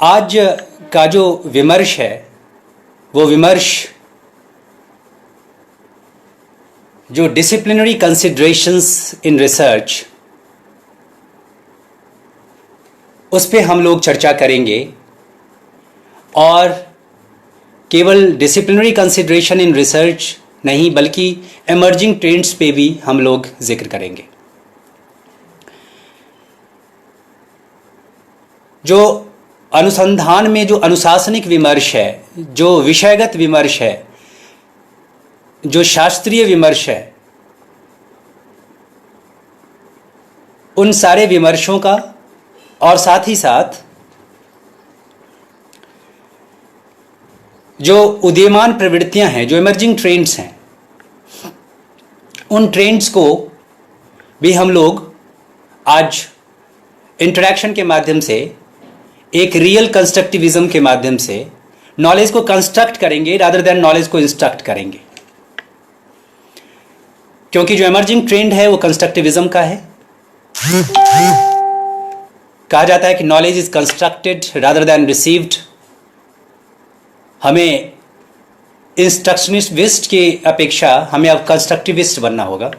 आज का जो विमर्श है वो विमर्श जो डिसिप्लिनरी कंसिडरेशंस इन रिसर्च उस पे हम लोग चर्चा करेंगे और केवल डिसिप्लिनरी कंसिडरेशन इन रिसर्च नहीं बल्कि एमर्जिंग ट्रेंड्स पे भी हम लोग जिक्र करेंगे। जो अनुसंधान में जो अनुशासनिक विमर्श है, जो विषयगत विमर्श है, जो शास्त्रीय विमर्श है, उन सारे विमर्शों का और साथ ही साथ जो उदीयमान प्रवृत्तियां हैं, जो इमर्जिंग ट्रेंड्स हैं, उन ट्रेंड्स को भी हम लोग आज इंटरेक्शन के माध्यम से, एक रियल कंस्ट्रक्टिविज्म के माध्यम से नॉलेज को कंस्ट्रक्ट करेंगे रादर देन नॉलेज को इंस्ट्रक्ट करेंगे। क्योंकि जो इमर्जिंग ट्रेंड है वो कंस्ट्रक्टिविज्म का है। कहा जाता है कि knowledge is constructed rather than received. हमें इंस्ट्रक्शनिस्ट की अपेक्षा हमें अब कंस्ट्रक्टिविस्ट बनना होगा।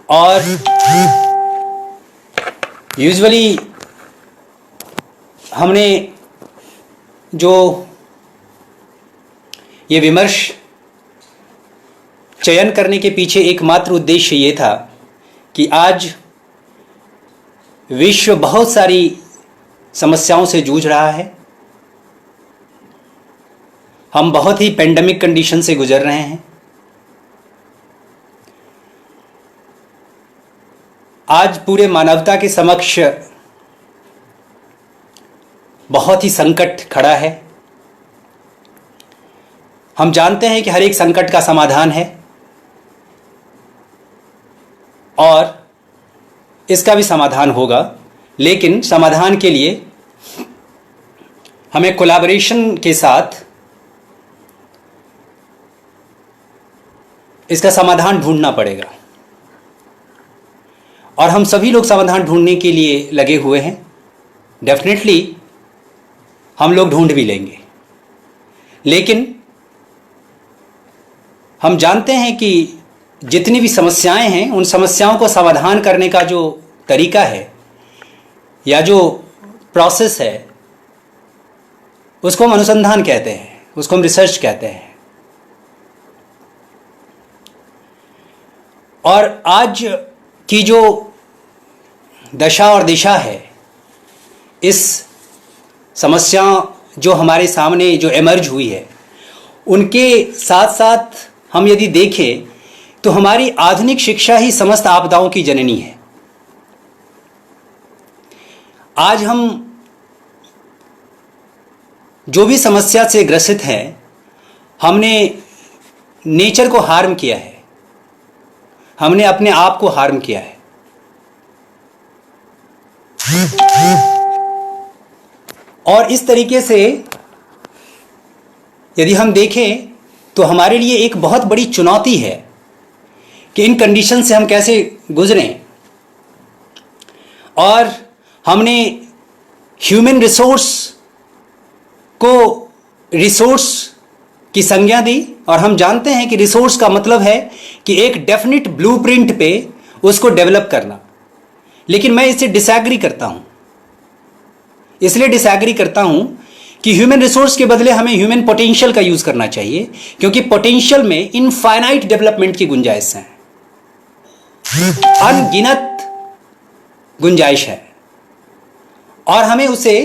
और यूजुअली हमने जो ये विमर्श चयन करने के पीछे एकमात्र उद्देश्य ये था कि आज विश्व बहुत सारी समस्याओं से जूझ रहा है। हम बहुत ही पेंडेमिक कंडीशन से गुजर रहे हैं। आज पूरे मानवता के समक्ष बहुत ही संकट खड़ा है। हम जानते हैं कि हर एक संकट का समाधान है और इसका भी समाधान होगा, लेकिन समाधान के लिए हमें कोलैबोरेशन के साथ इसका समाधान ढूंढना पड़ेगा। और हम सभी लोग समाधान ढूंढने के लिए लगे हुए हैं। डेफिनेटली हम लोग ढूंढ भी लेंगे, लेकिन हम जानते हैं कि जितनी भी समस्याएं हैं उन समस्याओं को समाधान करने का जो तरीका है या जो प्रोसेस है उसको हम अनुसंधान कहते हैं, उसको हम रिसर्च कहते हैं। और आज की जो दशा और दिशा है, इस समस्या जो हमारे सामने जो एमर्ज हुई है, उनके साथ साथ हम यदि देखें तो हमारी आधुनिक शिक्षा ही समस्त आपदाओं की जननी है। आज हम जो भी समस्या से ग्रसित हैं, हमने नेचर को हार्म किया है, हमने अपने आप को हार्म किया है। और इस तरीके से यदि हम देखें तो हमारे लिए एक बहुत बड़ी चुनौती है कि इन कंडीशन से हम कैसे गुजरें। और हमने ह्यूमन रिसोर्स को रिसोर्स की संज्ञा दी, और हम जानते हैं कि रिसोर्स का मतलब है कि एक डेफिनिट ब्लूप्रिंट पे उसको डेवलप करना। लेकिन मैं इससे डिसएग्री करता हूं। इसलिए डिसएग्री करता हूं कि ह्यूमन रिसोर्स के बदले हमें ह्यूमन पोटेंशियल का यूज करना चाहिए, क्योंकि पोटेंशियल में इनफाइनाइट डेवलपमेंट की गुंजाइश है, अनगिनत गुंजाइश है, और हमें उसे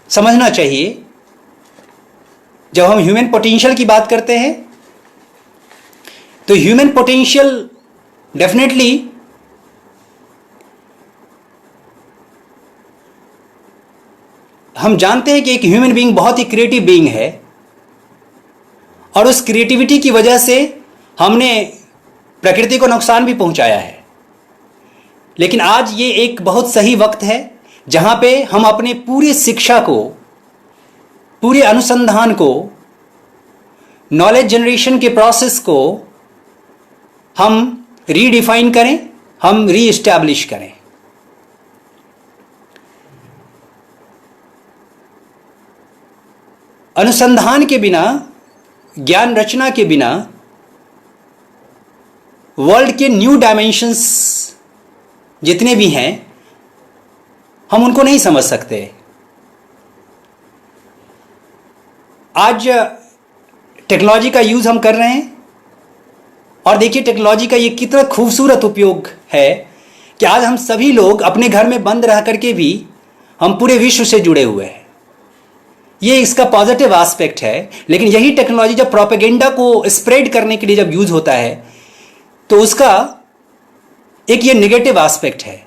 समझना चाहिए। जब हम ह्यूमन पोटेंशियल की बात करते हैं तो ह्यूमन पोटेंशियल डेफिनेटली हम जानते हैं कि एक ह्यूमन बीइंग बहुत ही क्रिएटिव बीइंग है, और उस क्रिएटिविटी की वजह से हमने प्रकृति को नुकसान भी पहुंचाया है। लेकिन आज ये एक बहुत सही वक्त है जहां पे हम अपने पूरी शिक्षा को, पूरे अनुसंधान को, नॉलेज जनरेशन के प्रोसेस को हम रीडिफाइन करें, हम रीएस्टैब्लिश करें। अनुसंधान के बिना, ज्ञान रचना के बिना वर्ल्ड के न्यू डायमेंशंस जितने भी हैं हम उनको नहीं समझ सकते। आज टेक्नोलॉजी का यूज़ हम कर रहे हैं और देखिए टेक्नोलॉजी का ये कितना खूबसूरत उपयोग है कि आज हम सभी लोग अपने घर में बंद रह करके भी हम पूरे विश्व से जुड़े हुए हैं। ये इसका पॉजिटिव एस्पेक्ट है। लेकिन यही टेक्नोलॉजी जब प्रोपेगेंडा को स्प्रेड करने के लिए जब यूज़ होता है तो उसका एक ये नेगेटिव एस्पेक्ट है।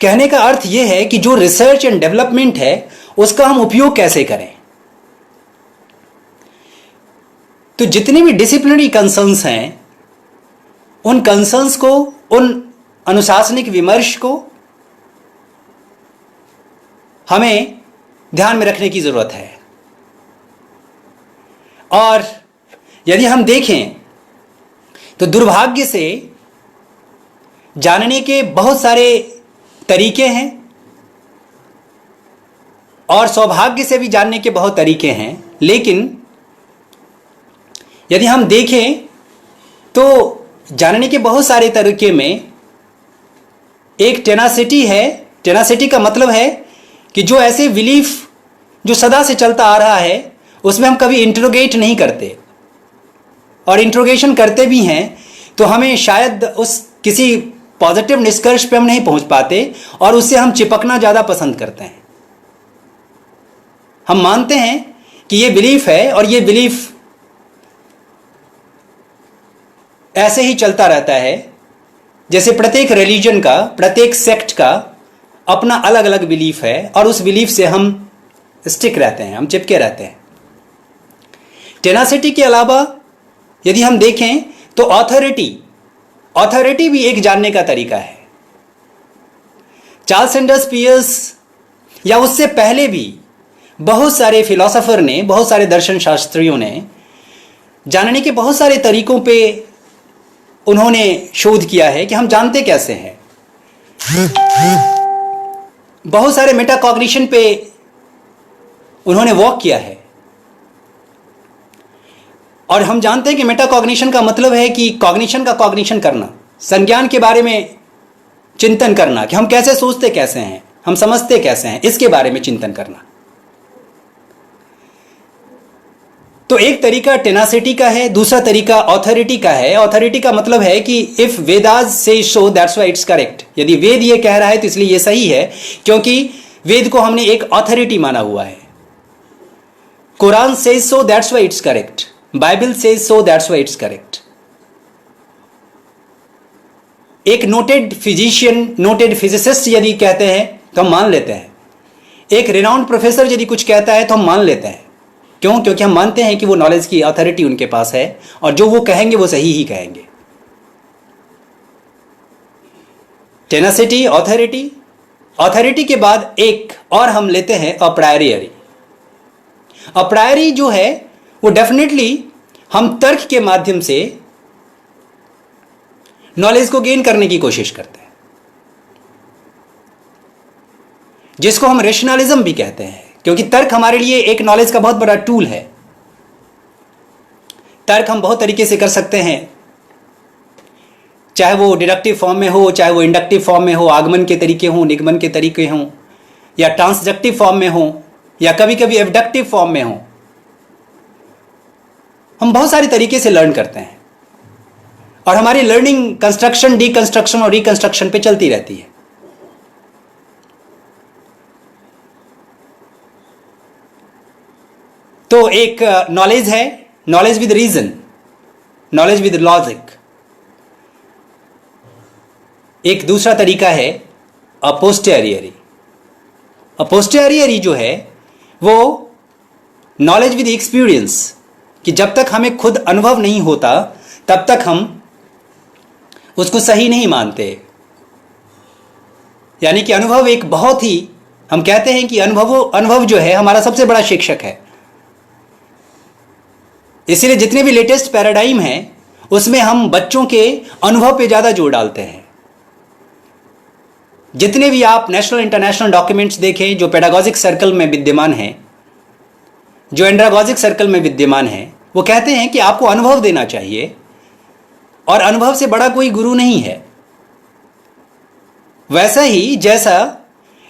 कहने का अर्थ यह है कि जो रिसर्च एंड डेवलपमेंट है उसका हम उपयोग कैसे करें। तो जितने भी डिसिप्लिनरी कंसर्न्स हैं उन कंसर्न्स को, उन अनुशासनिक विमर्श को हमें ध्यान में रखने की जरूरत है। और यदि हम देखें तो दुर्भाग्य से जानने के बहुत सारे तरीके हैं और सौभाग्य से भी जानने के बहुत तरीके हैं। लेकिन यदि हम देखें तो जानने के बहुत सारे तरीके में एक टेनासिटी है। टेनासिटी का मतलब है कि जो ऐसे बिलीफ जो सदा से चलता आ रहा है उसमें हम कभी इंट्रोगेट नहीं करते, और इंट्रोगेशन करते भी हैं तो हमें शायद उस किसी पॉजिटिव निष्कर्ष पे हम नहीं पहुंच पाते और उससे हम चिपकना ज़्यादा पसंद करते हैं। हम मानते हैं कि ये बिलीफ है और ये बिलीफ ऐसे ही चलता रहता है। जैसे प्रत्येक रिलीजन का, प्रत्येक सेक्ट का अपना अलग अलग बिलीफ है और उस बिलीफ से हम स्टिक रहते हैं, हम चिपके रहते हैं। टेनासिटी के अलावा यदि हम देखें तो ऑथोरिटी भी एक जानने का तरीका है। चार्ल्स सैंडर्स पियर्स या उससे पहले भी बहुत सारे फिलोसोफर ने, बहुत सारे दर्शन शास्त्रियों ने जानने के बहुत सारे तरीकों पे उन्होंने शोध किया है कि हम जानते कैसे हैं। बहुत सारे मेटाकॉग्निशन पे उन्होंने वर्क किया है और हम जानते हैं कि मेटाकॉग्निशन का मतलब है कि कॉग्निशन का कॉग्निशन करना, संज्ञान के बारे में चिंतन करना कि हम कैसे सोचते कैसे हैं, हम समझते कैसे हैं, इसके बारे में चिंतन करना। तो एक तरीका टेनासिटी का है, दूसरा तरीका ऑथोरिटी का है। ऑथोरिटी का मतलब है कि इफ वेदास से so that's why it's correct. यदि वेद ये कह रहा है तो इसलिए ये सही है, क्योंकि वेद को हमने एक ऑथोरिटी माना हुआ है। Quran says so that's why it's correct, Bible says so that's why it's correct. एक नोटेड फिजिशियन, नोटेड फिजिसिस्ट यदि कहते हैं तो हम मान लेते हैं। एक रिनाउंड प्रोफेसर यदि कुछ कहता है तो हम मान लेते हैं। क्यों? क्योंकि हम मानते हैं कि वो नॉलेज की अथॉरिटी उनके पास है और जो वो कहेंगे वो सही ही कहेंगे। टेनासिटी, ऑथोरिटी के बाद एक और हम लेते हैं अप्रायरी। अप्रायरी जो है वो डेफिनेटली हम तर्क के माध्यम से नॉलेज को गेन करने की कोशिश करते हैं, जिसको हम रेशनलिज्म भी कहते हैं, क्योंकि तर्क हमारे लिए एक नॉलेज का बहुत बड़ा टूल है। तर्क हम बहुत तरीके से कर सकते हैं, चाहे वो डिडक्टिव फॉर्म में हो, चाहे वो इंडक्टिव फॉर्म में हो, आगमन के तरीके हों, निगमन के तरीके हों, या ट्रांसडक्टिव फॉर्म में हो, या कभी कभी एबडक्टिव फॉर्म में हो। हम बहुत सारे तरीके से लर्न करते हैं और हमारी लर्निंग कंस्ट्रक्शन, डीकंस्ट्रक्शन और रिकंस्ट्रक्शन पे चलती रहती है। तो एक नॉलेज है, knowledge with reason, knowledge with logic. एक दूसरा तरीका है अपोस्टेरियरी। अपोस्टेरियरी जो है वो नॉलेज विद एक्सपीरियंस, कि जब तक हमें खुद अनुभव नहीं होता तब तक हम उसको सही नहीं मानते। यानी कि अनुभव एक बहुत ही, हम कहते हैं कि अनुभव जो है हमारा सबसे बड़ा शिक्षक है। इसीलिए जितने भी लेटेस्ट पैराडाइम हैं उसमें हम बच्चों के अनुभव पे ज़्यादा जोर डालते हैं। जितने भी आप नेशनल इंटरनेशनल डॉक्यूमेंट्स देखें जो पेडागॉजिक सर्कल में विद्यमान हैं, जो एंड्रागॉजिक सर्कल में विद्यमान हैं, वो कहते हैं कि आपको अनुभव देना चाहिए और अनुभव से बड़ा कोई गुरु नहीं है। वैसा ही जैसा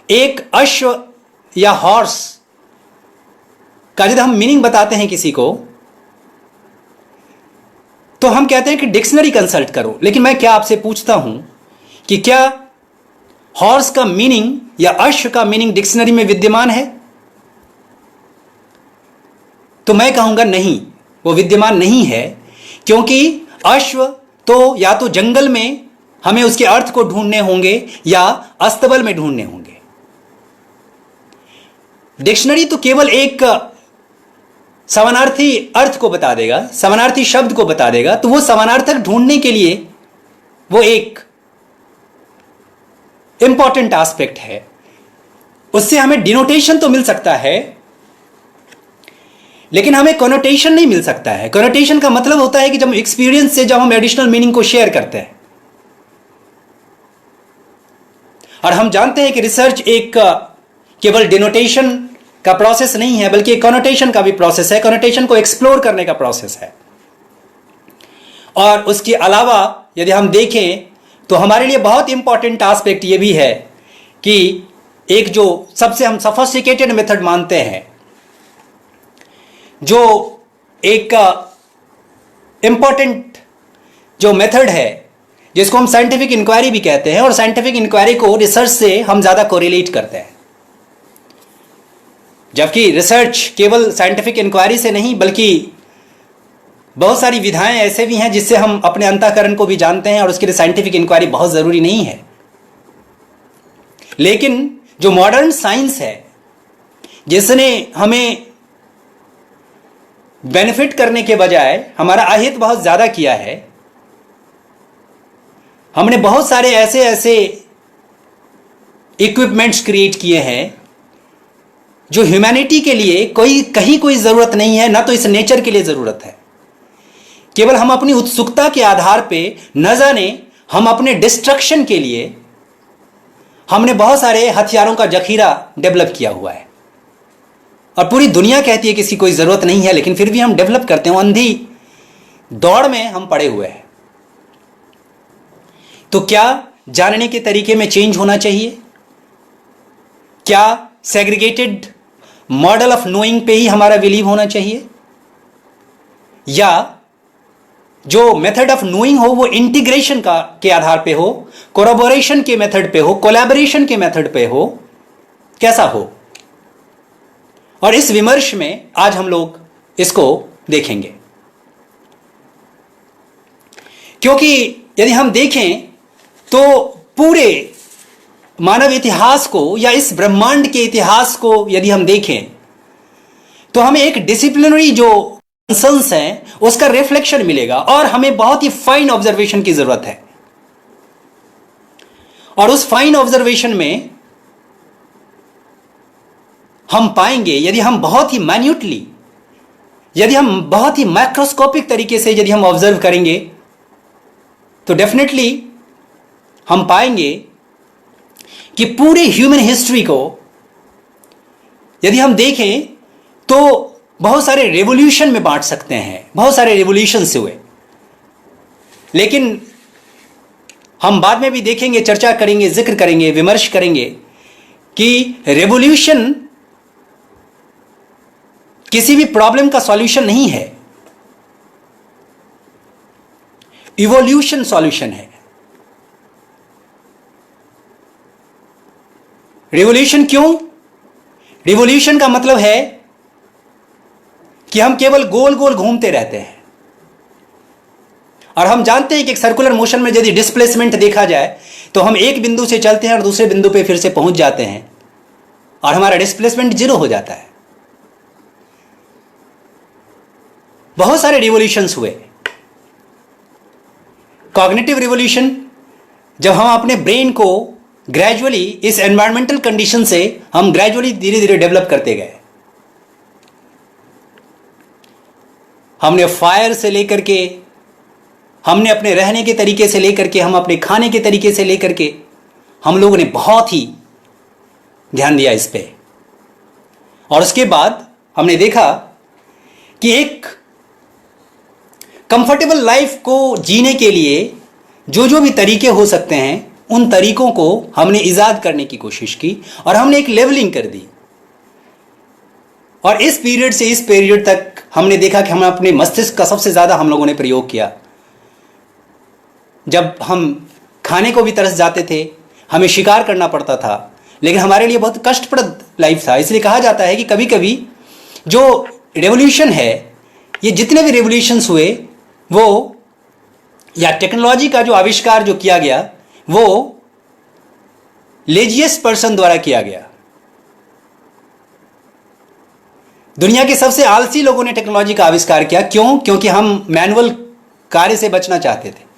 एक अश्व या हॉर्स का यदि हम मीनिंग बताते हैं किसी को, तो हम कहते हैं कि डिक्शनरी कंसल्ट करो। लेकिन मैं क्या आपसे पूछता हूं कि क्या हॉर्स का मीनिंग या अश्व का मीनिंग डिक्शनरी में विद्यमान है? तो मैं कहूंगा नहीं, वो विद्यमान नहीं है, क्योंकि अश्व तो या तो जंगल में हमें उसके अर्थ को ढूंढने होंगे या अस्तबल में ढूंढने होंगे। डिक्शनरी तो केवल एक समानार्थी अर्थ को बता देगा, समानार्थी शब्द को बता देगा, तो वो समानार्थक ढूंढने के लिए वो एक इंपॉर्टेंट एस्पेक्ट है। उससे हमें डिनोटेशन तो मिल सकता है, लेकिन हमें कॉनोटेशन नहीं मिल सकता है। कॉनोटेशन का मतलब होता है कि जब एक्सपीरियंस से जब हम एडिशनल मीनिंग को शेयर करते हैं। और हम जानते हैं कि रिसर्च एक केवल डिनोटेशन का प्रोसेस नहीं है, बल्कि कॉनोटेशन का भी प्रोसेस है, कॉनोटेशन को एक्सप्लोर करने का प्रोसेस है। और उसके अलावा यदि हम देखें तो हमारे लिए बहुत इंपॉर्टेंट एस्पेक्ट ये भी है कि एक जो सबसे हम सोफिस्टिकेटेड मेथड मानते हैं, जो एक इंपॉर्टेंट जो मेथड है जिसको हम साइंटिफिक इंक्वायरी भी कहते हैं, और साइंटिफिक इंक्वायरी को रिसर्च से हम ज्यादा कोरिलेट करते हैं। जबकि रिसर्च केवल साइंटिफिक इंक्वायरी से नहीं, बल्कि बहुत सारी विधाएं ऐसे भी हैं जिससे हम अपने अंतःकरण को भी जानते हैं, और उसके लिए साइंटिफिक इंक्वायरी बहुत जरूरी नहीं है। लेकिन जो मॉडर्न साइंस है, जिसने हमें बेनिफिट करने के बजाय हमारा अहित बहुत ज्यादा किया है, हमने बहुत सारे ऐसे ऐसे इक्विपमेंट्स क्रिएट किए हैं जो ह्यूमैनिटी के लिए कहीं कोई जरूरत नहीं है, ना तो इस नेचर के लिए जरूरत है। केवल हम अपनी उत्सुकता के आधार पे, न जाने हम अपने डिस्ट्रक्शन के लिए हमने बहुत सारे हथियारों का जखीरा डेवलप किया हुआ है, और पूरी दुनिया कहती है कि इसकी कोई जरूरत नहीं है, लेकिन फिर भी हम डेवलप करते हैं। अंधी दौड़ में हम पड़े हुए हैं। तो क्या जानने के तरीके में चेंज होना चाहिए? क्या सेग्रीगेटेड मॉडल ऑफ नोइंग पे ही हमारा बिलीव होना चाहिए, या जो मेथड ऑफ नोइंग हो वो इंटीग्रेशन का के आधार पे हो, कोलैबोरेशन के मेथड पे हो, कोलैबोरेशन के मेथड पे हो, कैसा हो? और इस विमर्श में आज हम लोग इसको देखेंगे। क्योंकि यदि हम देखें तो पूरे मानव इतिहास को या इस ब्रह्मांड के इतिहास को यदि हम देखें तो हमें एक डिसिप्लिनरी जो कंसर्न्स हैं उसका रिफ्लेक्शन मिलेगा, और हमें बहुत ही फाइन ऑब्जर्वेशन की जरूरत है। और उस फाइन ऑब्जर्वेशन में हम पाएंगे, यदि हम बहुत ही मैन्यूटली, यदि हम बहुत ही माइक्रोस्कोपिक तरीके से यदि हम ऑब्जर्व करेंगे, तो डेफिनेटली हम पाएंगे कि पूरे ह्यूमन हिस्ट्री को यदि हम देखें तो बहुत सारे रेवोल्यूशन में बांट सकते हैं। बहुत सारे रेवोल्यूशन से हुए, लेकिन हम बाद में भी देखेंगे, चर्चा करेंगे, जिक्र करेंगे, विमर्श करेंगे कि रेवोल्यूशन किसी भी प्रॉब्लम का सॉल्यूशन नहीं है, इवोल्यूशन सॉल्यूशन है। रिवोल्यूशन क्यों? रिवोल्यूशन का मतलब है कि हम केवल गोल गोल घूमते रहते हैं, और हम जानते हैं कि एक सर्कुलर मोशन में यदि डिस्प्लेसमेंट देखा जाए तो हम एक बिंदु से चलते हैं और दूसरे बिंदु पे फिर से पहुंच जाते हैं, और हमारा डिस्प्लेसमेंट जीरो हो जाता है। बहुत सारे रिवोल्यूशंस हुए। कॉग्निटिव रिवोल्यूशन, जब हम अपने ब्रेन को ग्रेजुअली इस एनवायरमेंटल कंडीशन से हम ग्रेजुअली धीरे धीरे डेवलप करते गए। हमने फायर से लेकर के, हमने अपने रहने के तरीके से लेकर के, हम अपने खाने के तरीके से लेकर के, हम लोगों ने बहुत ही ध्यान दिया इस पे। और उसके बाद हमने देखा कि एक कंफर्टेबल लाइफ को जीने के लिए जो जो भी तरीके हो सकते हैं उन तरीकों को हमने इजाद करने की कोशिश की और हमने एक लेवलिंग कर दी। और इस पीरियड से इस पीरियड तक हमने देखा कि हम अपने मस्तिष्क का सबसे ज़्यादा हम लोगों ने प्रयोग किया। जब हम खाने को भी तरस जाते थे, हमें शिकार करना पड़ता था, लेकिन हमारे लिए बहुत कष्टप्रद लाइफ था। इसलिए कहा जाता है कि कभी कभी जो रेवोल्यूशन है, ये जितने भी रेवोल्यूशंस हुए वो, या टेक्नोलॉजी का जो आविष्कार जो किया गया वो लेजिएस्ट पर्सन द्वारा किया गया। दुनिया के सबसे आलसी लोगों ने टेक्नोलॉजी का आविष्कार किया। क्यों? क्योंकि हम मैनुअल कार्य से बचना चाहते थे।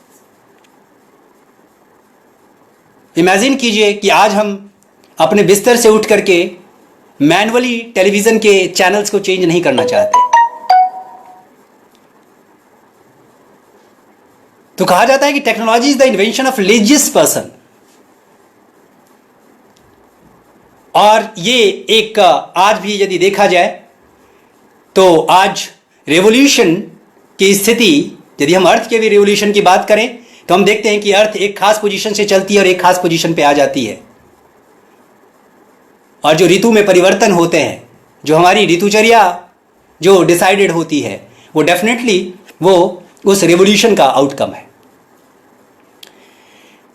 इमेजिन कीजिए कि आज हम अपने बिस्तर से उठ करके मैनुअली टेलीविजन के चैनल्स को चेंज नहीं करना चाहते। तो कहा जाता है कि technology is the invention of laziest person. और ये एक आज भी यदि देखा जाए तो आज रेवोल्यूशन की स्थिति, यदि हम अर्थ के भी रेवोल्यूशन की बात करें तो हम देखते हैं कि अर्थ एक खास पोजीशन से चलती है और एक खास पोजीशन पे आ जाती है। और जो ऋतु में परिवर्तन होते हैं, जो हमारी ऋतुचर्या जो डिसाइडेड होती है, वो डेफिनेटली वो उस रेवोल्यूशन का आउटकम है।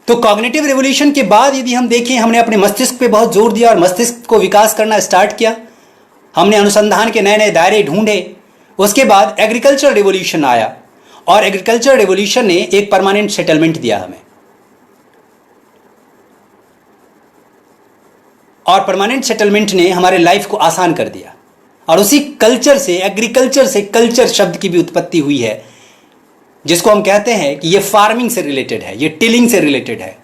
तो कॉग्निटिव रेवोल्यूशन के बाद यदि हम देखें, हमने अपने मस्तिष्क पे बहुत जोर दिया और मस्तिष्क को विकास करना स्टार्ट किया। हमने अनुसंधान के नए नए दायरे ढूंढे। उसके बाद एग्रीकल्चर रेवोल्यूशन आया और एग्रीकल्चर रेवोल्यूशन ने एक परमानेंट सेटलमेंट दिया हमें। और परमानेंट सेटलमेंट ने हमारे लाइफ को आसान कर दिया। और उसी कल्चर से, एग्रीकल्चर से कल्चर शब्द की भी उत्पत्ति हुई है, जिसको हम कहते हैं कि ये फार्मिंग से रिलेटेड है, ये टिलिंग से रिलेटेड है।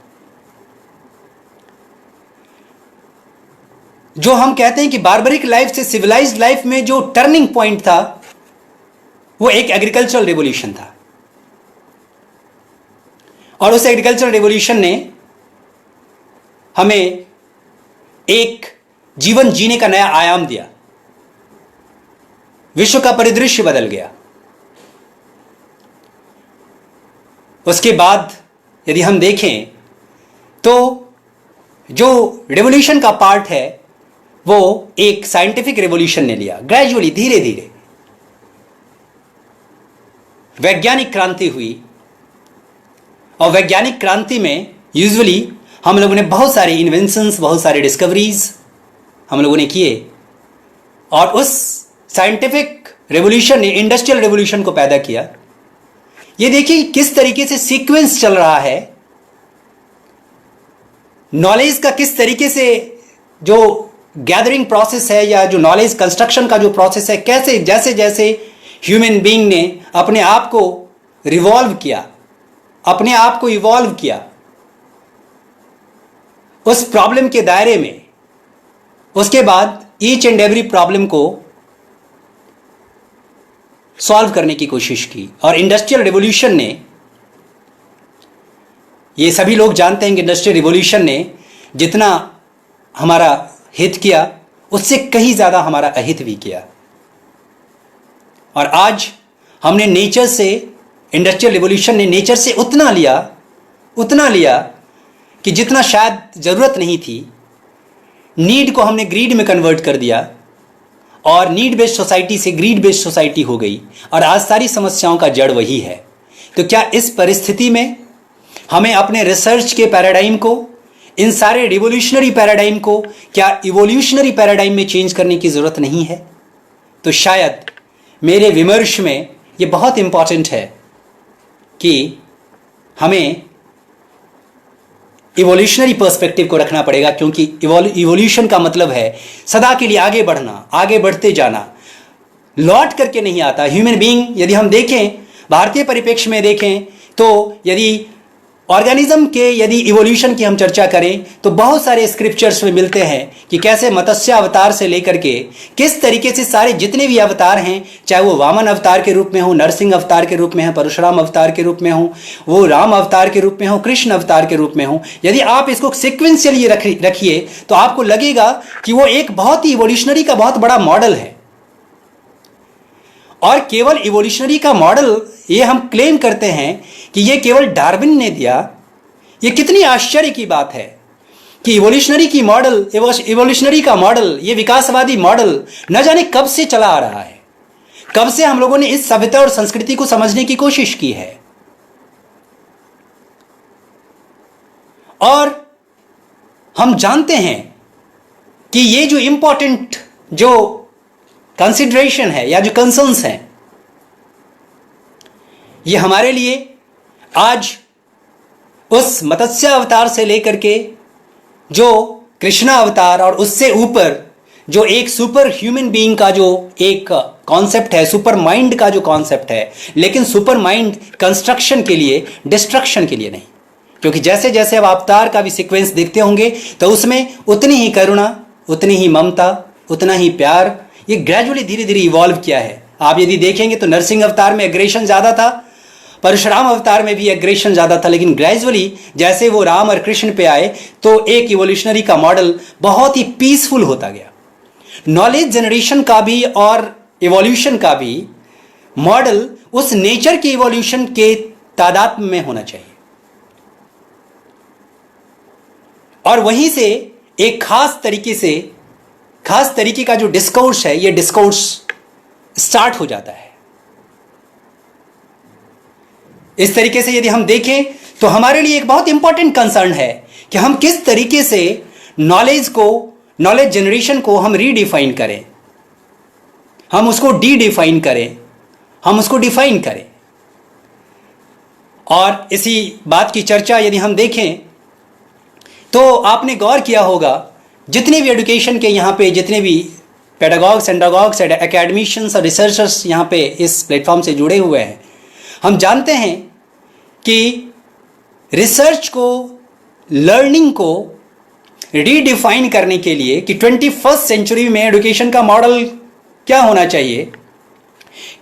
जो हम कहते हैं कि बार्बरिक लाइफ से सिविलाइज्ड लाइफ में जो टर्निंग पॉइंट था वो एक एग्रीकल्चरल रेवोल्यूशन था। और उस एग्रीकल्चरल रेवोल्यूशन ने हमें एक जीवन जीने का नया आयाम दिया। विश्व का परिदृश्य बदल गया। उसके बाद यदि हम देखें तो जो रेवोल्यूशन का पार्ट है वो एक साइंटिफिक रेवोल्यूशन ने लिया। ग्रेजुअली, धीरे धीरे वैज्ञानिक क्रांति हुई। और वैज्ञानिक क्रांति में यूजुअली हम लोगों ने बहुत सारे इन्वेंशंस, बहुत सारे डिस्कवरीज हम लोगों ने किए। और उस साइंटिफिक रेवोल्यूशन ने इंडस्ट्रियल रेवोल्यूशन को पैदा किया। ये देखिए किस तरीके से सीक्वेंस चल रहा है, नॉलेज का किस तरीके से जो गैदरिंग प्रोसेस है या जो नॉलेज कंस्ट्रक्शन का जो प्रोसेस है, कैसे जैसे जैसे ह्यूमन बीइंग ने अपने आप को रिवॉल्व किया, अपने आप को इवॉल्व किया उस प्रॉब्लम के दायरे में। उसके बाद ईच एंड एवरी प्रॉब्लम को सॉल्व करने की कोशिश की। और इंडस्ट्रियल रिवॉल्यूशन ने, ये सभी लोग जानते हैं कि इंडस्ट्रियल रिवॉल्यूशन ने जितना हमारा हित किया उससे कहीं ज़्यादा हमारा अहित भी किया। और आज हमने नेचर से, इंडस्ट्रियल रिवॉल्यूशन ने नेचर से उतना लिया कि जितना शायद ज़रूरत नहीं थी। नीड को हमने ग्रीड में कन्वर्ट कर दिया और नीड बेस्ड सोसाइटी से ग्रीड बेस्ड सोसाइटी हो गई। और आज सारी समस्याओं का जड़ वही है। तो क्या इस परिस्थिति में हमें अपने रिसर्च के पैराडाइम को, इन सारे रिवोल्यूशनरी पैराडाइम को क्या इवोल्यूशनरी पैराडाइम में चेंज करने की ज़रूरत नहीं है? तो शायद मेरे विमर्श में ये बहुत इंपॉर्टेंट है कि हमें इवोल्यूशनरी पर्सपेक्टिव को रखना पड़ेगा। क्योंकि इवोल्यूशन का मतलब है सदा के लिए आगे बढ़ना, आगे बढ़ते जाना, लौट करके नहीं आता। ह्यूमन बीइंग यदि हम देखें, भारतीय परिप्रेक्ष्य में देखें तो यदि ऑर्गेनिज्म के यदि इवोल्यूशन की हम चर्चा करें तो बहुत सारे स्क्रिप्चर्स में मिलते हैं कि कैसे मत्स्य अवतार से लेकर के किस तरीके से सारे जितने भी अवतार हैं, चाहे वो वामन अवतार के रूप में हो, नरसिंह अवतार के रूप में हो, परशुराम अवतार के रूप में हो, वो राम अवतार के रूप में हो, कृष्ण अवतार के रूप में हो, यदि आप इसको सिक्वेंशियली रखिए तो आपको लगेगा कि वो एक बहुत ही इवोल्यूशनरी का बहुत बड़ा मॉडल है। और केवल इवोल्यूशनरी का मॉडल ये हम क्लेम करते हैं कि ये केवल डार्विन ने दिया। ये कितनी आश्चर्य की बात है कि इवोल्यूशनरी का मॉडल, ये विकासवादी मॉडल न जाने कब से चला आ रहा है, कब से हम लोगों ने इस सभ्यता और संस्कृति को समझने की कोशिश की है। और हम जानते हैं कि ये जो इंपॉर्टेंट जो कंसिडरेशन है या जो कंसर्न्स हैं, ये हमारे लिए आज उस मत्स्य अवतार से लेकर के जो कृष्णा अवतार और उससे ऊपर जो एक सुपर ह्यूमन बीइंग का जो एक कॉन्सेप्ट है, सुपर माइंड का जो कॉन्सेप्ट है, लेकिन सुपर माइंड कंस्ट्रक्शन के लिए, डिस्ट्रक्शन के लिए नहीं। क्योंकि जैसे जैसे अब अवतार का भी सीक्वेंस देखते होंगे तो उसमें उतनी ही करुणा, उतनी ही ममता, उतना ही प्यार, ये ग्रेजुअली धीरे धीरे इवॉल्व किया है। आप यदि देखेंगे तो नरसिंह अवतार में एग्रेशन ज्यादा था, परशुराम अवतार में भी एग्रेशन ज्यादा था, लेकिन ग्रेजुअली जैसे वो राम और कृष्ण पे आए तो एक इवोल्यूशनरी का मॉडल बहुत ही पीसफुल होता गया। नॉलेज जनरेशन का भी और इवोल्यूशन का भी मॉडल उस नेचर के इवोल्यूशन के तादाद में होना चाहिए। और वहीं से एक खास तरीके का जो डिस्कोर्स है, ये डिस्कोर्स स्टार्ट हो जाता है। इस तरीके से यदि हम देखें तो हमारे लिए एक बहुत इंपॉर्टेंट कंसर्न है कि हम किस तरीके से नॉलेज जनरेशन को हम रीडिफाइन करें, हम उसको डिफाइन करें, हम उसको डिफाइन करें। और इसी बात की चर्चा यदि हम देखें तो आपने गौर किया होगा, जितने भी एजुकेशन के यहाँ पे जितने भी पेडागॉग्स, एंडागॉग्स, एकेडमिशियंस और रिसर्चर्स यहाँ पे इस प्लेटफॉर्म से जुड़े हुए हैं, हम जानते हैं कि रिसर्च को, लर्निंग को रीडिफाइन करने के लिए कि 21st सेंचुरी में एजुकेशन का मॉडल क्या होना चाहिए,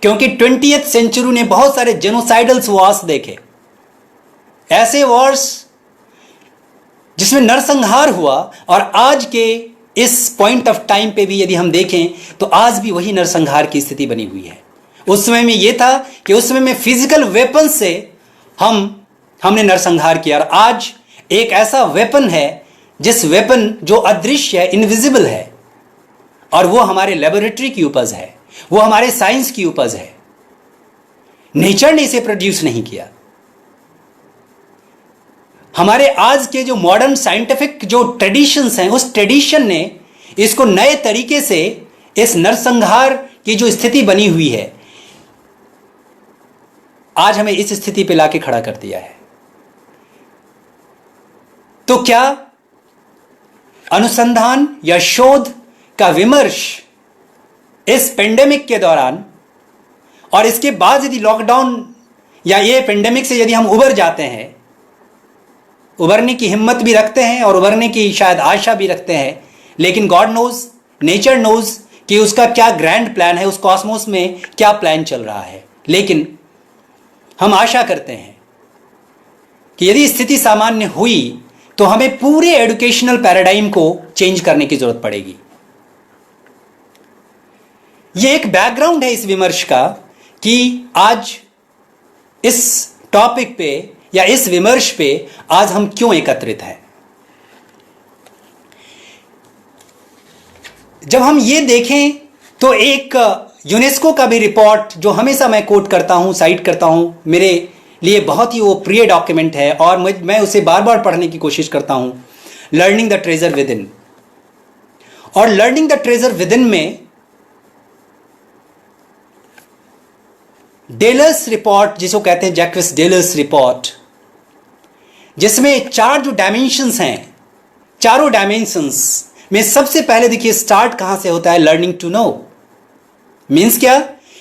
क्योंकि 20th सेंचुरी ने बहुत सारे जेनोसाइडल्स वॉर्स देखे, ऐसे वॉर्स जिसमें नरसंहार हुआ। और आज के इस पॉइंट ऑफ टाइम पे भी यदि हम देखें तो आज भी वही नरसंहार की स्थिति बनी हुई है। उस समय में यह था कि उस समय में फिजिकल वेपन से हमने नरसंहार किया, और आज एक ऐसा वेपन है जिस वेपन जो अदृश्य है, इनविजिबल है, और वो हमारे लेबोरेटरी की उपज है, वो हमारे साइंस की उपज है। नेचर ने इसे प्रोड्यूस नहीं किया। हमारे आज के जो मॉडर्न साइंटिफिक जो ट्रेडिशंस हैं, उस ट्रेडिशन ने इसको नए तरीके से, इस नरसंहार की जो स्थिति बनी हुई है, आज हमें इस स्थिति पे लाके खड़ा कर दिया है। तो क्या अनुसंधान या शोध का विमर्श इस पेंडेमिक के दौरान और इसके बाद यदि लॉकडाउन या ये पेंडेमिक से यदि हम उबर जाते हैं, उबरने की हिम्मत भी रखते हैं और उबरने की शायद आशा भी रखते हैं, लेकिन गॉड नोज, नेचर नोज कि उसका क्या ग्रैंड प्लान है, उस कॉस्मोस में क्या प्लान चल रहा है। लेकिन हम आशा करते हैं कि यदि स्थिति सामान्य हुई तो हमें पूरे एजुकेशनल पैराडाइम को चेंज करने की जरूरत पड़ेगी। यह एक बैकग्राउंड है इस विमर्श का कि आज इस टॉपिक पे या इस विमर्श पे आज हम क्यों एकत्रित हैं। जब हम ये देखें तो एक यूनेस्को का भी रिपोर्ट जो हमेशा मैं कोट करता हूं, साइट करता हूं, मेरे लिए बहुत ही वो प्रिय डॉक्यूमेंट है और मैं उसे बार बार पढ़ने की कोशिश करता हूं, learning the treasure within. और learning the treasure within में डेलर्स रिपोर्ट, जिसको कहते हैं जैक्विस डेलर्स रिपोर्ट, जिसमें 4 जो डायमेंशंस हैं, चारों डायमेंशंस में सबसे पहले देखिए स्टार्ट कहां से होता है, लर्निंग टू नो। मीन्स क्या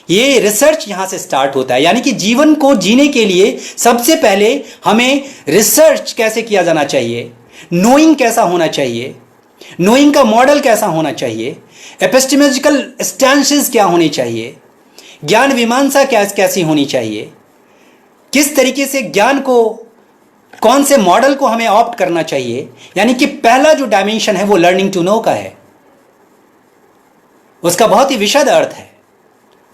ये रिसर्च यहां से स्टार्ट होता है। यानी कि जीवन को जीने के लिए सबसे पहले हमें रिसर्च कैसे किया जाना चाहिए, नोइंग कैसा होना चाहिए, नोइंग का मॉडल कैसा होना चाहिए, एपिस्टेमोलॉजिकल स्टैंसेस क्या होने चाहिए, ज्ञान मीमांसा कैसी होनी चाहिए, किस तरीके से ज्ञान को, कौन से मॉडल को हमें ऑप्ट करना चाहिए। यानी कि पहला जो डायमेंशन है वो लर्निंग टू नो का है। उसका बहुत ही विशद अर्थ है,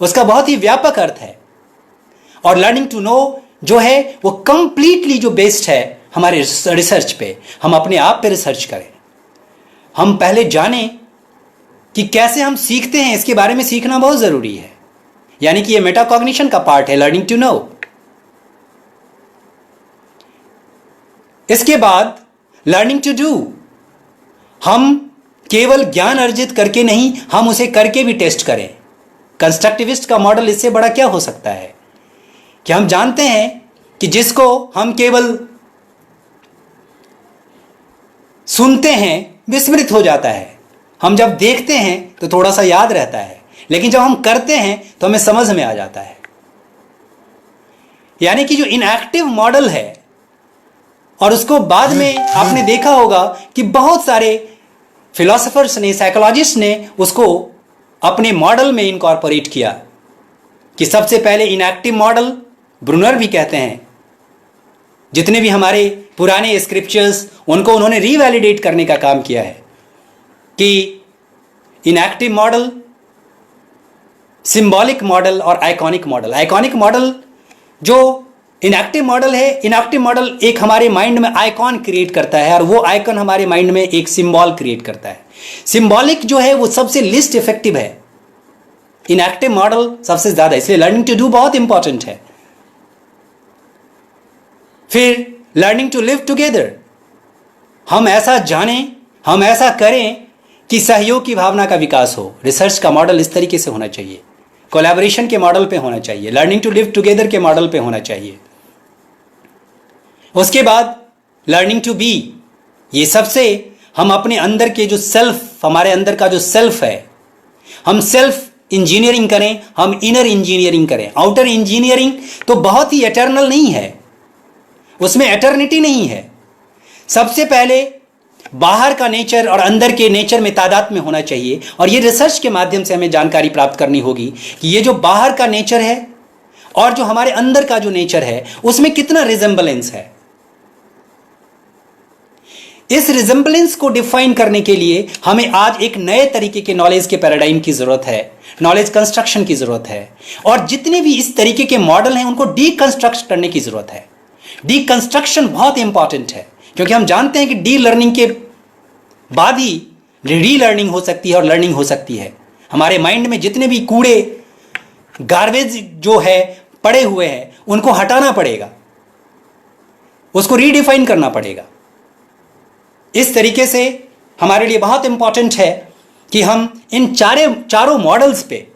उसका बहुत ही व्यापक अर्थ है। और लर्निंग टू नो जो है वो कंप्लीटली जो बेस्ड है हमारे रिसर्च पे। हम अपने आप पे रिसर्च करें, हम पहले जानें कि कैसे हम सीखते हैं, इसके बारे में सीखना बहुत जरूरी है। यानी कि ये मेटाकॉग्निशन का पार्ट है लर्निंग टू नो। इसके बाद लर्निंग टू डू। हम केवल ज्ञान अर्जित करके नहीं, हम उसे करके भी टेस्ट करें। कंस्ट्रक्टिविस्ट का मॉडल इससे बड़ा क्या हो सकता है कि हम जानते हैं कि जिसको हम केवल सुनते हैं विस्मृत हो जाता है, हम जब देखते हैं तो थोड़ा सा याद रहता है, लेकिन जब हम करते हैं तो हमें समझ में आ जाता है। यानी कि जो इनएक्टिव मॉडल है, और उसको बाद में आपने देखा होगा कि बहुत सारे फिलोसोफर्स ने, साइकोलॉजिस्ट ने उसको अपने मॉडल में इनकॉर्पोरेट किया। कि सबसे पहले इनएक्टिव मॉडल, ब्रूनर भी कहते हैं, जितने भी हमारे पुराने स्क्रिप्चर्स उनको उन्होंने रीवैलिडेट करने का काम किया है कि इनएक्टिव मॉडल, सिंबॉलिक मॉडल और आइकॉनिक मॉडल। आइकॉनिक मॉडल जो इनएक्टिव मॉडल है, इनएक्टिव मॉडल एक हमारे माइंड में आइकॉन क्रिएट करता है और वो आइकॉन हमारे माइंड में एक सिंबल क्रिएट करता है। सिंबॉलिक जो है वो सबसे लिस्ट इफेक्टिव है, इनएक्टिव मॉडल सबसे ज्यादा, इसलिए लर्निंग टू डू बहुत इंपॉर्टेंट है। फिर लर्निंग टू लिव टुगेदर, हम ऐसा जानें, हम ऐसा करें कि सहयोग की भावना का विकास हो। रिसर्च का मॉडल इस तरीके से होना चाहिए, कोलैबोरेशन के मॉडल पे होना चाहिए, लर्निंग टू लिव टुगेदर के मॉडल पे होना चाहिए। उसके बाद लर्निंग टू बी, ये सबसे हम अपने अंदर के जो सेल्फ, हमारे अंदर का जो सेल्फ है, हम सेल्फ इंजीनियरिंग करें, हम इनर इंजीनियरिंग करें। आउटर इंजीनियरिंग तो बहुत ही एटर्नल नहीं है, उसमें एटर्निटी नहीं है। सबसे पहले बाहर का नेचर और अंदर के नेचर में तादाद में होना चाहिए, और ये रिसर्च के माध्यम से हमें जानकारी प्राप्त करनी होगी कि ये जो बाहर का नेचर है और जो हमारे अंदर का जो नेचर है उसमें कितना रिजेंबलेंस है। इस रिजेंबलेंस को डिफाइन करने के लिए हमें आज एक नए तरीके के नॉलेज के पैराडाइम की जरूरत है, नॉलेज कंस्ट्रक्शन की जरूरत है। और जितने भी इस तरीके के मॉडल हैं उनको डीकंस्ट्रक्ट करने की जरूरत है। डीकंस्ट्रक्शन बहुत इंपॉर्टेंट है, क्योंकि हम जानते हैं कि डी लर्निंग के बाद ही री लर्निंग हो सकती है और लर्निंग हो सकती है। हमारे माइंड में जितने भी कूड़े, गार्बेज जो है पड़े हुए हैं उनको हटाना पड़ेगा, उसको रीडिफाइन करना पड़ेगा। इस तरीके से हमारे लिए बहुत इंपॉर्टेंट है कि हम इन चारों मॉडल्स पे,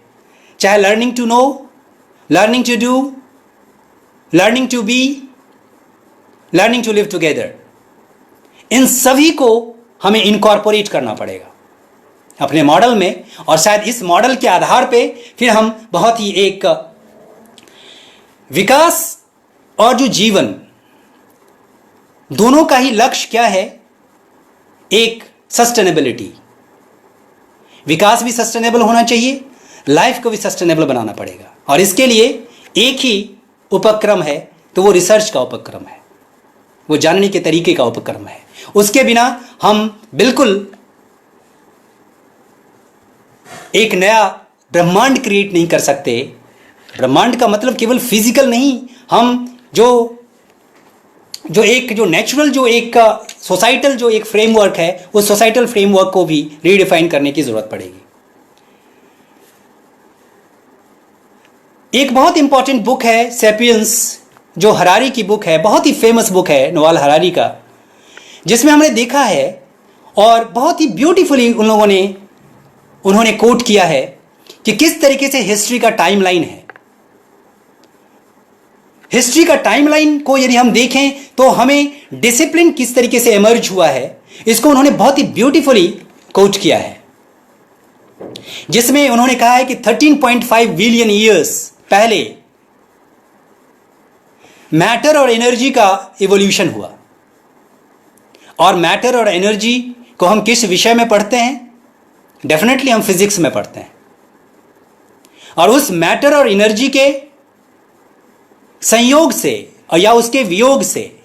चाहे learning to know, learning to do, learning to be, learning to live together, इन सभी को हमें इनकॉर्पोरेट करना पड़ेगा अपने मॉडल में। और शायद इस मॉडल के आधार पे फिर हम बहुत ही एक विकास और जो जीवन दोनों का ही लक्ष्य क्या है, एक सस्टेनेबिलिटी। विकास भी सस्टेनेबल होना चाहिए, लाइफ को भी सस्टेनेबल बनाना पड़ेगा। और इसके लिए एक ही उपक्रम है, तो वो रिसर्च का उपक्रम है, वो जानने के तरीके का उपक्रम है। उसके बिना हम बिल्कुल एक नया ब्रह्मांड क्रिएट नहीं कर सकते। ब्रह्मांड का मतलब केवल फिजिकल नहीं, हम जो एक नेचुरल जो एक सोसाइटल जो एक फ्रेमवर्क है, उस सोसाइटल फ्रेमवर्क को भी रीडिफाइन करने की जरूरत पड़ेगी। एक बहुत इंपॉर्टेंट बुक है सेपियंस, जो हरारी की बुक है, बहुत ही फेमस बुक है नोवाल हरारी का, जिसमें हमने देखा है और बहुत ही ब्यूटीफुली उन्होंने कोट किया है कि किस तरीके से हिस्ट्री का टाइमलाइन है। हिस्ट्री का टाइमलाइन को यदि हम देखें तो हमें डिसिप्लिन किस तरीके से इमर्ज हुआ है, इसको उन्होंने बहुत ही ब्यूटीफुली कोट किया है। जिसमें उन्होंने कहा है कि 13.5 बिलियन ईयर्स पहले मैटर और एनर्जी का इवोल्यूशन हुआ। और मैटर और एनर्जी को हम किस विषय में पढ़ते हैं? डेफिनेटली हम फिजिक्स में पढ़ते हैं। और उस मैटर और एनर्जी के संयोग से और या उसके वियोग से,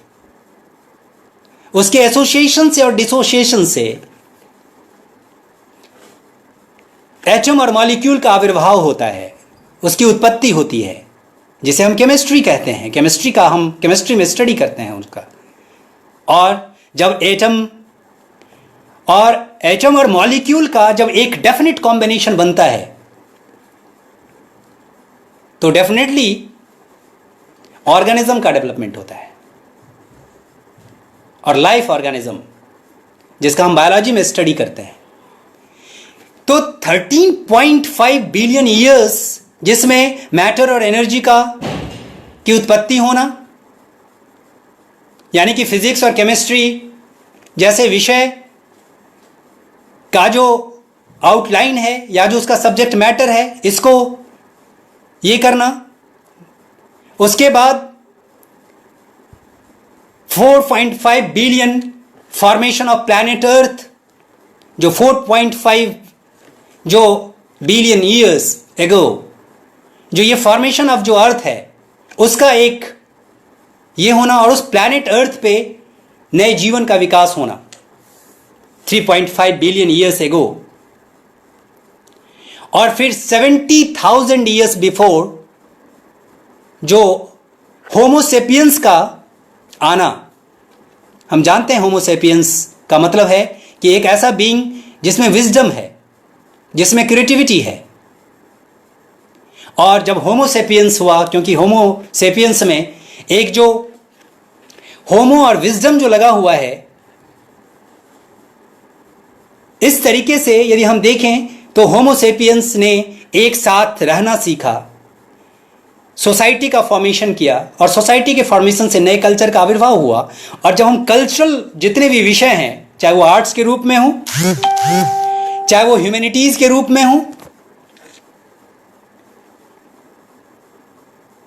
उसके एसोसिएशन से और डिसोसिएशन से एटम और मॉलिक्यूल का आविर्भाव होता है, उसकी उत्पत्ति होती है, जिसे हम केमिस्ट्री कहते हैं। केमिस्ट्री का हम केमिस्ट्री में स्टडी करते हैं उसका। और जब एटम और मॉलिक्यूल का जब एक डेफिनेट कॉम्बिनेशन बनता है तो डेफिनेटली ऑर्गेनिज्म का डेवलपमेंट होता है। और लाइफ ऑर्गेनिज्म, जिसका हम बायोलॉजी में स्टडी करते हैं, तो 13.5 बिलियन ईयर्स जिसमें मैटर और एनर्जी की उत्पत्ति होना, यानी कि फिजिक्स और केमिस्ट्री जैसे विषय का जो आउटलाइन है या जो उसका सब्जेक्ट मैटर है, इसको ये करना। उसके बाद 4.5 billion formation of planet earth, जो 4.5 जो बिलियन ईयर्स एगो जो ये फॉर्मेशन ऑफ जो अर्थ है उसका एक ये होना, और उस प्लैनेट अर्थ पे नए जीवन का विकास होना 3.5 बिलियन ईयर्स एगो। और फिर 70,000 ईयर्स बिफोर जो होमोसेपियंस का आना। हम जानते हैं होमोसेपियंस का मतलब है कि एक ऐसा बीइंग जिसमें विजडम है, जिसमें क्रिएटिविटी है। और जब होमोसेपियंस हुआ, क्योंकि होमोसेपियंस में एक जो होमो और विजडम जो लगा हुआ है, इस तरीके से यदि हम देखें तो होमोसेपियंस ने एक साथ रहना सीखा, सोसाइटी का फॉर्मेशन किया, और सोसाइटी के फॉर्मेशन से नए कल्चर का आविर्भाव हुआ। और जब हम कल्चरल जितने भी विषय हैं, चाहे वो आर्ट्स के रूप में हो, चाहे वो ह्यूमैनिटीज के रूप में हो,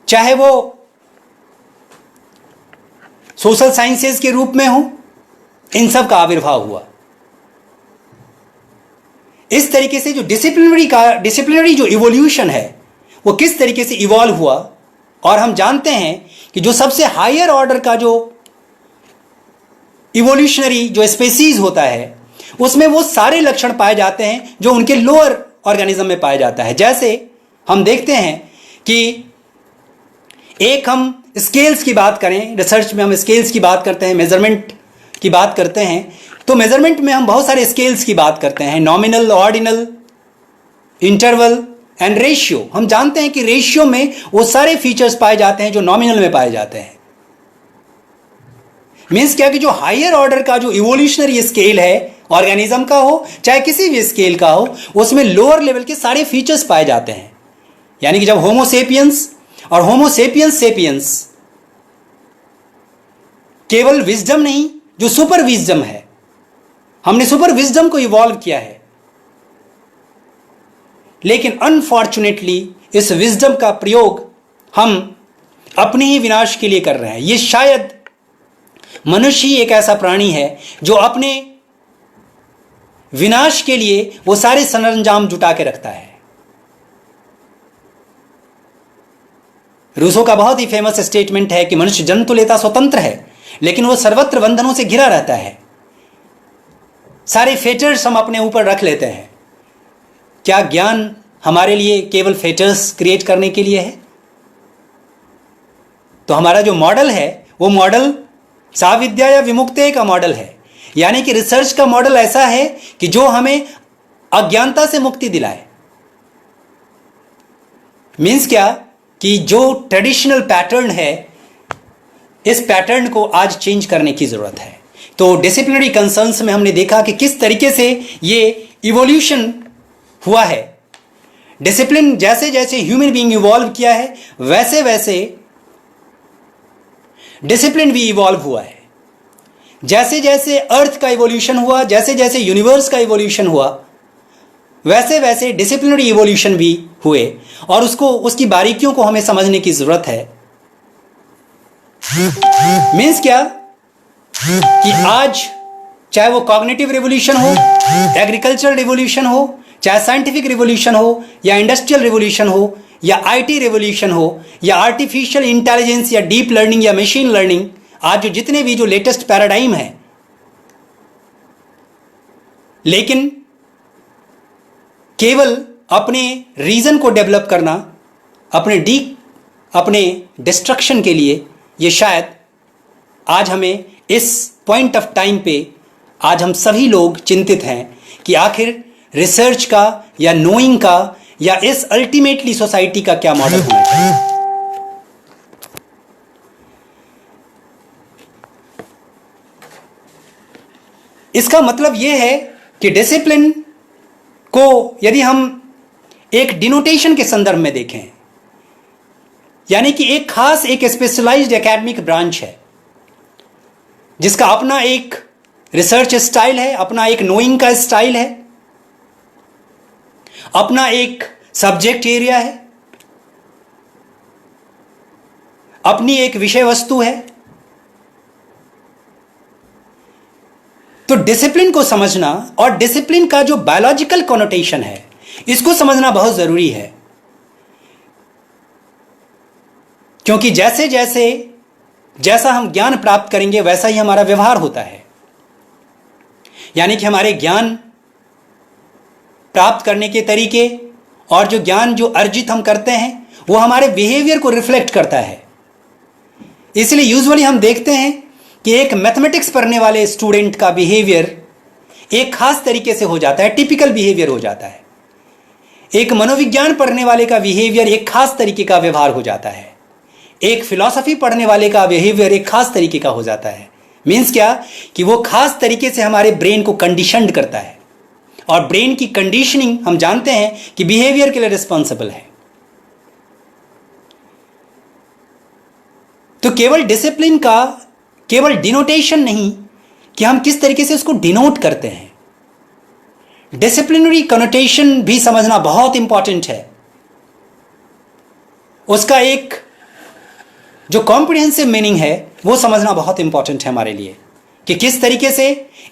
चाहे वो सोशल साइंसेज के रूप में हो, इन सब का आविर्भाव हुआ। इस तरीके से जो डिसिप्लिनरी जो इवोल्यूशन है वो किस तरीके से इवॉल्व हुआ। और हम जानते हैं कि जो सबसे हायर ऑर्डर का जो इवोल्यूशनरी जो स्पेसीज होता है, उसमें वो सारे लक्षण पाए जाते हैं जो उनके लोअर ऑर्गेनिज्म में पाया जाता है। जैसे हम देखते हैं कि एक हम स्केल्स की बात करें, रिसर्च में हम स्केल्स की बात करते हैं, मेजरमेंट की बात करते हैं, तो मेजरमेंट में हम बहुत सारे स्केल्स की बात करते हैं, nominal, ordinal, interval and ratio. हम जानते हैं कि रेशियो में वो सारे फीचर्स पाए जाते हैं जो नॉमिनल में पाए जाते हैं। मीन्स क्या कि जो हायर ऑर्डर का जो इवोल्यूशनरी स्केल है, ऑर्गेनिज्म का हो चाहे किसी भी स्केल का हो, उसमें लोअर लेवल के सारे फीचर्स पाए जाते हैं। यानी कि जब होमोसेपियंस और होमोसेपियंस सेपियंस केवल विजडम नहीं, जो सुपर विजडम है, हमने सुपर विजडम को इवॉल्व किया है, लेकिन अनफॉर्चुनेटली इस विजडम का प्रयोग हम अपने ही विनाश के लिए कर रहे हैं। ये शायद मनुष्य ही एक ऐसा प्राणी है जो अपने विनाश के लिए वो सारे सरंजाम जुटा के रखता है। रूसो का बहुत ही फेमस स्टेटमेंट है कि मनुष्य जन्म तो लेता स्वतंत्र है, लेकिन वो सर्वत्र बंधनों से घिरा रहता है। सारे फेटर्स हम अपने ऊपर रख लेते हैं। क्या ज्ञान हमारे लिए केवल फेटर्स क्रिएट करने के लिए है? तो हमारा जो मॉडल है वो मॉडल साविद्या या विमुक्ते का मॉडल है, यानी कि रिसर्च का मॉडल ऐसा है कि जो हमें अज्ञानता से मुक्ति दिलाए। मीन्स क्या कि जो ट्रेडिशनल पैटर्न है, इस पैटर्न को आज चेंज करने की जरूरत है। तो डिसिप्लिनरी कंसर्न्स में हमने देखा कि किस तरीके से ये इवोल्यूशन हुआ है। डिसिप्लिन जैसे जैसे ह्यूमन बीइंग इवॉल्व किया है, वैसे वैसे डिसिप्लिन भी इवॉल्व हुआ है। जैसे जैसे अर्थ का इवोल्यूशन हुआ, जैसे जैसे यूनिवर्स का इवोल्यूशन हुआ, वैसे वैसे डिसिप्लिनरी इवोल्यूशन भी हुए और उसकी बारीकियों को हमें समझने की जरूरत है। मीन्स क्या कि आज चाहे वो कॉग्निटिव रिवोल्यूशन हो, एग्रीकल्चरल रिवोल्यूशन हो, चाहे साइंटिफिक रिवोल्यूशन हो, या इंडस्ट्रियल रिवोल्यूशन हो, या आईटी रिवोल्यूशन हो, या आर्टिफिशियल इंटेलिजेंस, या डीप लर्निंग, या मशीन लर्निंग, आज जो जितने भी जो लेटेस्ट पैराडाइम है, लेकिन केवल अपने रीजन को डेवलप करना अपने डिस्ट्रक्शन के लिए, ये शायद आज हमें इस पॉइंट ऑफ टाइम पे आज हम सभी लोग चिंतित हैं कि आखिर रिसर्च का या नोइंग का या इस अल्टीमेटली सोसाइटी का क्या मॉडल होना चाहिए। इसका मतलब यह है कि डिसिप्लिन को यदि हम एक डिनोटेशन के संदर्भ में देखें, यानी कि एक खास एक स्पेशलाइज्ड एकेडमिक ब्रांच है जिसका अपना एक रिसर्च स्टाइल है, अपना एक नोइंग का स्टाइल है, अपना एक सब्जेक्ट एरिया है, अपनी एक विषय वस्तु है। तो डिसिप्लिन को समझना और डिसिप्लिन का जो बायोलॉजिकल कॉनोटेशन है, इसको समझना बहुत जरूरी है, क्योंकि जैसा हम ज्ञान प्राप्त करेंगे वैसा ही हमारा व्यवहार होता है। यानी कि हमारे ज्ञान प्राप्त करने के तरीके और जो ज्ञान जो अर्जित हम करते हैं वो हमारे बिहेवियर को रिफ्लेक्ट करता है। इसलिए यूजुअली हम देखते हैं कि एक मैथमेटिक्स पढ़ने वाले स्टूडेंट का बिहेवियर एक खास तरीके से हो जाता है, टिपिकल बिहेवियर हो जाता है। एक मनोविज्ञान पढ़ने वाले का बिहेवियर एक खास तरीके का व्यवहार हो जाता है। एक फिलॉसफी पढ़ने वाले का बिहेवियर एक खास तरीके का हो जाता है। मीन्स क्या कि वो खास तरीके से हमारे ब्रेन को कंडीशनड करता है, और ब्रेन की कंडीशनिंग हम जानते हैं कि बिहेवियर के लिए रिस्पॉन्सिबल है। तो केवल डिसिप्लिन का केवल डिनोटेशन नहीं कि हम किस तरीके से उसको डिनोट करते हैं, डिसिप्लिनरी कनोटेशन भी समझना बहुत इंपॉर्टेंट है। उसका एक जो कॉम्प्रिहेंसिव मीनिंग है वो समझना बहुत इंपॉर्टेंट है हमारे लिए, कि किस तरीके से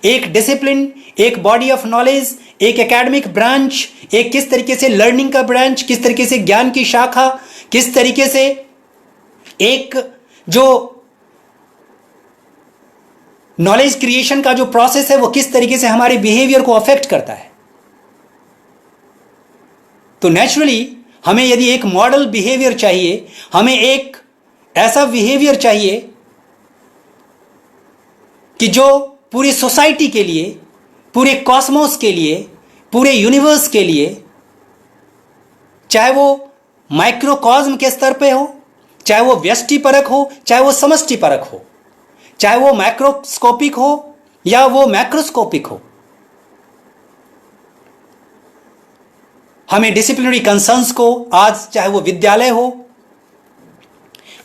एक डिसिप्लिन, एक बॉडी ऑफ नॉलेज, एक एकेडमिक ब्रांच, एक किस तरीके से लर्निंग का ब्रांच, किस तरीके से ज्ञान की शाखा, किस तरीके से एक जो नॉलेज क्रिएशन का जो प्रोसेस है वो किस तरीके से हमारे बिहेवियर को अफेक्ट करता है। तो नेचुरली हमें यदि एक मॉडल बिहेवियर चाहिए, हमें एक ऐसा बिहेवियर चाहिए कि जो पूरी सोसाइटी के लिए, पूरे कॉस्मोस के लिए, पूरे यूनिवर्स के लिए, चाहे वो माइक्रोकॉस्म के स्तर पे हो, चाहे वो व्यष्टिपरक हो, चाहे वो समष्टिपरक हो, चाहे वो माइक्रोस्कोपिक हो या वो मैक्रोस्कोपिक हो, हमें डिसिप्लिनरी कंसर्न्स को आज चाहे वो विद्यालय हो,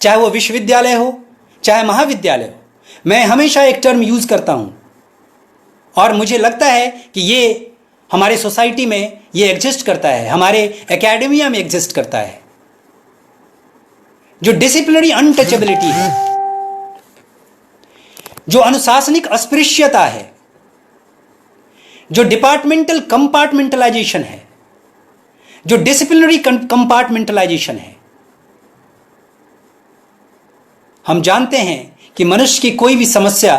चाहे वो विश्वविद्यालय हो, चाहे महाविद्यालय हो, मैं हमेशा एक टर्म यूज करता हूं और मुझे लगता है कि ये हमारे सोसाइटी में ये एग्जिस्ट करता है, हमारे एकेडमिया में एग्जिस्ट करता है, जो डिसिप्लिनरी अनटचेबिलिटी है, जो अनुशासनिक अस्पृश्यता है, जो डिपार्टमेंटल कंपार्टमेंटलाइजेशन है, जो डिसिप्लिनरी कंपार्टमेंटलाइजेशन है। हम जानते हैं कि मनुष्य की कोई भी समस्या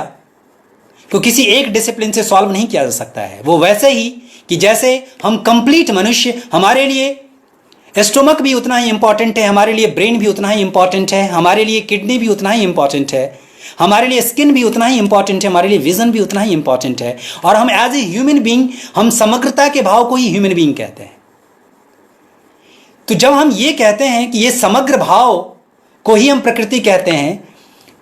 को किसी एक डिसिप्लिन से सॉल्व नहीं किया जा सकता है। वो वैसे ही कि जैसे हम कंप्लीट मनुष्य, हमारे लिए स्टोमक भी उतना ही इंपॉर्टेंट है, हमारे लिए ब्रेन भी उतना ही इंपॉर्टेंट है, हमारे लिए किडनी भी उतना ही इंपॉर्टेंट है, हमारे लिए स्किन भी उतना ही इंपॉर्टेंट है, हमारे लिए विजन भी उतना ही इंपॉर्टेंट है, और हम एज ए ह्यूमन बीइंग, हम समग्रता के भाव को ही ह्यूमन बीइंग कहते हैं। तो जब हम ये कहते हैं कि ये समग्र भाव को ही हम प्रकृति कहते हैं,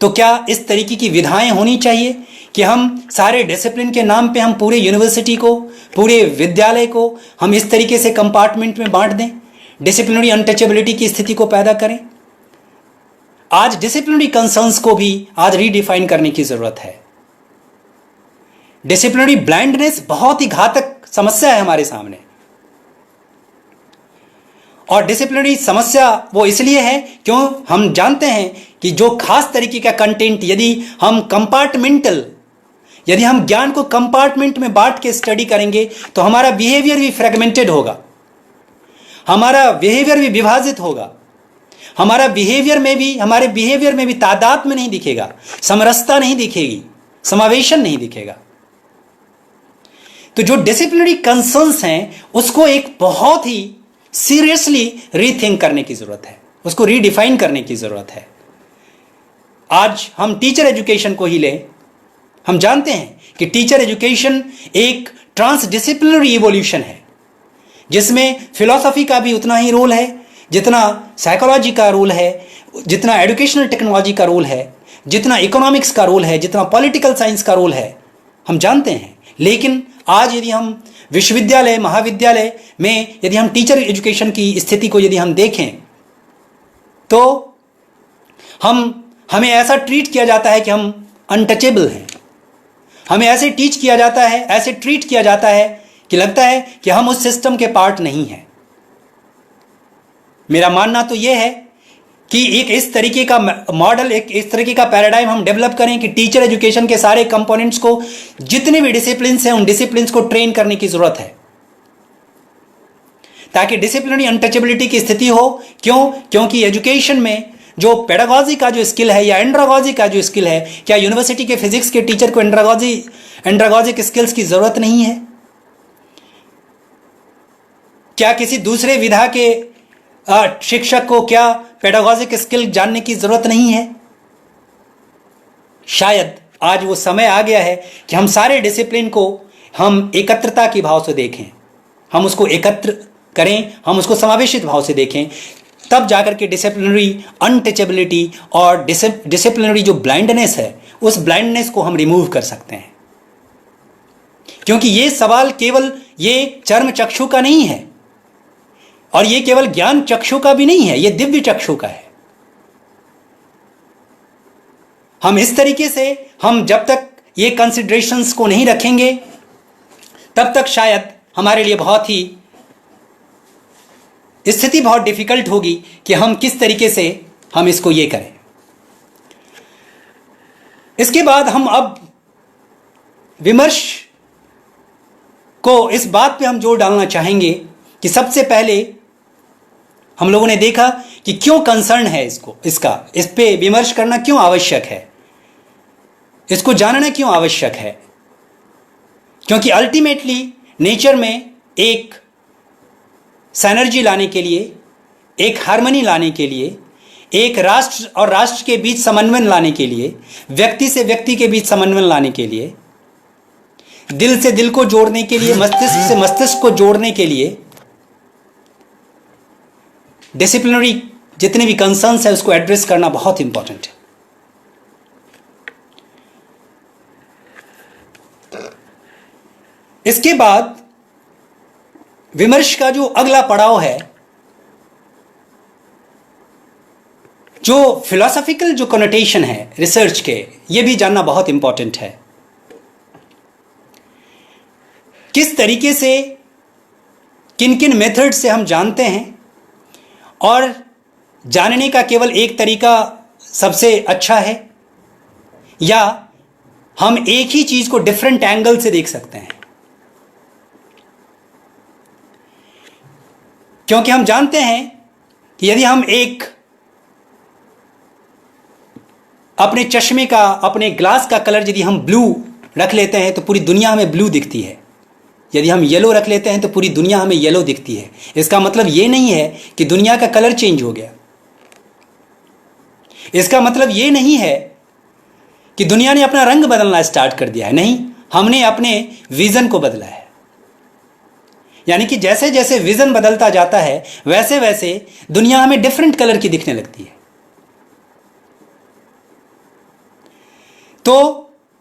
तो क्या इस तरीके की विधाएं होनी चाहिए कि हम सारे डिसिप्लिन के नाम पे हम पूरे यूनिवर्सिटी को, पूरे विद्यालय को हम इस तरीके से कंपार्टमेंट में बांट दें, डिसिप्लिनरी अनटचेबिलिटी की स्थिति को पैदा करें? आज डिसिप्लिनरी कंसर्न्स को भी आज रीडिफाइन करने की जरूरत है। डिसिप्लिनरी ब्लाइंडनेस बहुत ही घातक समस्या है हमारे सामने। और डिसिप्लिनरी समस्या वो इसलिए है क्यों हम जानते हैं कि जो खास तरीके का कंटेंट यदि हम ज्ञान को कंपार्टमेंट में बांट के स्टडी करेंगे तो हमारा बिहेवियर भी फ्रेगमेंटेड होगा, हमारा बिहेवियर भी विभाजित होगा, हमारे बिहेवियर में भी तादाद में नहीं दिखेगा, समरसता नहीं दिखेगी, समावेशन नहीं दिखेगा। तो जो डिसिप्लिनरी कंसर्न्स हैं उसको एक बहुत ही सीरियसली रीथिंक करने की जरूरत है, उसको रीडिफाइन करने की जरूरत है। आज हम टीचर एजुकेशन को ही लें, हम जानते हैं कि टीचर एजुकेशन एक ट्रांसडिसिप्लिनरी इवोल्यूशन है जिसमें फिलॉसफी का भी उतना ही रोल है जितना साइकोलॉजी का रोल है, जितना एजुकेशनल टेक्नोलॉजी का रोल है, जितना इकोनॉमिक्स का रोल है, जितना पॉलिटिकल साइंस का रोल है, हम जानते हैं। लेकिन आज यदि हम विश्वविद्यालय महाविद्यालय में यदि हम टीचर एजुकेशन की स्थिति को यदि हम देखें तो हमें ऐसा ट्रीट किया जाता है कि हम अनटचेबल हैं, हमें ऐसे ट्रीट किया जाता है कि लगता है कि हम उस सिस्टम के पार्ट नहीं हैं। मेरा मानना तो यह है कि एक इस तरीके का मॉडल, एक इस तरीके का पैराडाइम हम डेवलप करें कि टीचर एजुकेशन के सारे कंपोनेंट्स को, जितने भी डिसिप्लिन्स हैं उन डिसिप्लिन्स को ट्रेन करने की जरूरत है ताकि डिसिप्लिनरी अनटचेबिलिटी की स्थिति हो। क्योंकि एजुकेशन में जो पेडागॉजी का जो स्किल है या एंड्रागॉजी का जो स्किल है, क्या यूनिवर्सिटी के फिजिक्स के टीचर को एंड्रागॉजिक स्किल्स की जरूरत नहीं है? क्या किसी दूसरे विधा के शिक्षक को क्या पेडागॉजिक स्किल जानने की जरूरत नहीं है? शायद आज वो समय आ गया है कि हम सारे डिसिप्लिन को हम एकत्रता की भाव से देखें, हम उसको एकत्र करें, हम उसको समावेशित भाव से देखें, तब जाकर के डिसिप्लिनरी अनटचेबिलिटी और डिसिप्लिनरी जो ब्लाइंडनेस है उस ब्लाइंडनेस को हम रिमूव कर सकते हैं। क्योंकि ये सवाल केवल ये चर्म चक्षु का नहीं है और ये केवल ज्ञान चक्षु का भी नहीं है, ये दिव्य चक्षु का है। हम इस तरीके से हम जब तक ये कंसिडरेशंस को नहीं रखेंगे तब तक शायद हमारे लिए बहुत ही स्थिति बहुत डिफिकल्ट होगी कि हम किस तरीके से हम इसको ये करें। इसके बाद हम अब विमर्श को इस बात पे हम जोर डालना चाहेंगे कि सबसे पहले हम लोगों ने देखा कि क्यों कंसर्न है इस पे विमर्श करना क्यों आवश्यक है, इसको जानना क्यों आवश्यक है। क्योंकि अल्टीमेटली नेचर में एक सिनर्जी लाने के लिए, एक हार्मनी लाने के लिए, एक राष्ट्र और राष्ट्र के बीच समन्वय लाने के लिए, व्यक्ति से व्यक्ति के बीच समन्वय लाने के लिए, दिल से दिल को जोड़ने के लिए, मस्तिष्क से मस्तिष्क को जोड़ने के लिए डिसिप्लिनरी जितने भी कंसर्न्स है उसको एड्रेस करना बहुत इंपॉर्टेंट है। इसके बाद विमर्श का जो अगला पड़ाव है, जो फिलॉसफिकल जो कनोटेशन है रिसर्च के, ये भी जानना बहुत इंपॉर्टेंट है। किस तरीके से किन किन मेथड से हम जानते हैं और जानने का केवल एक तरीका सबसे अच्छा है या हम एक ही चीज को डिफरेंट एंगल से देख सकते हैं। क्योंकि हम जानते हैं कि यदि हम एक अपने चश्मे का, अपने ग्लास का कलर यदि हम ब्लू रख लेते हैं तो पूरी दुनिया हमें ब्लू दिखती है, यदि हम येलो रख लेते हैं तो पूरी दुनिया हमें येलो दिखती है। इसका मतलब ये नहीं है कि दुनिया का कलर चेंज हो गया, इसका मतलब ये नहीं है कि दुनिया ने अपना रंग बदलना स्टार्ट कर दिया है। नहीं, हमने अपने विजन को बदला है। यानी कि जैसे जैसे विजन बदलता जाता है वैसे वैसे दुनिया हमें डिफरेंट कलर की दिखने लगती है। तो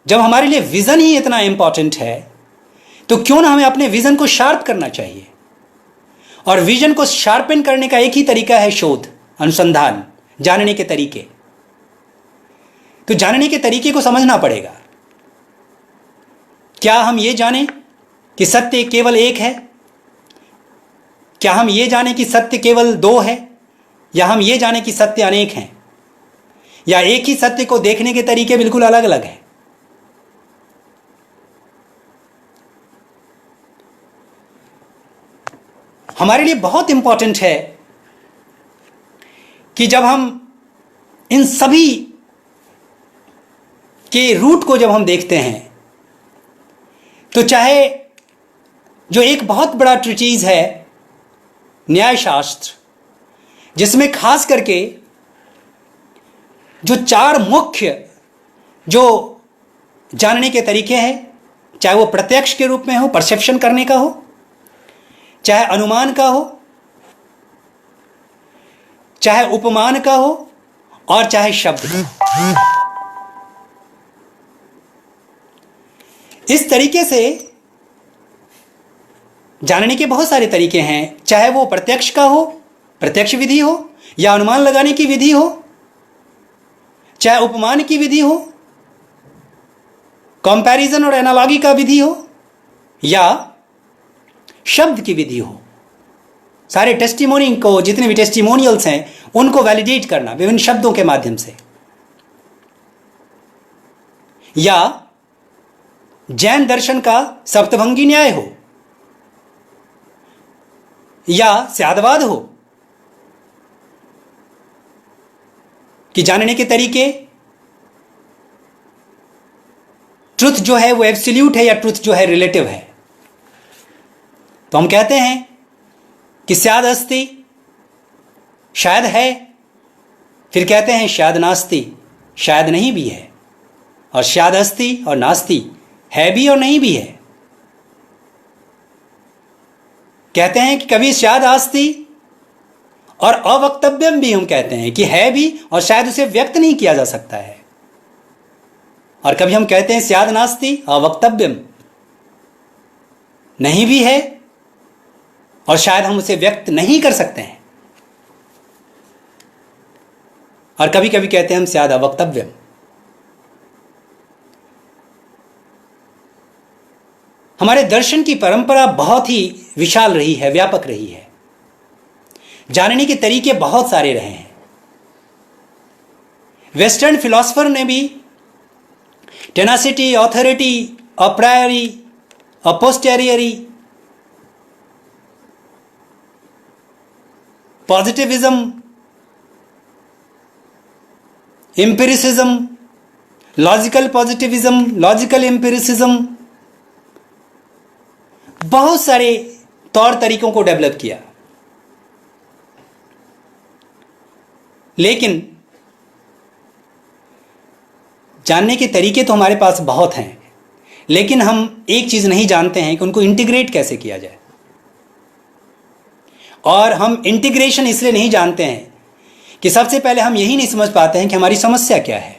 जब हमारे लिए विजन ही इतना इंपॉर्टेंट है तो क्यों ना हमें अपने विजन को शार्प करना चाहिए। और विजन को शार्पन करने का एक ही तरीका है शोध, अनुसंधान, जानने के तरीके। तो जानने के तरीके को समझना पड़ेगा। क्या हम ये जानें कि सत्य केवल एक है? क्या हम ये जाने कि सत्य केवल दो है, या हम ये जाने कि सत्य अनेक हैं, या एक ही सत्य को देखने के तरीके बिल्कुल अलग अलग हैं? हमारे लिए बहुत इंपॉर्टेंट है कि जब हम इन सभी के रूट को जब हम देखते हैं, तो चाहे जो एक बहुत बड़ा ट्रिटीज है न्यायशास्त्र, जिसमें खास करके जो चार मुख्य जो जानने के तरीके हैं, चाहे वो प्रत्यक्ष के रूप में हो, परसेप्शन करने का हो, चाहे अनुमान का हो, चाहे उपमान का हो, और चाहे शब्द का। इस तरीके से जानने के बहुत सारे तरीके हैं, चाहे वो प्रत्यक्ष का हो, प्रत्यक्ष विधि हो, या अनुमान लगाने की विधि हो, चाहे उपमान की विधि हो, कंपैरिजन और एनालॉजी का विधि हो, या शब्द की विधि हो। सारे टेस्टिमोनी को, जितने भी टेस्टिमोनियल्स हैं, उनको वैलिडेट करना विभिन्न शब्दों के माध्यम से, या जैन दर्शन का सप्तभंगी न्याय हो, या स्यादवाद हो, कि जानने के तरीके, ट्रुथ जो है वो एब्सोल्यूट है या ट्रुथ जो है रिलेटिव है। तो हम कहते हैं कि शायद अस्ति, शायद है, फिर कहते हैं शायद नास्ति, शायद नहीं भी है, और शायद अस्ति और नास्ति, है भी और नहीं भी है। कहते हैं कि कभी शायद आस्ति और अवक्तव्यम भी हम कहते हैं कि है भी और शायद उसे व्यक्त नहीं किया जा सकता है। और कभी हम कहते हैं शायद नास्ति अवक्तव्यम, नहीं भी है और शायद हम उसे व्यक्त नहीं कर सकते हैं। और कभी कभी कहते हैं हम शायद अवक्तव्यम। हमारे दर्शन की परंपरा बहुत ही विशाल रही है, व्यापक रही है। जानने के तरीके बहुत सारे रहे हैं। वेस्टर्न फिलॉसफर ने भी tenacity, authority, a priori, a posteriori, positivism, empiricism, logical positivism, logical empiricism, बहुत सारे तौर तरीकों को डेवलप किया। लेकिन जानने के तरीके तो हमारे पास बहुत हैं, लेकिन हम एक चीज नहीं जानते हैं कि उनको इंटीग्रेट कैसे किया जाए। और हम इंटीग्रेशन इसलिए नहीं जानते हैं कि सबसे पहले हम यही नहीं समझ पाते हैं कि हमारी समस्या क्या है।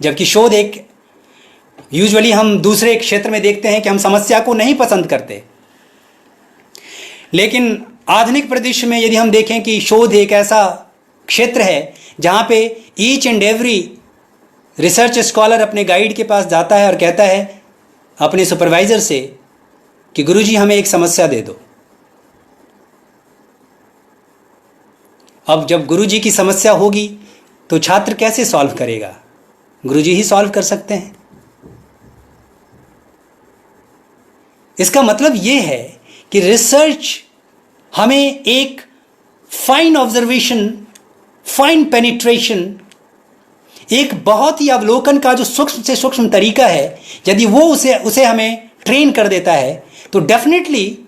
जबकि शोध एक, यूजुअली हम दूसरे क्षेत्र में देखते हैं कि हम समस्या को नहीं पसंद करते, लेकिन आधुनिक परिदृश्य में यदि हम देखें कि शोध एक ऐसा क्षेत्र है जहां पे each and every research scholar अपने गाइड के पास जाता है और कहता है अपने सुपरवाइजर से कि गुरुजी हमें एक समस्या दे दो। अब जब गुरुजी की समस्या होगी तो छात्र कैसे सॉल्व करेगा? गुरुजी ही सॉल्व कर सकते हैं। इसका मतलब यह है कि रिसर्च हमें एक फाइन ऑब्जर्वेशन, फाइन पेनिट्रेशन, एक बहुत ही अवलोकन का जो सूक्ष्म से सूक्ष्म तरीका है, यदि वो उसे हमें ट्रेन कर देता है तो डेफिनेटली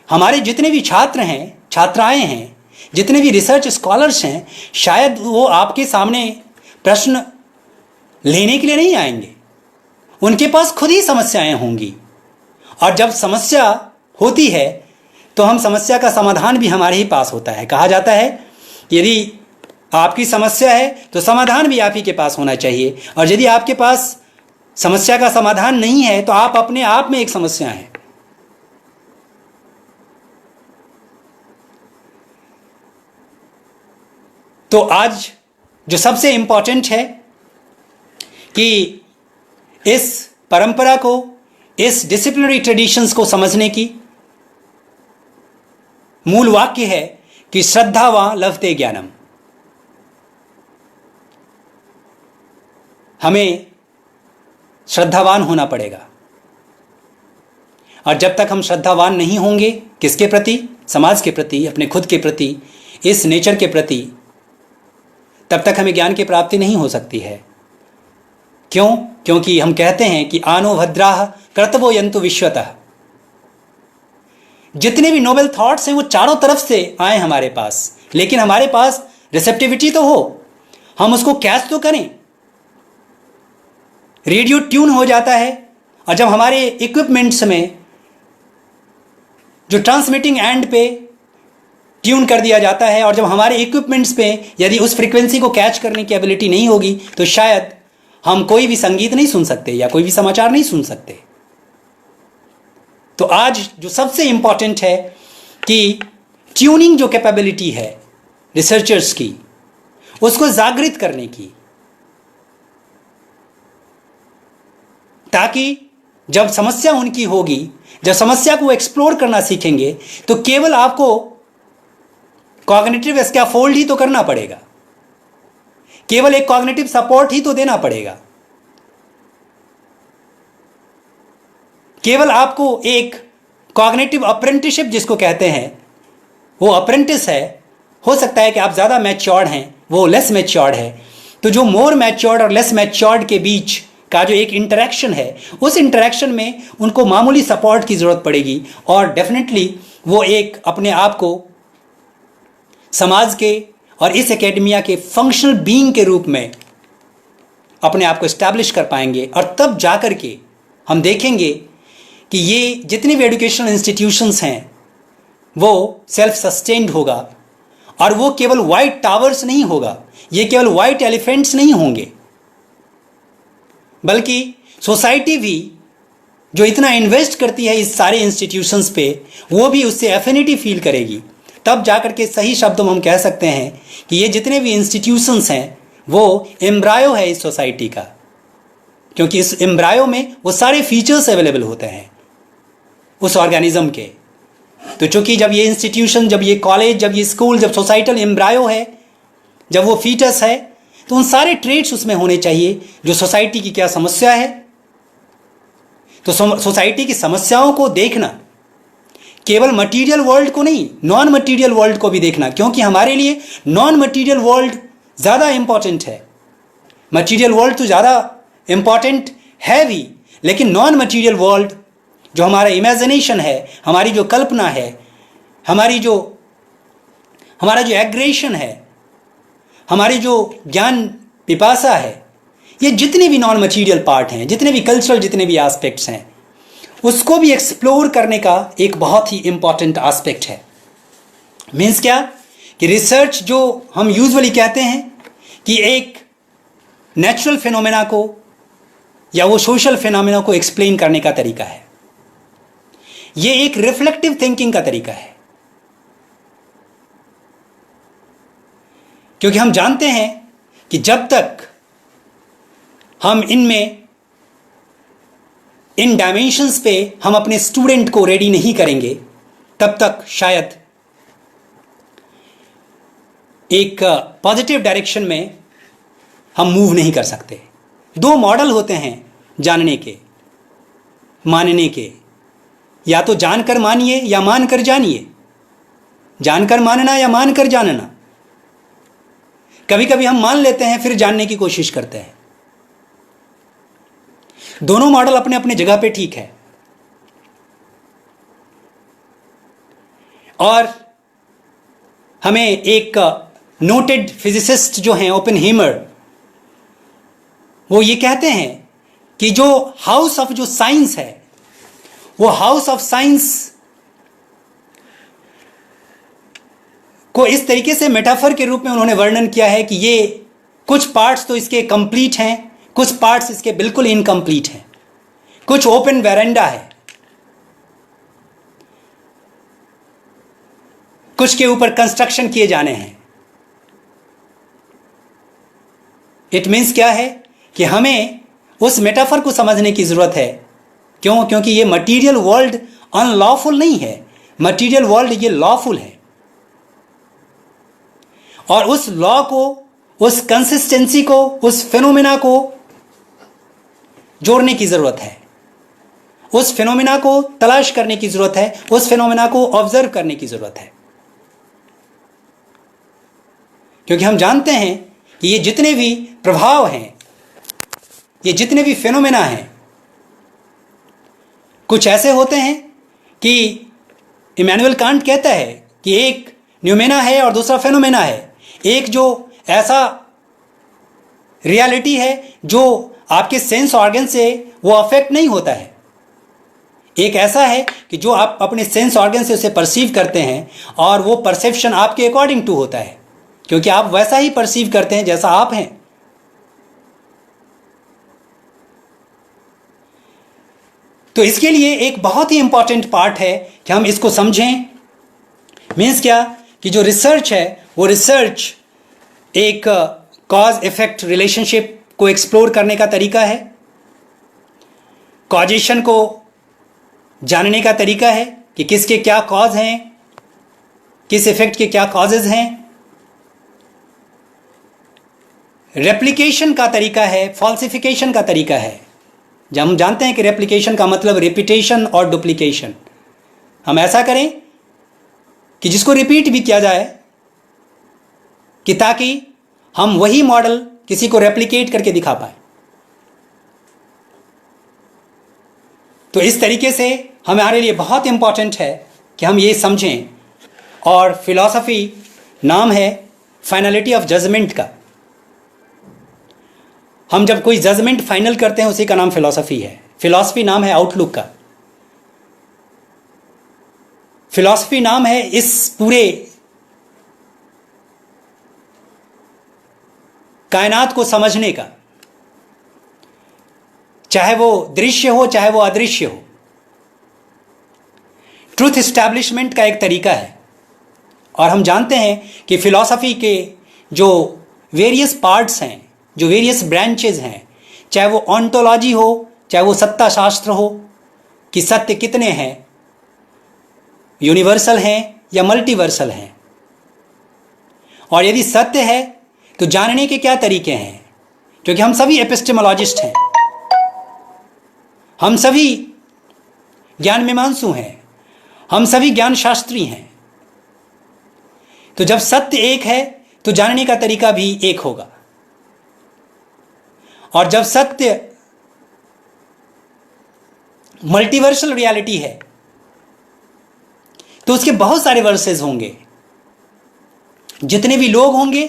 हमारे जितने भी छात्र हैं, छात्राएं हैं, जितने भी रिसर्च स्कॉलर्स हैं, शायद वो आपके सामने प्रश्न लेने के लिए नहीं आएंगे। उनके पास खुद ही समस्याएं होंगी, और जब समस्या होती है तो हम समस्या का समाधान भी हमारे ही पास होता है। कहा जाता है यदि आपकी समस्या है तो समाधान भी आप ही के पास होना चाहिए, और यदि आपके पास समस्या का समाधान नहीं है तो आप अपने आप में एक समस्या हैं। तो आज जो सबसे इंपॉर्टेंट है कि इस परंपरा को, इस डिसिप्लिनरी ट्रेडिशंस को समझने की, मूल वाक्य है कि श्रद्धावान लभते ज्ञानम। हमें श्रद्धावान होना पड़ेगा, और जब तक हम श्रद्धावान नहीं होंगे किसके प्रति? समाज के प्रति, अपने खुद के प्रति, इस नेचर के प्रति, तब तक हमें ज्ञान की प्राप्ति नहीं हो सकती है। क्यों? क्योंकि हम कहते हैं कि आनो भद्राः कर्तवो यन्तु विश्वतः। जितने भी नोबल थॉट्स हैं वो चारों तरफ से आए हमारे पास, लेकिन हमारे पास रिसेप्टिविटी तो हो, हम उसको कैच तो करें। रेडियो ट्यून हो जाता है, और जब हमारे इक्विपमेंट्स में जो ट्रांसमिटिंग एंड पे ट्यून कर दिया जाता है, और जब हमारे इक्विपमेंट्स पे यदि उस फ्रीक्वेंसी को कैच करने की एबिलिटी नहीं होगी तो शायद हम कोई भी संगीत नहीं सुन सकते या कोई भी समाचार नहीं सुन सकते। तो आज जो सबसे इंपॉर्टेंट है कि ट्यूनिंग जो कैपेबिलिटी है रिसर्चर्स की, उसको जागृत करने की, ताकि जब समस्या उनकी होगी, जब समस्या को एक्सप्लोर करना सीखेंगे, तो केवल आपको कॉग्निटिव स्कैफोल्ड ही तो करना पड़ेगा, केवल एक कॉग्निटिव सपोर्ट ही तो देना पड़ेगा, केवल आपको एक कॉग्निटिव अप्रेंटिसशिप जिसको कहते हैं, वो अप्रेंटिस है। हो सकता है कि आप ज़्यादा मैच्योर्ड हैं, वो लेस मैच्योर्ड है, तो जो मोर मैच्योर्ड और लेस मैच्योर्ड के बीच का जो एक इंटरेक्शन है, उस इंटरेक्शन में उनको मामूली सपोर्ट की ज़रूरत पड़ेगी, और डेफिनेटली वो एक अपने आप को समाज के और इस एकेडमिया के फंक्शनल बीइंग के रूप में अपने आप को इस्टेब्लिश कर पाएंगे। और तब जाकर के हम देखेंगे कि ये जितने भी एजुकेशनल इंस्टीट्यूशंस हैं वो सेल्फ सस्टेन्ड होगा, और वो केवल वाइट टावर्स नहीं होगा, ये केवल वाइट एलिफेंट्स नहीं होंगे, बल्कि सोसाइटी भी जो इतना इन्वेस्ट करती है इस सारे इंस्टीट्यूशंस पे, वो भी उससे एफिनिटी फील करेगी। तब जाकर के सही शब्दों में हम कह सकते हैं कि ये जितने भी इंस्टीट्यूशंस हैं वो एम्ब्रायो है इस सोसाइटी का, क्योंकि इस एम्ब्रायो में वो सारे फीचर्स अवेलेबल होते हैं उस ऑर्गेनिज्म के। तो चूंकि जब ये इंस्टीट्यूशन, जब ये कॉलेज, जब ये स्कूल, जब सोसाइटल एम्ब्रायो है, जब वो फीटस है, तो उन सारे ट्रेड्स उसमें होने चाहिए जो सोसाइटी की क्या समस्या है। तो सोसाइटी की समस्याओं को देखना, केवल मटेरियल वर्ल्ड को नहीं, नॉन मटेरियल वर्ल्ड को भी देखना, क्योंकि हमारे लिए नॉन मटेरियल वर्ल्ड ज़्यादा इंपॉर्टेंट है। मटेरियल वर्ल्ड तो ज़्यादा इंपॉर्टेंट है भी, लेकिन नॉन मटेरियल वर्ल्ड जो हमारा इमेजिनेशन है, हमारी जो कल्पना है, हमारा जो एग्रेशन है, हमारी जो ज्ञान पिपासा है, ये जितने भी नॉन मटेरियल पार्ट हैं, जितने भी कल्चरल, जितने भी एस्पेक्ट्स हैं, उसको भी एक्सप्लोर करने का एक बहुत ही इंपॉर्टेंट एस्पेक्ट है। मीन्स क्या कि रिसर्च जो हम यूजुअली कहते हैं कि एक नेचुरल फिनोमेना को या वो सोशल फिनोमेना को एक्सप्लेन करने का तरीका है, ये एक रिफ्लेक्टिव थिंकिंग का तरीका है। क्योंकि हम जानते हैं कि जब तक हम इन डायमेंशंस पे हम अपने स्टूडेंट को रेडी नहीं करेंगे, तब तक शायद एक पॉजिटिव डायरेक्शन में हम मूव नहीं कर सकते। दो मॉडल होते हैं जानने के, मानने के, या तो जानकर मानिए या मानकर जानिए, जानकर मानना या मानकर जानना। कभी कभी हम मान लेते हैं फिर जानने की कोशिश करते हैं। दोनों मॉडल अपने अपने जगह पे ठीक है। और हमें एक नोटेड फिजिसिस्ट जो हैं ओपेनहीमर, वो ये कहते हैं कि जो हाउस ऑफ जो साइंस है, वो हाउस ऑफ साइंस को इस तरीके से मेटाफर के रूप में उन्होंने वर्णन किया है कि ये कुछ पार्ट्स तो इसके कंप्लीट हैं, कुछ पार्ट्स इसके बिल्कुल इनकम्प्लीट हैं, कुछ ओपन वेरेंडा है, कुछ के ऊपर कंस्ट्रक्शन किए जाने हैं। इट मीन्स क्या है कि हमें उस मेटाफर को समझने की जरूरत है। क्यों? क्योंकि ये मटेरियल वर्ल्ड अनलॉफुल नहीं है, मटेरियल वर्ल्ड ये लॉफुल है। और उस लॉ को, उस कंसिस्टेंसी को, उस फिनोमिना को जोड़ने की जरूरत है, उस फिनोमिना को तलाश करने की जरूरत है, उस फिनोमिना को ऑब्जर्व करने की जरूरत है। क्योंकि हम जानते हैं कि ये जितने भी प्रभाव हैं, ये जितने भी फिनोमिना हैं, कुछ ऐसे होते हैं कि इमैनुअल कांट कहता है कि एक न्यूमेना है और दूसरा फेनोमेना है। एक जो ऐसा रियलिटी है जो आपके सेंस ऑर्गन से वो अफेक्ट नहीं होता है, एक ऐसा है कि जो आप अपने सेंस ऑर्गन से उसे परसीव करते हैं और वो परसेप्शन आपके अकॉर्डिंग टू होता है, क्योंकि आप वैसा ही परसीव करते हैं जैसा आप हैं। तो इसके लिए एक बहुत ही इंपॉर्टेंट पार्ट है कि हम इसको समझें। मीन्स क्या कि जो रिसर्च है वो रिसर्च एक कॉज इफेक्ट रिलेशनशिप को एक्सप्लोर करने का तरीका है, कॉजेशन को जानने का तरीका है कि किसके क्या कॉज हैं, किस इफेक्ट के क्या कॉजेज हैं। रेप्लिकेशन का तरीका है, फॉल्सिफिकेशन का तरीका है। जब हम जानते हैं कि रेप्लिकेशन का मतलब रिपीटेशन और डुप्लीकेशन, हम ऐसा करें कि जिसको रिपीट भी किया जाए कि ताकि हम वही मॉडल किसी को रेप्लिकेट करके दिखा पाए। तो इस तरीके से हमारे लिए बहुत इंपॉर्टेंट है कि हम ये समझें। और फिलॉसफी नाम है फाइनलिटी ऑफ जजमेंट का। हम जब कोई जजमेंट फाइनल करते हैं उसी का नाम फिलॉसफी है। फिलॉसफी नाम है आउटलुक का, फिलॉसफी नाम है इस पूरे कायनात को समझने का, चाहे वो दृश्य हो चाहे वो अदृश्य हो। ट्रूथ एस्टैब्लिशमेंट का एक तरीका है। और हम जानते हैं कि फिलॉसफी के जो वेरियस पार्ट्स हैं, जो वेरियस ब्रांचेज हैं, चाहे वो ऑन्टोलॉजी हो चाहे वो सत्ता शास्त्र हो, कि सत्य कितने हैं, यूनिवर्सल हैं या मल्टीवर्सल हैं, और यदि सत्य है तो जानने के क्या तरीके हैं। क्योंकि हम सभी एपिस्टेमोलॉजिस्ट हैं, हम सभी ज्ञान मीमांसु हैं, हम सभी ज्ञान शास्त्री हैं। तो जब सत्य एक है तो जानने का तरीका भी एक होगा। और जब सत्य मल्टीवर्सल रियलिटी है तो उसके बहुत सारे वर्सेस होंगे। जितने भी लोग होंगे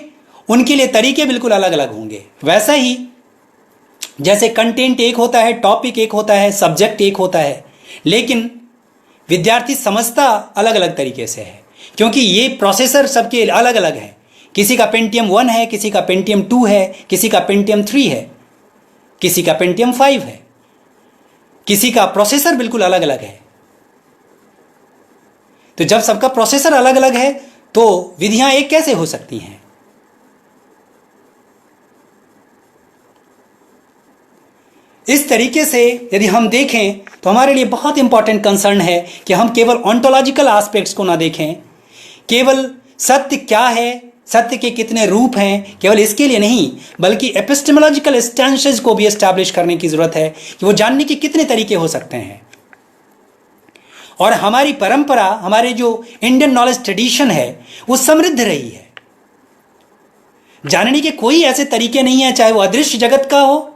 उनके लिए तरीके बिल्कुल अलग अलग होंगे। वैसा ही जैसे कंटेंट एक होता है, टॉपिक एक होता है, सब्जेक्ट एक होता है, लेकिन विद्यार्थी समझता अलग अलग तरीके से है, क्योंकि ये प्रोसेसर सबके अलग अलग हैं। किसी का पेंटियम 1 है, किसी का पेंटियम 2 है, किसी का पेंटियम 3 है, किसी का पेंटियम 5 है, किसी का प्रोसेसर बिल्कुल अलग अलग है। तो जब सबका प्रोसेसर अलग अलग है तो विधियां एक कैसे हो सकती हैं। इस तरीके से यदि हम देखें तो हमारे लिए बहुत इंपॉर्टेंट कंसर्न है कि हम केवल ऑन्टोलॉजिकल एस्पेक्ट्स को ना देखें, केवल सत्य क्या है, सत्य के कितने रूप हैं, केवल इसके लिए नहीं, बल्कि एपिस्टेमोलॉजिकल स्टैंसेस को भी एस्टैब्लिश करने की जरूरत है कि वो जानने के कितने तरीके हो सकते हैं। और हमारी परंपरा, हमारे जो इंडियन नॉलेज ट्रेडिशन है वो समृद्ध रही है। जानने के कोई ऐसे तरीके नहीं है, चाहे वो अदृश्य जगत का हो,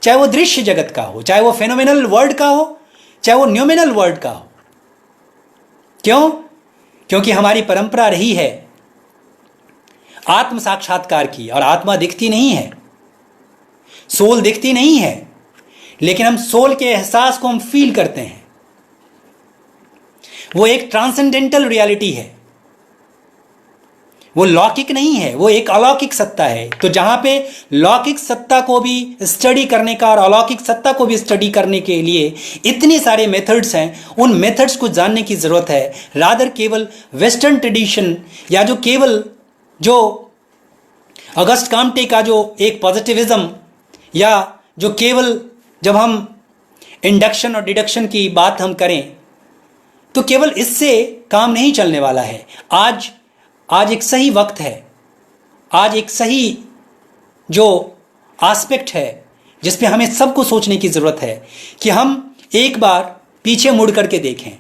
चाहे वो दृश्य जगत का हो, चाहे वो फेनोमेनल वर्ल्ड का हो, चाहे वो न्यूमेनल वर्ल्ड का हो। क्यों? क्योंकि हमारी परंपरा रही है आत्म साक्षात्कार की। और आत्मा दिखती नहीं है, सोल दिखती नहीं है, लेकिन हम सोल के एहसास को हम फील करते हैं। वो एक ट्रांसेंडेंटल रियलिटी है, वो लौकिक नहीं है, वो एक अलौकिक सत्ता है। तो जहां पे लौकिक सत्ता को भी स्टडी करने का और अलौकिक सत्ता को भी स्टडी करने के लिए इतने सारे मेथड्स हैं, उन मेथड्स को जानने की जरूरत है। रादर केवल वेस्टर्न ट्रेडिशन या जो केवल जो अगस्ट काम्टे का जो एक पॉजिटिविज्म, या जो केवल जब हम इंडक्शन और डिडक्शन की बात हम करें तो केवल इससे काम नहीं चलने वाला है। आज आज एक सही वक्त है, आज एक सही जो एस्पेक्ट है जिस पे हमें सबको सोचने की जरूरत है कि हम एक बार पीछे मुड़ करके देखें,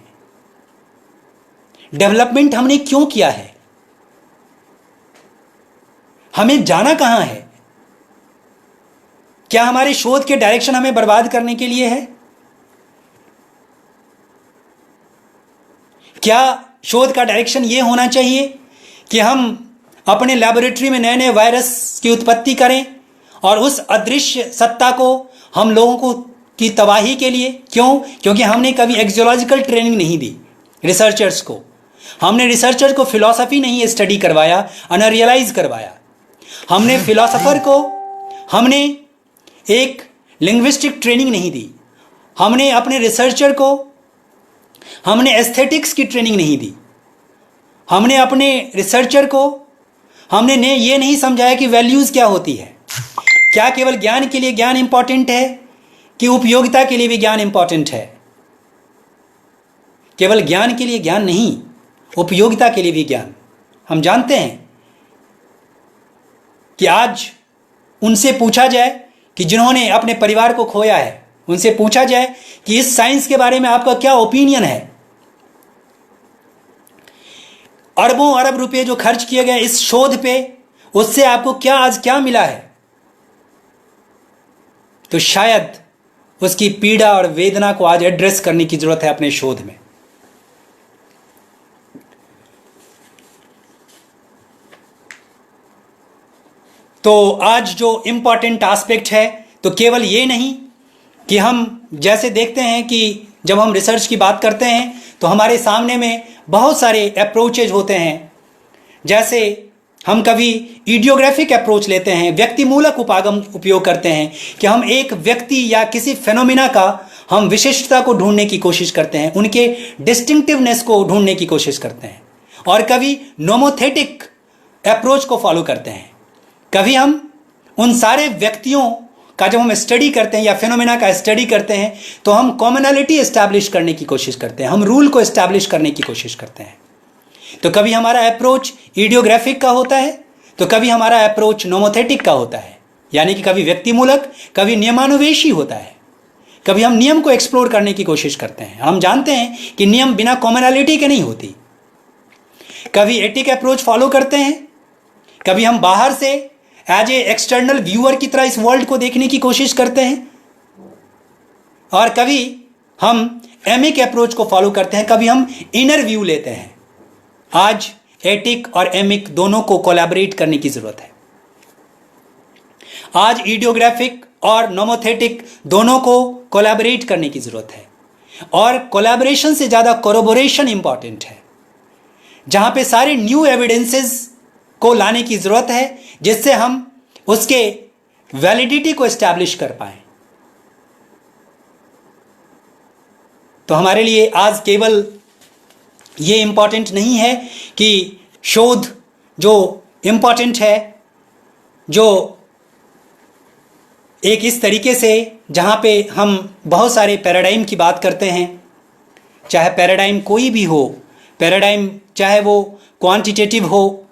डेवलपमेंट हमने क्यों किया है, हमें जाना कहां है। क्या हमारे शोध के डायरेक्शन हमें बर्बाद करने के लिए है? क्या शोध का डायरेक्शन यह होना चाहिए कि हम अपने लैबोरेटरी में नए नए वायरस की उत्पत्ति करें और उस अदृश्य सत्ता को हम लोगों को की तबाही के लिए? क्यों? क्योंकि हमने कभी एक्सोलॉजिकल ट्रेनिंग नहीं दी रिसर्चर्स को, हमने रिसर्चर को फिलॉसफी नहीं स्टडी करवाया, अनरियलाइज करवाया। हमने फिलॉसफर को हमने एक लिंग्विस्टिक ट्रेनिंग नहीं दी, हमने अपने रिसर्चर को हमने एस्थेटिक्स की ट्रेनिंग नहीं दी, हमने अपने रिसर्चर को हमने ये नहीं समझाया कि वैल्यूज क्या होती है। क्या केवल ज्ञान के लिए ज्ञान इंपॉर्टेंट है कि उपयोगिता के लिए भी ज्ञान इंपॉर्टेंट है? केवल ज्ञान के लिए ज्ञान नहीं, उपयोगिता के लिए भी ज्ञान। हम जानते हैं कि आज उनसे पूछा जाए कि जिन्होंने अपने परिवार को खोया है, उनसे पूछा जाए कि इस साइंस के बारे में आपका क्या ओपिनियन है। अरबों अरब रुपए जो खर्च किए गए इस शोध पे, उससे आपको क्या आज क्या मिला है? तो शायद उसकी पीड़ा और वेदना को आज एड्रेस करने की जरूरत है अपने शोध में। तो आज जो इंपॉर्टेंट एस्पेक्ट है, तो केवल ये नहीं कि हम जैसे देखते हैं कि जब हम रिसर्च की बात करते हैं तो हमारे सामने में बहुत सारे अप्रोचेज होते हैं। जैसे हम कभी इडियोग्राफिक अप्रोच लेते हैं, व्यक्तिमूलक उपागम उपयोग करते हैं कि हम एक व्यक्ति या किसी फेनोमिना का हम विशिष्टता को ढूंढने की कोशिश करते हैं, उनके डिस्टिंक्टिवनेस को ढूंढने की कोशिश करते हैं। और कभी नोमोथेटिक अप्रोच को फॉलो करते हैं। कभी हम उन सारे व्यक्तियों का जब हम स्टडी करते हैं या फिनोमेना का स्टडी करते हैं तो हम कॉमनैलिटी एस्टैब्लिश करने की कोशिश करते हैं, हम रूल को एस्टैब्लिश करने की कोशिश करते हैं। तो कभी हमारा अप्रोच इडियोग्राफिक का होता है, तो कभी हमारा अप्रोच नोमोथेटिक का होता है, यानी कि कभी व्यक्तिमूलक, कभी नियमानुवेशी होता है। कभी हम नियम को एक्सप्लोर करने की कोशिश करते हैं। हम जानते हैं कि नियम बिना कॉमनैलिटी के नहीं होती। कभी एथिक अप्रोच फॉलो करते हैं, कभी हम बाहर से एज ए एक्सटर्नल व्यूअर की तरह इस वर्ल्ड को देखने की कोशिश करते हैं, और कभी हम एमिक अप्रोच को फॉलो करते हैं, कभी हम इनर व्यू लेते हैं। आज एथिक और एमिक दोनों को कोलैबोरेट करने की जरूरत है। आज इडियोग्राफिक और नोमोथेटिक दोनों को कोलैबोरेट करने की जरूरत है, और कोलैबोरेशन से ज्यादा कोरोबोरेशन इंपॉर्टेंट है, जहां पे सारे न्यू एविडेंसेस को लाने की जरूरत है जिससे हम उसके वैलिडिटी को एस्टैब्लिश कर पाए। तो हमारे लिए आज केवल ये इंपॉर्टेंट नहीं है कि शोध जो इंपॉर्टेंट है, जो एक इस तरीके से जहां पे हम बहुत सारे पैराडाइम की बात करते हैं, चाहे पैराडाइम कोई भी हो, पैराडाइम चाहे वो क्वांटिटेटिव हो,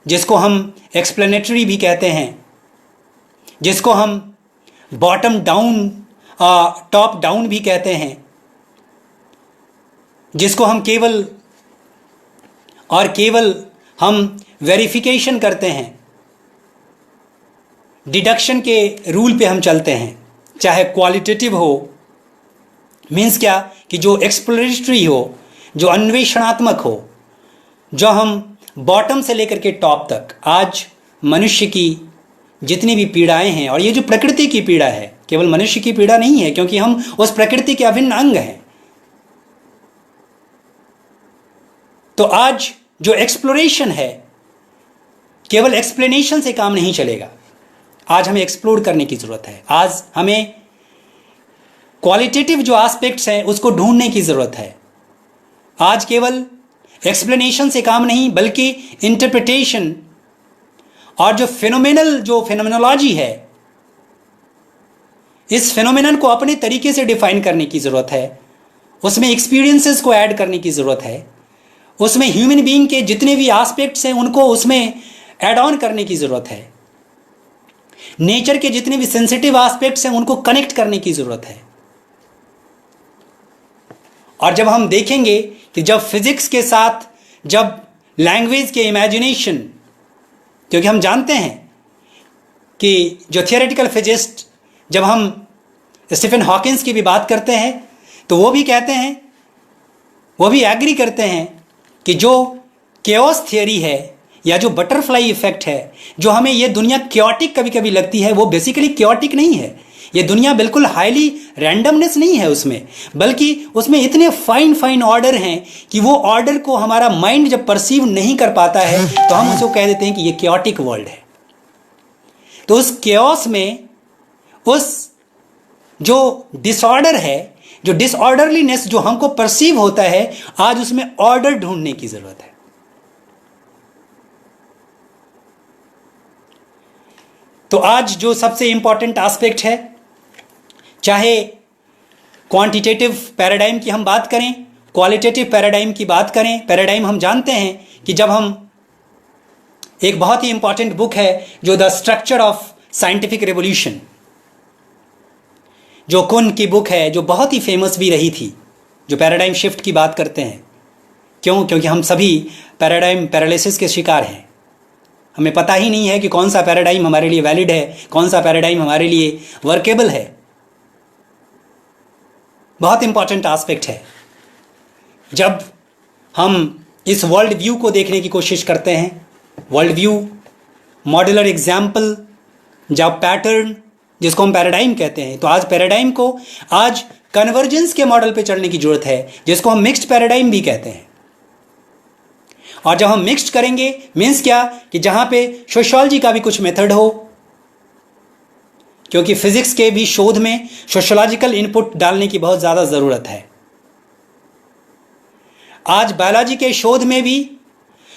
जिसको हम एक्सप्लेनेटरी भी कहते हैं, जिसको हम बॉटम डाउन टॉप डाउन भी कहते हैं, जिसको हम केवल और केवल हम वेरिफिकेशन करते हैं, डिडक्शन के रूल पे हम चलते हैं। चाहे क्वालिटेटिव हो, मीन्स क्या कि जो एक्सप्लोरेटरी हो, जो अन्वेषणात्मक हो, जो हम बॉटम से लेकर के टॉप तक। आज मनुष्य की जितनी भी पीड़ाएं हैं, और ये जो प्रकृति की पीड़ा है केवल मनुष्य की पीड़ा नहीं है, क्योंकि हम उस प्रकृति के अभिन्न अंग हैं। तो आज जो एक्सप्लोरेशन है, केवल एक्सप्लेनेशन से काम नहीं चलेगा। आज हमें एक्सप्लोर करने की जरूरत है। आज हमें क्वालिटेटिव जो एस्पेक्ट्स हैं उसको ढूंढने की जरूरत है। आज केवल एक्सप्लेनेशन से काम नहीं, बल्कि इंटरप्रिटेशन और जो फेनोमेनोलॉजी है, इस फेनोमेनन को अपने तरीके से डिफाइन करने की जरूरत है। उसमें एक्सपीरियंसेस को ऐड करने की जरूरत है, उसमें ह्यूमन बीइंग के जितने भी एस्पेक्ट्स हैं उनको उसमें ऐड ऑन करने की ज़रूरत है। नेचर के जितने भी सेंसिटिव एस्पेक्ट्स हैं उनको कनेक्ट करने की ज़रूरत है। और जब हम देखेंगे कि जब फिजिक्स के साथ जब लैंग्वेज के इमेजिनेशन, क्योंकि हम जानते हैं कि जो थियोरेटिकल फिजिस्ट, जब हम स्टीफन हॉकिंस की भी बात करते हैं तो वो भी कहते हैं, वो भी एग्री करते हैं कि जो केओस थियरी है या जो बटरफ्लाई इफेक्ट है, जो हमें ये दुनिया क्योटिक कभी कभी लगती है, वो बेसिकली क्योटिक नहीं है। ये दुनिया बिल्कुल हाईली रैंडमनेस नहीं है उसमें, बल्कि उसमें इतने फाइन फाइन ऑर्डर हैं कि वो ऑर्डर को हमारा माइंड जब परसीव नहीं कर पाता है तो हम उसको कह देते हैं कि ये क्योटिक वर्ल्ड है। तो उस केओस में उस जो डिसऑर्डर है, जो डिसऑर्डरलीनेस जो हमको परसीव होता है, आज उसमें ऑर्डर ढूंढने की जरूरत है। तो आज जो सबसे इंपॉर्टेंट एस्पेक्ट है, चाहे क्वांटिटेटिव पैराडाइम की हम बात करें, क्वालिटेटिव पैराडाइम की बात करें, पैराडाइम हम जानते हैं कि जब हम एक बहुत ही इंपॉर्टेंट बुक है जो the structure of scientific revolution, जो कुन की बुक है, जो बहुत ही फेमस भी रही थी, जो पैराडाइम शिफ्ट की बात करते हैं। क्यों? क्योंकि हम सभी पैराडाइम पैरालिसिस के शिकार हैं। हमें पता ही नहीं है कि कौन सा पैराडाइम हमारे लिए वैलिड है, कौन सा पैराडाइम हमारे लिए वर्केबल है। बहुत इंपॉर्टेंट एस्पेक्ट है। जब हम इस वर्ल्ड व्यू को देखने की कोशिश करते हैं, वर्ल्ड व्यू, मॉड्यूलर एग्जाम्पल, जब पैटर्न, जिसको हम पैराडाइम कहते हैं, तो आज पैराडाइम को आज कन्वर्जेंस के मॉडल पे चलने की जरूरत है, जिसको हम मिक्स्ड पैराडाइम भी कहते हैं। और जब हम मिक्स्ड करेंगे मीन्स क्या, कि जहां पे सोशियोलॉजी का भी कुछ मेथड हो, क्योंकि फिजिक्स के भी शोध में सोशियोलॉजिकल इनपुट डालने की बहुत ज़्यादा ज़रूरत है। आज बायोलॉजी के शोध में भी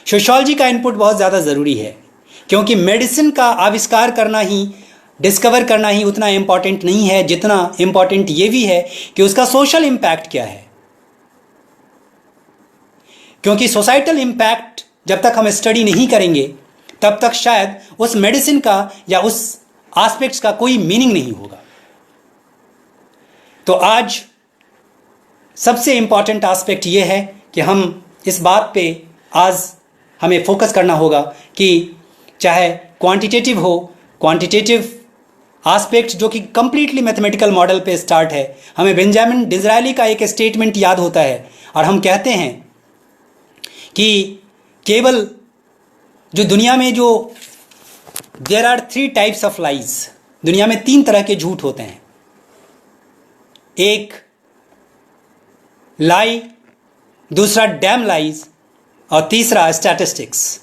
सोशियोलॉजी का इनपुट बहुत ज़्यादा ज़रूरी है, क्योंकि मेडिसिन का आविष्कार करना ही, डिस्कवर करना ही उतना इम्पॉर्टेंट नहीं है जितना इम्पॉर्टेंट ये भी है कि उसका सोशल इम्पैक्ट क्या है। क्योंकि सोसाइटल इम्पैक्ट जब तक हम स्टडी नहीं करेंगे तब तक शायद उस मेडिसिन का या उस एस्पेक्ट्स का कोई मीनिंग नहीं होगा। तो आज सबसे इंपॉर्टेंट एस्पेक्ट ये है कि हम इस बात पे आज हमें फोकस करना होगा कि चाहे क्वांटिटेटिव हो, क्वांटिटेटिव एस्पेक्ट जो कि कंप्लीटली मैथमेटिकल मॉडल पे स्टार्ट है। हमें बेंजामिन डिज़रायली का एक स्टेटमेंट याद होता है और हम कहते हैं कि केवल जो दुनिया में जो there are 3 types of lies, दुनिया में 3 तरह के झूठ होते हैं। एक लाई, दूसरा डैम लाइज और तीसरा स्टैटिस्टिक्स।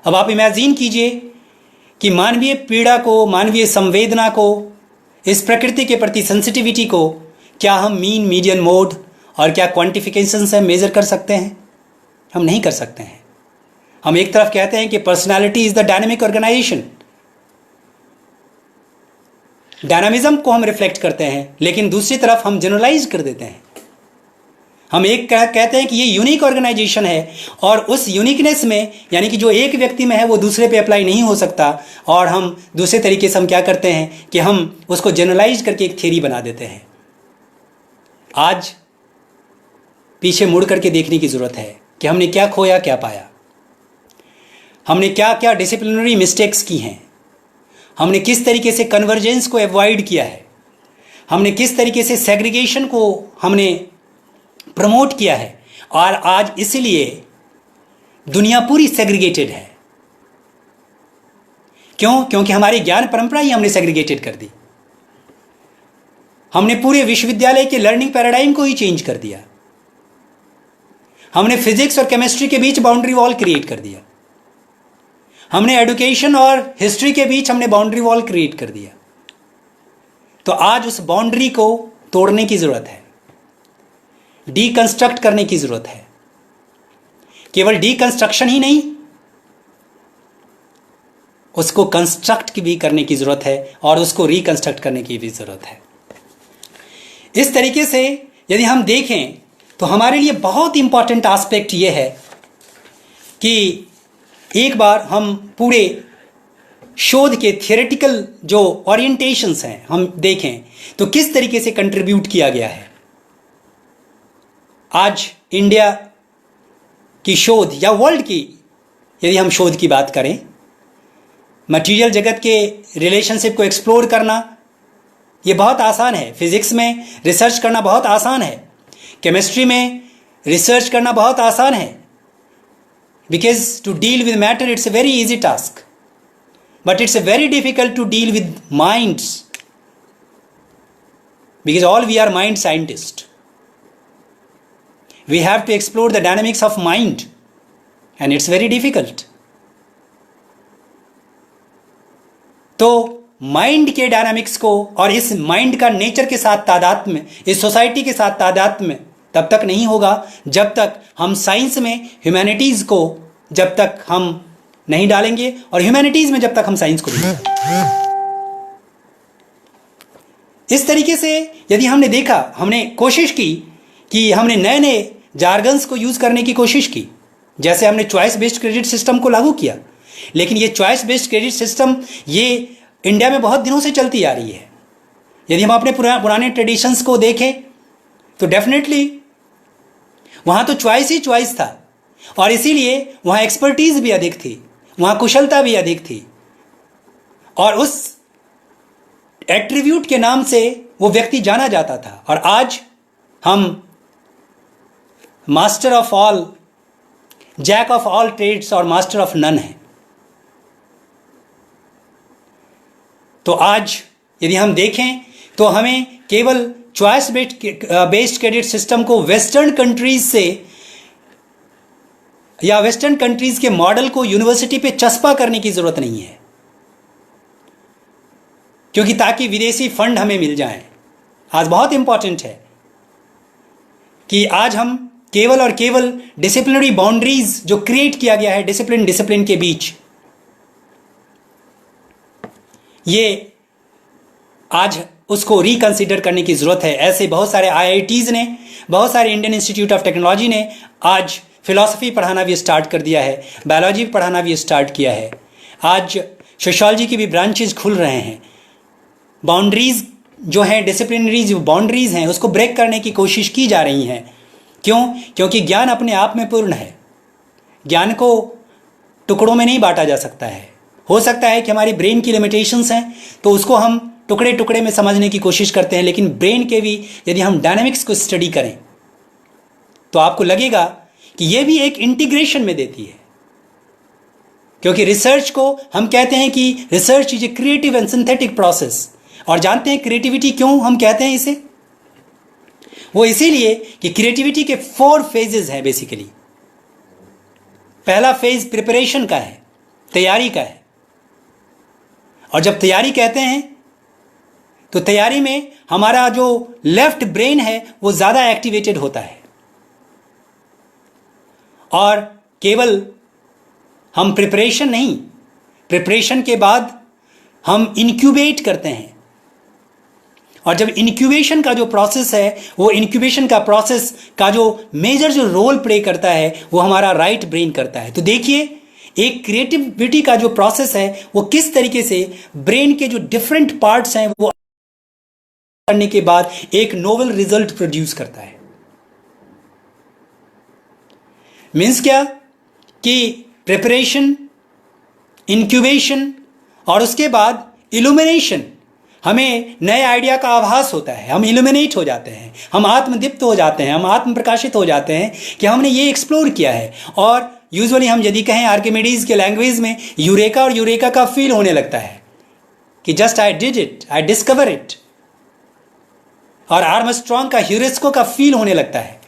अब आप इमेजिन कीजिए कि मानवीय पीड़ा को, मानवीय संवेदना को, इस प्रकृति के प्रति सेंसिटिविटी को क्या हम मीन, मीडियन, मोड और क्या क्वांटिफिकेशन से मेजर कर सकते हैं? हम नहीं कर सकते हैं। हम एक तरफ कहते हैं कि personality is the dynamic organization, dynamism को हम रिफ्लेक्ट करते हैं, लेकिन दूसरी तरफ हम जनरलाइज कर देते हैं। हम एक कहते हैं कि ये यूनिक ऑर्गेनाइजेशन है और उस यूनिकनेस में, यानी कि जो एक व्यक्ति में है वो दूसरे पे अप्लाई नहीं हो सकता, और हम दूसरे तरीके से हम क्या करते हैं कि हम उसको जनरलाइज करके एक थ्योरी बना देते हैं। आज पीछे मुड़ करके देखने की जरूरत है कि हमने क्या खोया, क्या पाया, हमने क्या क्या डिसिप्लिनरी मिस्टेक्स की हैं, हमने किस तरीके से कन्वर्जेंस को अवॉइड किया है, हमने किस तरीके से सेग्रीगेशन को हमने प्रमोट किया है, और आज इसलिए दुनिया पूरी सेग्रीगेटेड है। क्यों? क्योंकि हमारी ज्ञान परंपरा ही हमने सेग्रीगेटेड कर दी। हमने पूरे विश्वविद्यालय के लर्निंग पैराडाइम को ही चेंज कर दिया। हमने फिजिक्स और केमिस्ट्री के बीच बाउंड्री वॉल क्रिएट कर दिया। हमने एजुकेशन और हिस्ट्री के बीच हमने बाउंड्री वॉल क्रिएट कर दिया। तो आज उस बाउंड्री को तोड़ने की जरूरत है, डीकंस्ट्रक्ट करने की जरूरत है। केवल डीकंस्ट्रक्शन ही नहीं, उसको कंस्ट्रक्ट भी करने की जरूरत है और उसको रिकंस्ट्रक्ट करने की भी जरूरत है। इस तरीके से यदि हम देखें तो हमारे लिए बहुत इंपॉर्टेंट एस्पेक्ट ये है कि एक बार हम पूरे शोध के थियोरेटिकल जो ओरिएंटेशंस हैं हम देखें तो किस तरीके से कंट्रीब्यूट किया गया है। आज इंडिया की शोध या वर्ल्ड की यदि हम शोध की बात करें, मटेरियल जगत के रिलेशनशिप को एक्सप्लोर करना ये बहुत आसान है। फिजिक्स में रिसर्च करना बहुत आसान है, केमिस्ट्री में रिसर्च करना बहुत आसान है, because to deal with matter it's a very easy task, but it's a very difficult to deal with minds, because all we are mind scientist. We have to explore the dynamics of mind and it's very difficult. तो mind के dynamics को और इस mind का nature के साथ तादाद में, इस सोसाइटी के साथ तादाद में तब तक नहीं होगा जब तक हम साइंस में ह्यूमैनिटीज को जब तक हम नहीं डालेंगे और ह्यूमैनिटीज में जब तक हम साइंस को डालेंगे. इस तरीके से यदि हमने देखा, हमने कोशिश की कि हमने नए नए जार्गन्स को यूज करने की कोशिश की, जैसे हमने चॉइस बेस्ड क्रेडिट सिस्टम को लागू किया. लेकिन ये चॉइस बेस्ड क्रेडिट सिस्टम ये इंडिया में बहुत दिनों से चलती आ रही है. यदि हम अपने पुराने ट्रेडिशंस को देखें तो डेफिनेटली वहाँ तो चॉइस ही चॉइस था और इसीलिए वहाँ एक्सपर्टीज भी अधिक थी, वहाँ कुशलता भी अधिक थी और उस एट्रीब्यूट के नाम से वो व्यक्ति जाना जाता था. और आज हम master of all, jack of all trades और मास्टर ऑफ नन है. तो आज यदि हम देखें तो हमें केवल चॉइस बेस्ड क्रेडिट सिस्टम को वेस्टर्न कंट्रीज से या वेस्टर्न कंट्रीज के मॉडल को यूनिवर्सिटी पे चस्पा करने की जरूरत नहीं है, क्योंकि ताकि विदेशी फंड हमें मिल जाएं. आज बहुत इंपॉर्टेंट है कि आज हम केवल और केवल डिसिप्लिनरी बाउंड्रीज जो क्रिएट किया गया है डिसिप्लिन के बीच, ये आज उसको रिकंसिडर करने की ज़रूरत है. ऐसे बहुत सारे IITs ने, बहुत सारे इंडियन इंस्टीट्यूट ऑफ टेक्नोलॉजी ने आज फिलॉसफी पढ़ाना भी स्टार्ट कर दिया है, बायोलॉजी पढ़ाना भी स्टार्ट किया है. आज सोशियोलॉजी की भी ब्रांचेज खुल रहे हैं. बाउंड्रीज जो हैं, डिसिप्लिनरी जो बाउंड्रीज हैं, उसको ब्रेक करने की कोशिश की जा रही हैं. क्यों? क्योंकि ज्ञान अपने आप में पूर्ण है. ज्ञान को टुकड़ों में नहीं बांटा जा सकता है. हो सकता है कि हमारी ब्रेन की लिमिटेशंस हैं तो उसको हम टुकड़े टुकड़े में समझने की कोशिश करते हैं, लेकिन ब्रेन के भी यदि हम डायनामिक्स को स्टडी करें तो आपको लगेगा कि ये भी एक इंटीग्रेशन में देती है. क्योंकि रिसर्च को हम कहते हैं कि research is a creative and synthetic process. और जानते हैं क्रिएटिविटी क्यों हम कहते हैं इसे? वो इसीलिए कि क्रिएटिविटी के 4 फेजेस हैं बेसिकली. पहला फेज प्रिपरेशन का है, तैयारी का है. और जब तैयारी कहते हैं तो तैयारी में हमारा जो लेफ्ट ब्रेन है वो ज़्यादा एक्टिवेटेड होता है. और केवल हम प्रिपरेशन नहीं, प्रिपरेशन के बाद हम इंक्यूबेट करते हैं. और जब इंक्यूबेशन का जो प्रोसेस है, वो इंक्यूबेशन का प्रोसेस का जो मेजर जो रोल प्ले करता है वो हमारा राइट ब्रेन करता है. तो देखिए एक क्रिएटिविटी का जो प्रोसेस है वो किस तरीके से ब्रेन के जो डिफरेंट पार्ट्स हैं वो करने के बाद एक नोवेल रिजल्ट प्रोड्यूस करता है. मीन्स क्या कि प्रिपरेशन, इंक्यूबेशन और उसके बाद इल्यूमिनेशन, हमें नए आइडिया का आभास होता है, हम इल्यूमिनेट हो जाते हैं, हम आत्मदीप्त हो जाते हैं, हम आत्म प्रकाशित हो जाते हैं कि हमने ये एक्सप्लोर किया है. और यूजुअली हम यदि कहें आर्किमिडीज के लैंग्वेज में यूरेका और यूरेका का फील होने लगता है कि just I did it, I discover it. और आर्मस्ट्रॉन्ग का ह्यूरिस्को का फील होने लगता है.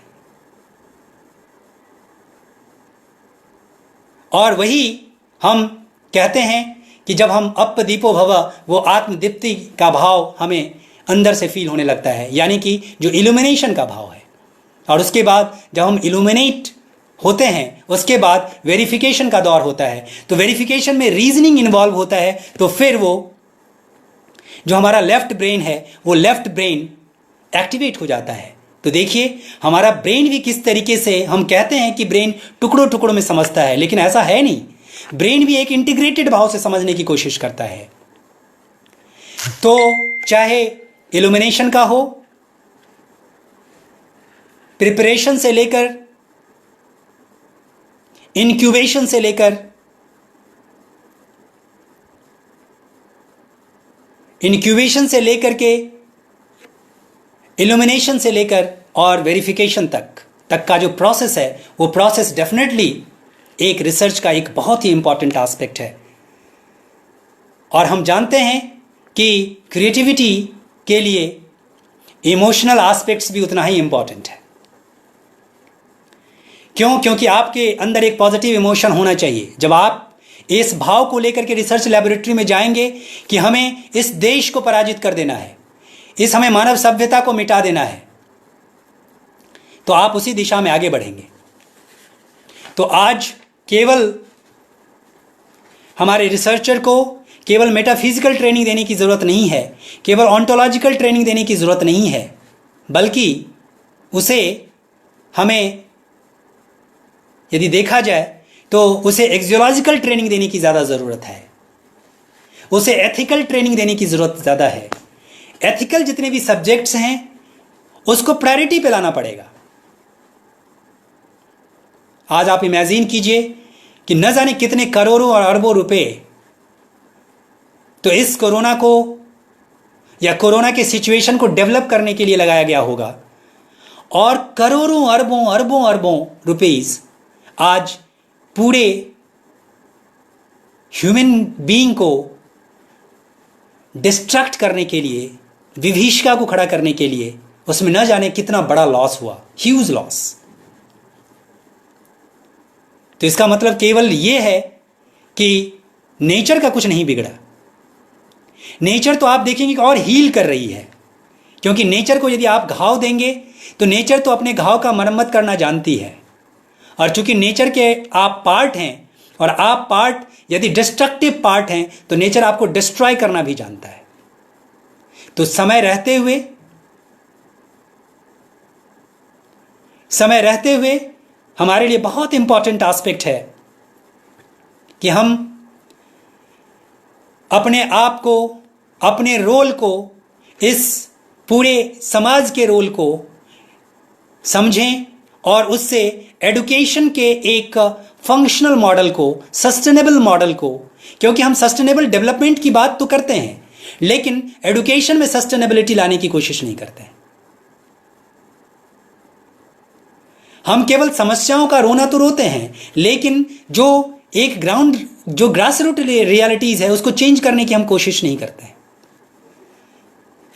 और वही हम कहते हैं कि जब हम अपदीपो भव, वो आत्मदीप्ति का भाव हमें अंदर से फील होने लगता है, यानी कि जो इल्यूमिनेशन का भाव है. और उसके बाद जब हम इल्यूमिनेट होते हैं उसके बाद वेरिफिकेशन का दौर होता है. तो वेरिफिकेशन में रीजनिंग इन्वॉल्व होता है. तो फिर वो जो हमारा लेफ्ट ब्रेन है वो लेफ्ट ब्रेन एक्टिवेट हो जाता है तो देखिए हमारा ब्रेन भी किस तरीके से, हम कहते हैं कि ब्रेन टुकड़ों टुकड़ों में समझता है, लेकिन ऐसा है नहीं। ब्रेन भी एक इंटीग्रेटेड भाव से समझने की कोशिश करता है। तो चाहे इल्यूमिनेशन का हो, प्रिपरेशन से लेकर, इंक्यूबेशन से लेकर, के इल्यूमिनेशन से लेकर और वेरिफिकेशन तक का जो प्रोसेस है, वो प्रोसेस डेफिनेटली एक रिसर्च का एक बहुत ही इंपॉर्टेंट एस्पेक्ट है। और हम जानते हैं कि क्रिएटिविटी के लिए इमोशनल एस्पेक्ट्स भी उतना ही इंपॉर्टेंट है। क्यों? क्योंकि आपके अंदर एक पॉजिटिव इमोशन होना चाहिए। जब आप इस भाव को लेकर के रिसर्च लैबोरेटरी में जाएंगे कि हमें इस देश को पराजित कर देना है, हमें मानव सभ्यता को मिटा देना है, तो आप उसी दिशा में आगे बढ़ेंगे। तो आज केवल हमारे रिसर्चर को केवल मेटाफिजिकल ट्रेनिंग देने की ज़रूरत नहीं है, केवल ऑन्टोलॉजिकल ट्रेनिंग देने की ज़रूरत नहीं है, बल्कि उसे हमें यदि देखा जाए तो उसे एक्सियोलॉजिकल ट्रेनिंग देने की ज़्यादा ज़रूरत है, उसे एथिकल ट्रेनिंग देने की ज़रूरत ज़्यादा है। एथिकल जितने भी सब्जेक्ट्स हैं उसको प्रायोरिटी पे लाना पड़ेगा। आज आप इमेजिन कीजिए कि न जाने कितने करोड़ों और अरबों रुपए तो इस कोरोना को या कोरोना के सिचुएशन को डेवलप करने के लिए लगाया गया होगा, और करोड़ों अरबों अरबों अरबों रुपीस आज पूरे ह्यूमन बीइंग को डिस्ट्रैक्ट करने के लिए, विभीषिका को खड़ा करने के लिए, उसमें न जाने कितना बड़ा लॉस हुआ, ह्यूज लॉस। तो इसका मतलब केवल यह है कि नेचर का कुछ नहीं बिगड़ा। नेचर तो आप देखेंगे कि और हील कर रही है, क्योंकि नेचर को यदि आप घाव देंगे तो नेचर तो अपने घाव का मरम्मत करना जानती है। और चूंकि नेचर के आप पार्ट हैं, और आप पार्ट यदि डिस्ट्रक्टिव पार्ट हैं, तो नेचर आपको डिस्ट्रॉय करना भी जानता है। तो समय रहते हुए हमारे लिए बहुत इंपॉर्टेंट एस्पेक्ट है कि हम अपने आप को, अपने रोल को, इस पूरे समाज के रोल को समझें और उससे एडुकेशन के एक फंक्शनल मॉडल को, सस्टेनेबल मॉडल को, क्योंकि हम सस्टेनेबल डेवलपमेंट की बात तो करते हैं लेकिन एडुकेशन में सस्टेनेबिलिटी लाने की कोशिश नहीं करते हैं। हम केवल समस्याओं का रोना तो रोते हैं, लेकिन जो एक जो ग्रास रूट रियलिटीज है उसको चेंज करने की हम कोशिश नहीं करते हैं।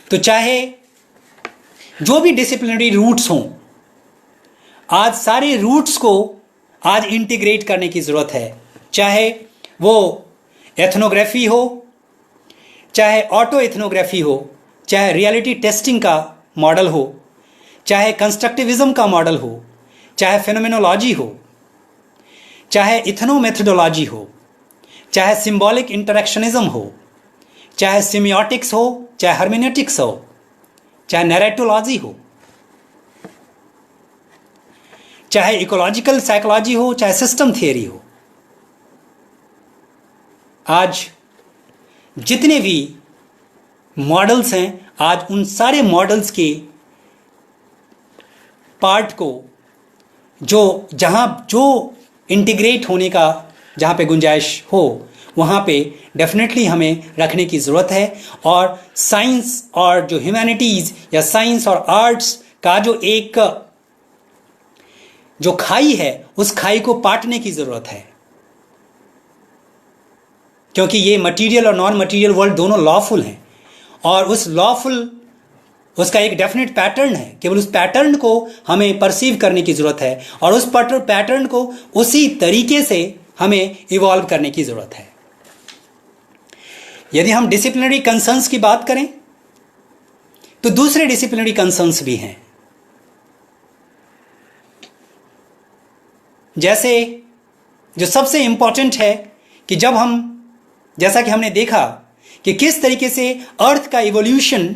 तो चाहे जो भी डिसिप्लिनरी रूट्स हों, आज सारे रूट्स को आज इंटीग्रेट करने की ज़रूरत है। चाहे वो एथनोग्राफी हो, चाहे ऑटो एथनोग्राफी हो, चाहे रियलिटी टेस्टिंग का मॉडल हो, चाहे कंस्ट्रक्टिविज्म का मॉडल हो, चाहे फेनोमेनोलॉजी हो, चाहे इथनोमेथोडोलॉजी हो, चाहे सिंबॉलिक इंटरेक्शनिज्म हो, चाहे सिमियोटिक्स हो, चाहे हर्मेनेटिक्स हो, चाहे नैरेटोलॉजी हो, चाहे इकोलॉजिकल साइकोलॉजी हो, चाहे सिस्टम थियरी हो। आज जितने भी मॉडल्स हैं, आज उन सारे मॉडल्स के पार्ट को जो इंटीग्रेट होने का जहाँ पे गुंजाइश हो, वहाँ पे डेफिनेटली हमें रखने की ज़रूरत है। और साइंस और जो ह्यूमैनिटीज़ या साइंस और आर्ट्स का जो खाई है, उस खाई को पाटने की ज़रूरत है, क्योंकि ये मटेरियल और नॉन मटेरियल वर्ल्ड दोनों लॉफुल हैं, और उस लॉफुल उसका एक डेफिनेट पैटर्न है। केवल उस पैटर्न को हमें परसीव करने की ज़रूरत है, और उस पैटर्न को उसी तरीके से हमें इवॉल्व करने की ज़रूरत है। यदि हम डिसिप्लिनरी कंसर्न्स की बात करें तो दूसरे डिसिप्लिनरी कंसर्न्स भी हैं, जैसे जो सबसे इंपॉर्टेंट है कि जब हम, जैसा कि हमने देखा कि किस तरीके से अर्थ का इवोल्यूशन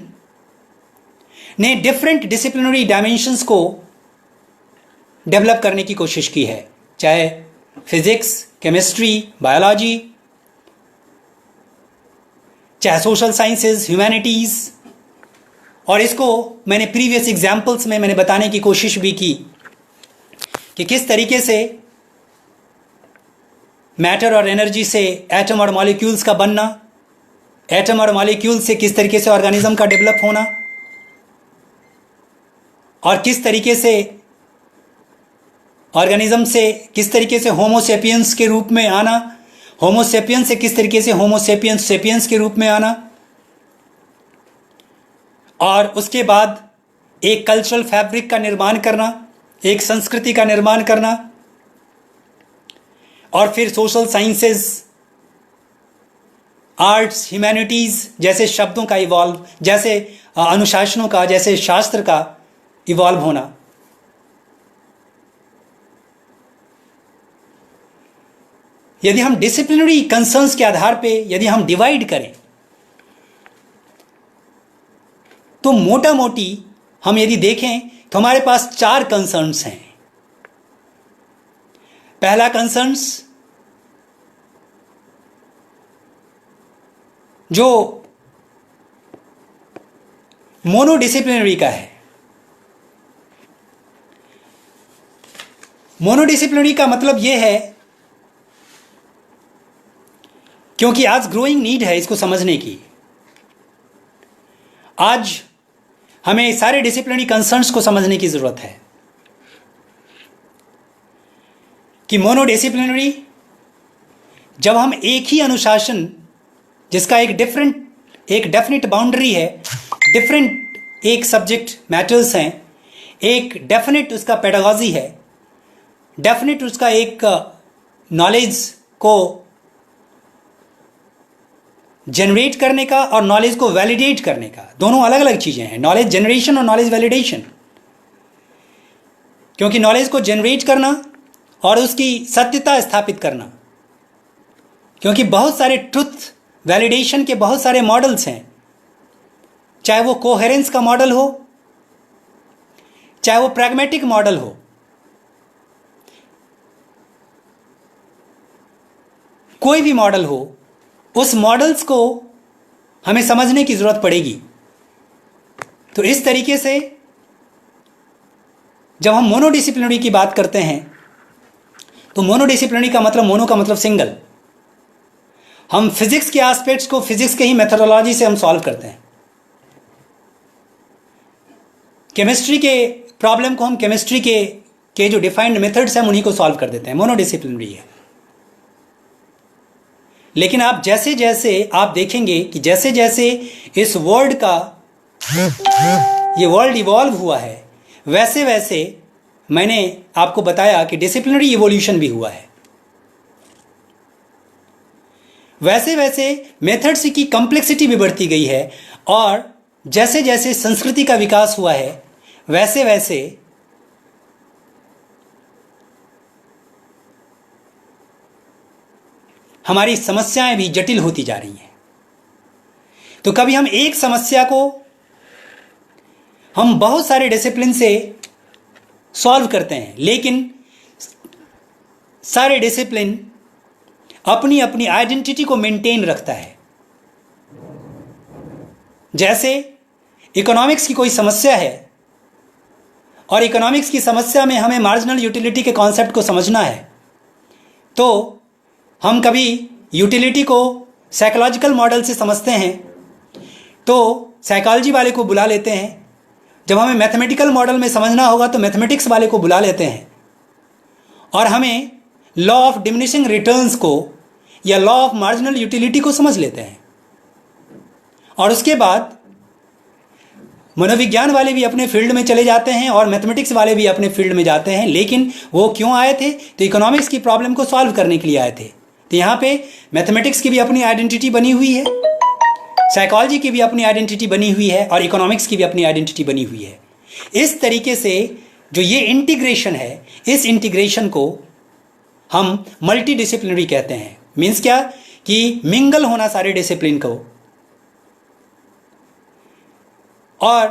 ने डिफरेंट डिसिप्लिनरी डायमेंशंस को डेवलप करने की कोशिश की है, चाहे फिजिक्स, केमिस्ट्री, बायोलॉजी, चाहे सोशल साइंसेज, ह्यूमैनिटीज। और इसको मैंने प्रीवियस एग्जाम्पल्स में मैंने बताने की कोशिश भी की कि किस तरीके से मैटर और एनर्जी से एटम और मॉलिक्यूल्स का बनना, एटम और मॉलिक्यूल से किस तरीके से ऑर्गेनिज्म का डेवलप होना, और किस तरीके से ऑर्गेनिज्म से किस तरीके से होमोसेपियंस के रूप में आना, होमोसेपियंस से किस तरीके से होमोसेपियंस सेपियंस के रूप में आना, और उसके बाद एक कल्चरल फैब्रिक का निर्माण करना, एक संस्कृति का निर्माण करना, और फिर सोशल साइंसेस, आर्ट्स, ह्यूमैनिटीज जैसे शब्दों का इवॉल्व, जैसे अनुशासनों का, जैसे शास्त्र का इवॉल्व होना। यदि हम डिसिप्लिनरी कंसर्न्स के आधार पे यदि हम डिवाइड करें तो मोटा मोटी हम यदि देखें तो हमारे पास 4 कंसर्न्स हैं। पहला कंसर्न्स जो मोनोडिसिप्लिनरी का है। मोनोडिसिप्लिनरी का मतलब यह है, क्योंकि आज ग्रोइंग नीड है इसको समझने की। आज हमें सारे डिसिप्लिनरी कंसर्न्स को समझने की जरूरत है कि मोनोडिसिप्लिनरी, जब हम एक ही अनुशासन जिसका एक डेफिनेट बाउंड्री है, डिफरेंट एक सब्जेक्ट मैटर्स हैं, एक डेफिनेट उसका पेडागॉजी है, डेफिनेट उसका एक नॉलेज को जनरेट करने का और नॉलेज को वैलिडेट करने का, दोनों अलग अलग चीजें हैं, नॉलेज जनरेशन और नॉलेज वैलिडेशन। क्योंकि नॉलेज को जनरेट करना और उसकी सत्यता स्थापित करना, क्योंकि बहुत सारे ट्रुथ वैलिडेशन के बहुत सारे मॉडल्स हैं, चाहे वो कोहेरेंस का मॉडल हो, चाहे वो प्रैग्मेटिक मॉडल हो, कोई भी मॉडल हो, उस मॉडल्स को हमें समझने की जरूरत पड़ेगी। तो इस तरीके से जब हम मोनोडिसिप्लिनरी की बात करते हैं तो मोनोडिसिप्लिनरी का मतलब, मोनो का मतलब सिंगल। हम फिजिक्स के एस्पेक्ट्स को फिजिक्स के ही मेथोडोलॉजी से हम सॉल्व करते हैं, केमिस्ट्री के प्रॉब्लम को हम केमिस्ट्री के जो डिफाइंड मेथड्स हैं उन्हीं को सॉल्व कर देते हैं, मोनोडिसिप्लिनरी है। लेकिन आप जैसे जैसे आप देखेंगे कि जैसे जैसे इस वर्ल्ड का ये वर्ल्ड इवॉल्व हुआ है, वैसे वैसे मैंने आपको बताया कि डिसिप्लिनरी इवोल्यूशन भी हुआ है। वैसे वैसे मेथड्स की कॉम्प्लेक्सिटी भी बढ़ती गई है, और जैसे जैसे संस्कृति का विकास हुआ है वैसे वैसे हमारी समस्याएं भी जटिल होती जा रही हैं। तो कभी हम एक समस्या को हम बहुत सारे डिसिप्लिन से सॉल्व करते हैं, लेकिन सारे डिसिप्लिन अपनी अपनी आइडेंटिटी को मेंटेन रखता है। जैसे इकोनॉमिक्स की कोई समस्या है और इकोनॉमिक्स की समस्या में हमें मार्जिनल यूटिलिटी के कॉन्सेप्ट को समझना है, तो हम कभी यूटिलिटी को साइकोलॉजिकल मॉडल से समझते हैं तो साइकोलॉजी वाले को बुला लेते हैं, जब हमें मैथमेटिकल मॉडल में समझना होगा तो मैथमेटिक्स वाले को बुला लेते हैं, और हमें लॉ ऑफ डिमिनिशिंग रिटर्न्स को या लॉ ऑफ मार्जिनल यूटिलिटी को समझ लेते हैं। और उसके बाद मनोविज्ञान वाले भी अपने फील्ड में चले जाते हैं और मैथमेटिक्स वाले भी अपने फील्ड में जाते हैं, लेकिन वो क्यों आए थे? तो इकोनॉमिक्स की प्रॉब्लम को सॉल्व करने के लिए आए थे। तो यहाँ पे मैथमेटिक्स की भी अपनी आइडेंटिटी बनी हुई है, साइकोलॉजी की भी अपनी आइडेंटिटी बनी हुई है, और इकोनॉमिक्स की भी अपनी आइडेंटिटी बनी हुई है। इस तरीके से जो ये इंटीग्रेशन है, इस इंटीग्रेशन को हम मल्टी डिसिप्लिनरी कहते हैं। मीन्स क्या कि मिंगल होना सारे डिसिप्लिन को, और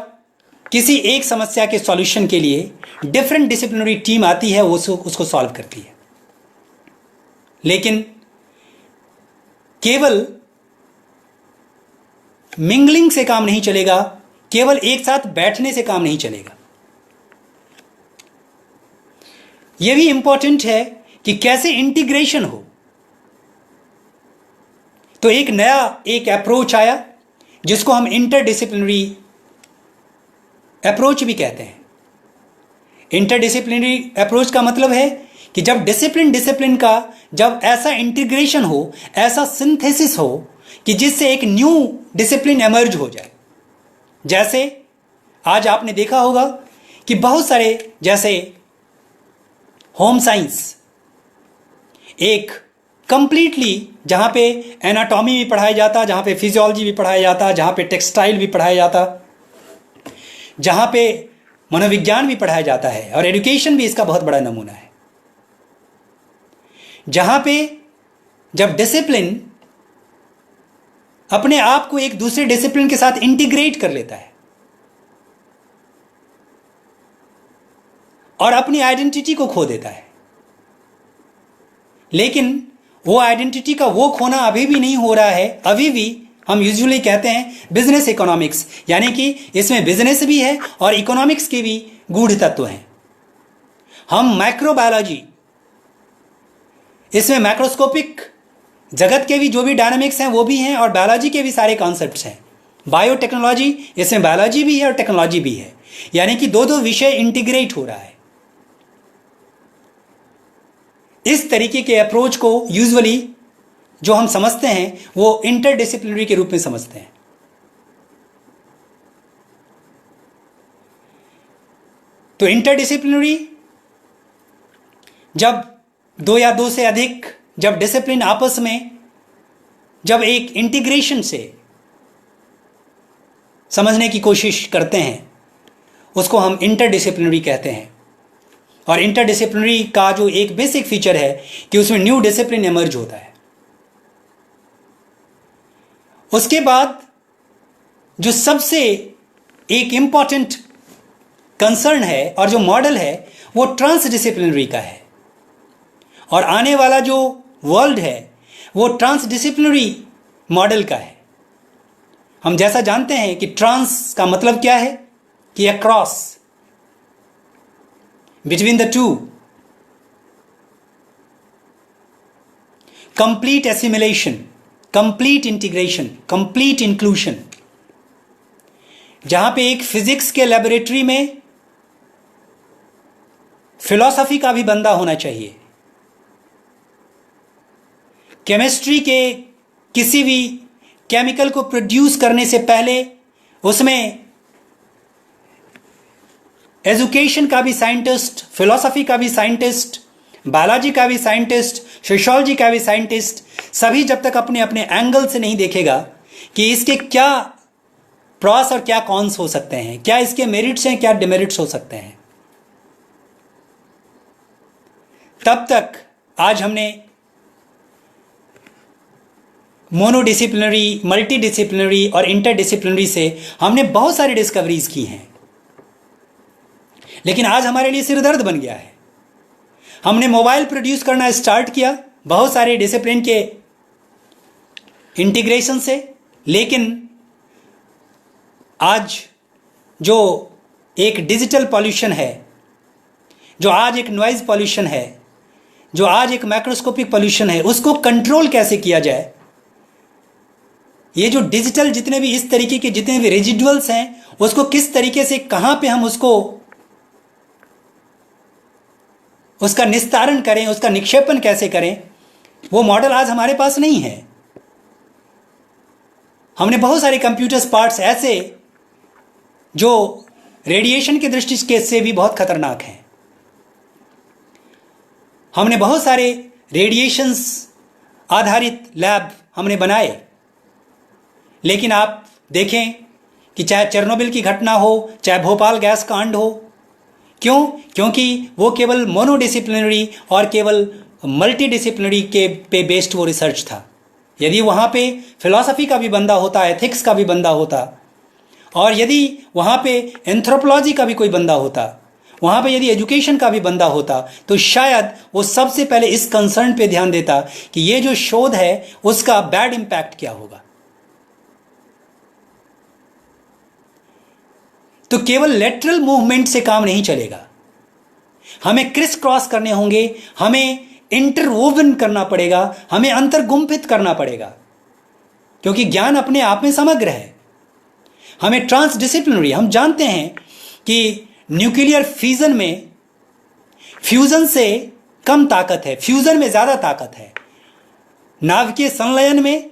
किसी एक समस्या के सॉल्यूशन के लिए डिफरेंट डिसिप्लिनरी टीम आती है, वो उसको सॉल्व करती है। लेकिन केवल मिंगलिंग से काम नहीं चलेगा, केवल एक साथ बैठने से काम नहीं चलेगा। यह भी इंपॉर्टेंट है कि कैसे इंटीग्रेशन हो। तो एक नया अप्रोच आया जिसको हम इंटरडिसिप्लिनरी अप्रोच भी कहते हैं। इंटरडिसिप्लिनरी अप्रोच का मतलब है कि जब डिसिप्लिन का जब ऐसा इंटीग्रेशन हो, ऐसा सिंथेसिस हो कि जिससे एक न्यू डिसिप्लिन एमर्ज हो जाए। जैसे आज आपने देखा होगा कि बहुत सारे, जैसे होम साइंस, एक कंप्लीटली जहाँ पे एनाटॉमी भी पढ़ाया जाता, जहाँ पे फिजियोलॉजी भी पढ़ाया जाता, जहाँ पे टेक्सटाइल भी पढ़ाया जाता, जहाँ पे मनोविज्ञान भी पढ़ाया जाता है, और एजुकेशन भी इसका बहुत बड़ा नमूना है। जहाँ पे जब डिसिप्लिन अपने आप को एक दूसरे डिसिप्लिन के साथ इंटीग्रेट कर लेता है और अपनी आइडेंटिटी को खो देता है। लेकिन वो आइडेंटिटी का वो खोना अभी भी नहीं हो रहा है। अभी भी हम यूजुअली कहते हैं बिजनेस इकोनॉमिक्स, यानी कि इसमें बिजनेस भी है और इकोनॉमिक्स के भी गूढ़ तत्व हैं। हम माइक्रोबायोलॉजी, इसमें मैक्रोस्कोपिक जगत के भी जो भी डायनामिक्स हैं वो भी हैं, और बायोलॉजी के भी सारे कॉन्सेप्ट्स हैं। बायोटेक्नोलॉजी, इसमें बायोलॉजी भी है और टेक्नोलॉजी भी है, यानी कि दो दो विषय इंटीग्रेट हो रहा है। इस तरीके के अप्रोच को यूजुअली जो हम समझते हैं वो इंटरडिसिप्लिनरी के रूप में समझते हैं। तो इंटरडिसिप्लिनरी जब दो या दो से अधिक जब डिसिप्लिन आपस में जब एक इंटीग्रेशन से समझने की कोशिश करते हैं, उसको हम इंटरडिसिप्लिनरी कहते हैं। और इंटरडिसिप्लिनरी का जो एक बेसिक फीचर है कि उसमें न्यू डिसिप्लिन एमर्ज होता है। उसके बाद जो सबसे एक इंपॉर्टेंट कंसर्न है और जो मॉडल है वो ट्रांसडिसिप्लिनरी का है, और आने वाला जो वर्ल्ड है वो ट्रांसडिसिप्लिनरी मॉडल का है। हम जैसा जानते हैं कि ट्रांस का मतलब क्या है कि across, between the two, complete assimilation, complete integration, complete inclusion. जहां पे एक फिजिक्स के लेबोरेटरी में फिलॉसफी का भी बंदा होना चाहिए, केमिस्ट्री के किसी भी केमिकल को प्रोड्यूस करने से पहले उसमें एजुकेशन का भी साइंटिस्ट, फिलॉसफी का भी साइंटिस्ट, बायोलॉजी का भी साइंटिस्ट, सोशियोलॉजी का भी साइंटिस्ट, सभी जब तक अपने अपने एंगल से नहीं देखेगा कि इसके क्या प्रॉस और क्या कॉन्स हो सकते हैं, क्या इसके मेरिट्स हैं, क्या डिमेरिट्स हो सकते हैं, तब तक आज हमने मोनोडिसिप्लिनरी, मल्टीडिसिप्लिनरी और इंटरडिसिप्लिनरी से हमने बहुत सारी डिस्कवरीज की हैं, लेकिन आज हमारे लिए सिरदर्द बन गया है। हमने मोबाइल प्रोड्यूस करना स्टार्ट किया बहुत सारे डिसिप्लिन के इंटीग्रेशन से, लेकिन आज जो एक डिजिटल पॉल्यूशन है, जो आज एक नॉइज पॉल्यूशन है, जो आज एक माइक्रोस्कोपिक पॉल्यूशन है, उसको कंट्रोल कैसे किया जाए। ये जो डिजिटल जितने भी इस तरीके के जितने भी रेजिडुअल्स हैं, उसको किस तरीके से, कहां पे हम उसका निस्तारण करें, उसका निक्षेपण कैसे करें, वो मॉडल आज हमारे पास नहीं है। हमने बहुत सारे कंप्यूटर्स पार्ट्स ऐसे जो रेडिएशन की दृष्टि से भी बहुत खतरनाक हैं, हमने बहुत सारे रेडिएशंस आधारित लैब हमने बनाए, लेकिन आप देखें कि चाहे चेरनोबिल की घटना हो, चाहे भोपाल गैस कांड हो, क्यों? क्योंकि वो केवल मोनोडिसिप्लिनरी और केवल मल्टीडिसिप्लिनरी के पे बेस्ड वो रिसर्च था। यदि वहाँ पे फिलॉसफी का भी बंदा होता, एथिक्स का भी बंदा होता, और यदि वहाँ पे एंथ्रोपोलॉजी का भी कोई बंदा होता, वहाँ पे यदि एजुकेशन का भी बंदा होता, तो शायद वो सबसे पहले इस कंसर्न पे ध्यान देता कि ये जो शोध है उसका बैड इंपैक्ट क्या होगा। तो केवल लेटरल मूवमेंट से काम नहीं चलेगा, हमें क्रिस क्रॉस करने होंगे, हमें इंटरवोवन करना पड़ेगा, हमें अंतर्गुम्फित करना पड़ेगा, क्योंकि ज्ञान अपने आप में समग्र है। हमें ट्रांसडिसिप्लिनरी, हम जानते हैं कि न्यूक्लियर फ्यूजन में फ्यूजन से कम ताकत है, फ्यूजन में ज़्यादा ताकत है। नाभिकीय संलयन में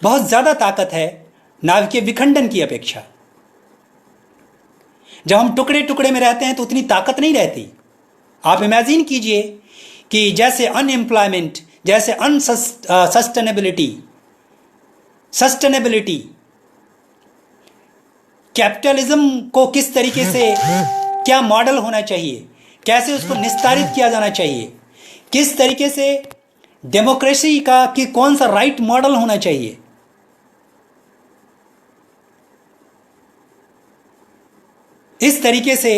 बहुत ज़्यादा ताकत है नाभिकीय विखंडन की अपेक्षा। जब हम टुकड़े टुकड़े में रहते हैं तो उतनी ताकत नहीं रहती। आप इमेजिन कीजिए कि जैसे अनएम्प्लॉयमेंट, जैसे सस्टेनेबिलिटी, कैपिटलिज्म को किस तरीके से, क्या मॉडल होना चाहिए, कैसे उसको निस्तारित किया जाना चाहिए, किस तरीके से डेमोक्रेसी का कि कौन सा राइट मॉडल होना चाहिए, इस तरीके से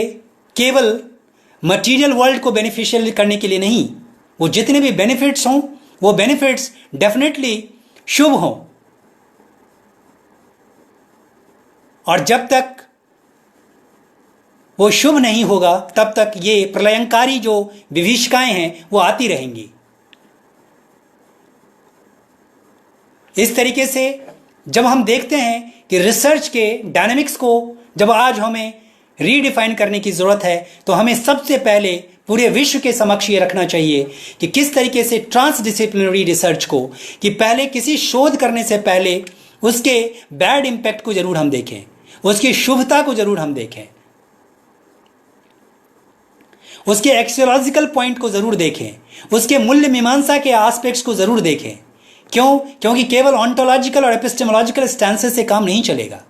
केवल मटेरियल वर्ल्ड को बेनिफिशियल करने के लिए नहीं, वो जितने भी बेनिफिट्स हों वो बेनिफिट्स डेफिनेटली शुभ हों। और जब तक वो शुभ नहीं होगा तब तक ये प्रलयंकारी जो विभीषिकाएं हैं वो आती रहेंगी। इस तरीके से जब हम देखते हैं कि रिसर्च के डायनेमिक्स को जब आज हमें रीडिफाइन करने की ज़रूरत है, तो हमें सबसे पहले पूरे विश्व के समक्ष ये रखना चाहिए कि किस तरीके से ट्रांसडिसिप्लिनरी रिसर्च को, कि पहले किसी शोध करने से पहले उसके बैड इम्पैक्ट को जरूर हम देखें, उसकी शुभता को जरूर हम देखें, उसके एक्सियोलॉजिकल पॉइंट को जरूर देखें, उसके मूल्य मीमांसा के एस्पेक्ट्स को जरूर देखें। क्यों? क्योंकि केवल ऑन्टोलॉजिकल और एपिस्टेमोलॉजिकल स्टैंसेस से काम नहीं चलेगा,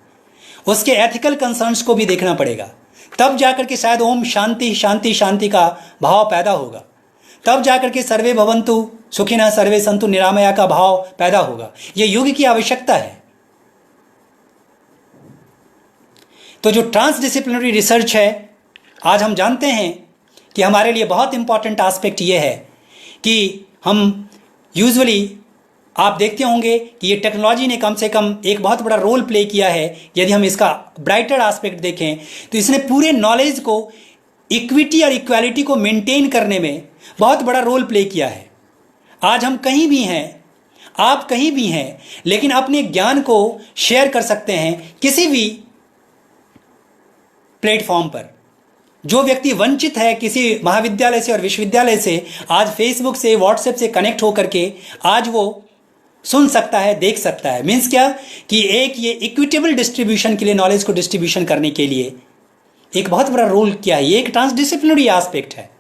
उसके एथिकल कंसर्न्स को भी देखना पड़ेगा। तब जाकर के शायद ओम शांति शांति शांति का भाव पैदा होगा, तब जाकर के सर्वे भवन्तु सुखिनः सर्वे सन्तु निरामया का भाव पैदा होगा। यह युग की आवश्यकता है। तो जो ट्रांसडिसिप्लिनरी रिसर्च है, आज हम जानते हैं कि हमारे लिए बहुत इंपॉर्टेंट एस्पेक्ट ये है कि हम यूजुअली, आप देखते होंगे कि ये टेक्नोलॉजी ने कम से कम एक बहुत बड़ा रोल प्ले किया है। यदि हम इसका ब्राइटर एस्पेक्ट देखें तो इसने पूरे नॉलेज को, इक्विटी और इक्वालिटी को मेंटेन करने में बहुत बड़ा रोल प्ले किया है। आज हम कहीं भी हैं, आप कहीं भी हैं, लेकिन अपने ज्ञान को शेयर कर सकते हैं किसी भी प्लेटफॉर्म पर। जो व्यक्ति वंचित है किसी महाविद्यालय से और विश्वविद्यालय से, आज फेसबुक से, व्हाट्सएप से कनेक्ट होकर के आज वो सुन सकता है, देख सकता है। मीन्स क्या कि एक ये इक्विटेबल डिस्ट्रीब्यूशन के लिए, नॉलेज को डिस्ट्रीब्यूशन करने के लिए एक बहुत बड़ा रोल किया है। ये एक ट्रांसडिसिप्लिनरी एस्पेक्ट है।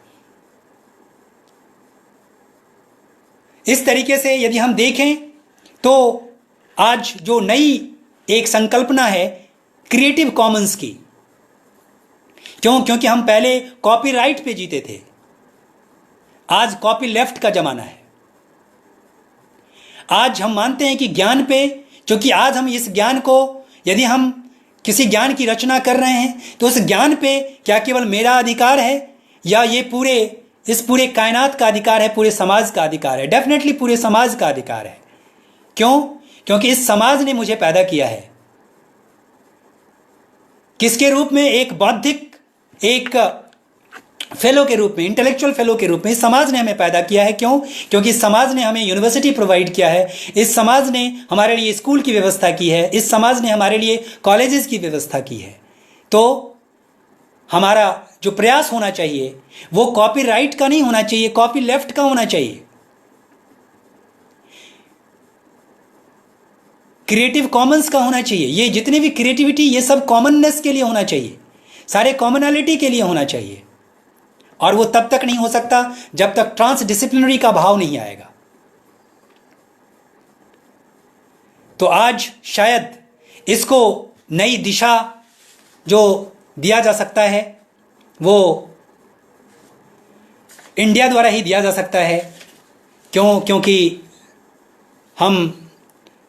इस तरीके से यदि हम देखें तो आज जो नई एक संकल्पना है क्रिएटिव कॉमन्स की, क्योंकि हम पहले कॉपीराइट पे जीते थे, आज कॉपी लेफ्ट का जमाना है। आज हम मानते हैं कि ज्ञान पे, क्योंकि आज हम इस ज्ञान को, यदि हम किसी ज्ञान की रचना कर रहे हैं तो उस ज्ञान पे क्या केवल मेरा अधिकार है या ये इस पूरे कायनात का अधिकार है, पूरे समाज का अधिकार है? डेफिनेटली पूरे समाज का अधिकार है। क्यों? क्योंकि इस समाज ने मुझे पैदा किया है। किसके रूप में? एक बौद्धिक, एक फेलो के रूप में, इंटेलेक्चुअल फेलो के रूप में। इस समाज ने हमें पैदा किया है। क्यों? क्योंकि इस समाज ने हमें यूनिवर्सिटी प्रोवाइड किया है, इस समाज ने हमारे लिए स्कूल की व्यवस्था की है, इस समाज ने हमारे लिए कॉलेजेस की व्यवस्था की है। तो हमारा जो प्रयास होना चाहिए वो कॉपीराइट का नहीं होना चाहिए, कॉपी लेफ्ट का होना चाहिए। क्रिएटिव कॉमन्स का होना चाहिए। ये जितनी भी क्रिएटिविटी, ये सब कॉमननेस के लिए होना चाहिए, सारे कॉमनैलिटी के लिए होना चाहिए। और वो तब तक नहीं हो सकता जब तक ट्रांसडिसिप्लिनरी का भाव नहीं आएगा। तो आज शायद इसको नई दिशा जो दिया जा सकता है वो इंडिया द्वारा ही दिया जा सकता है। क्योंकि हम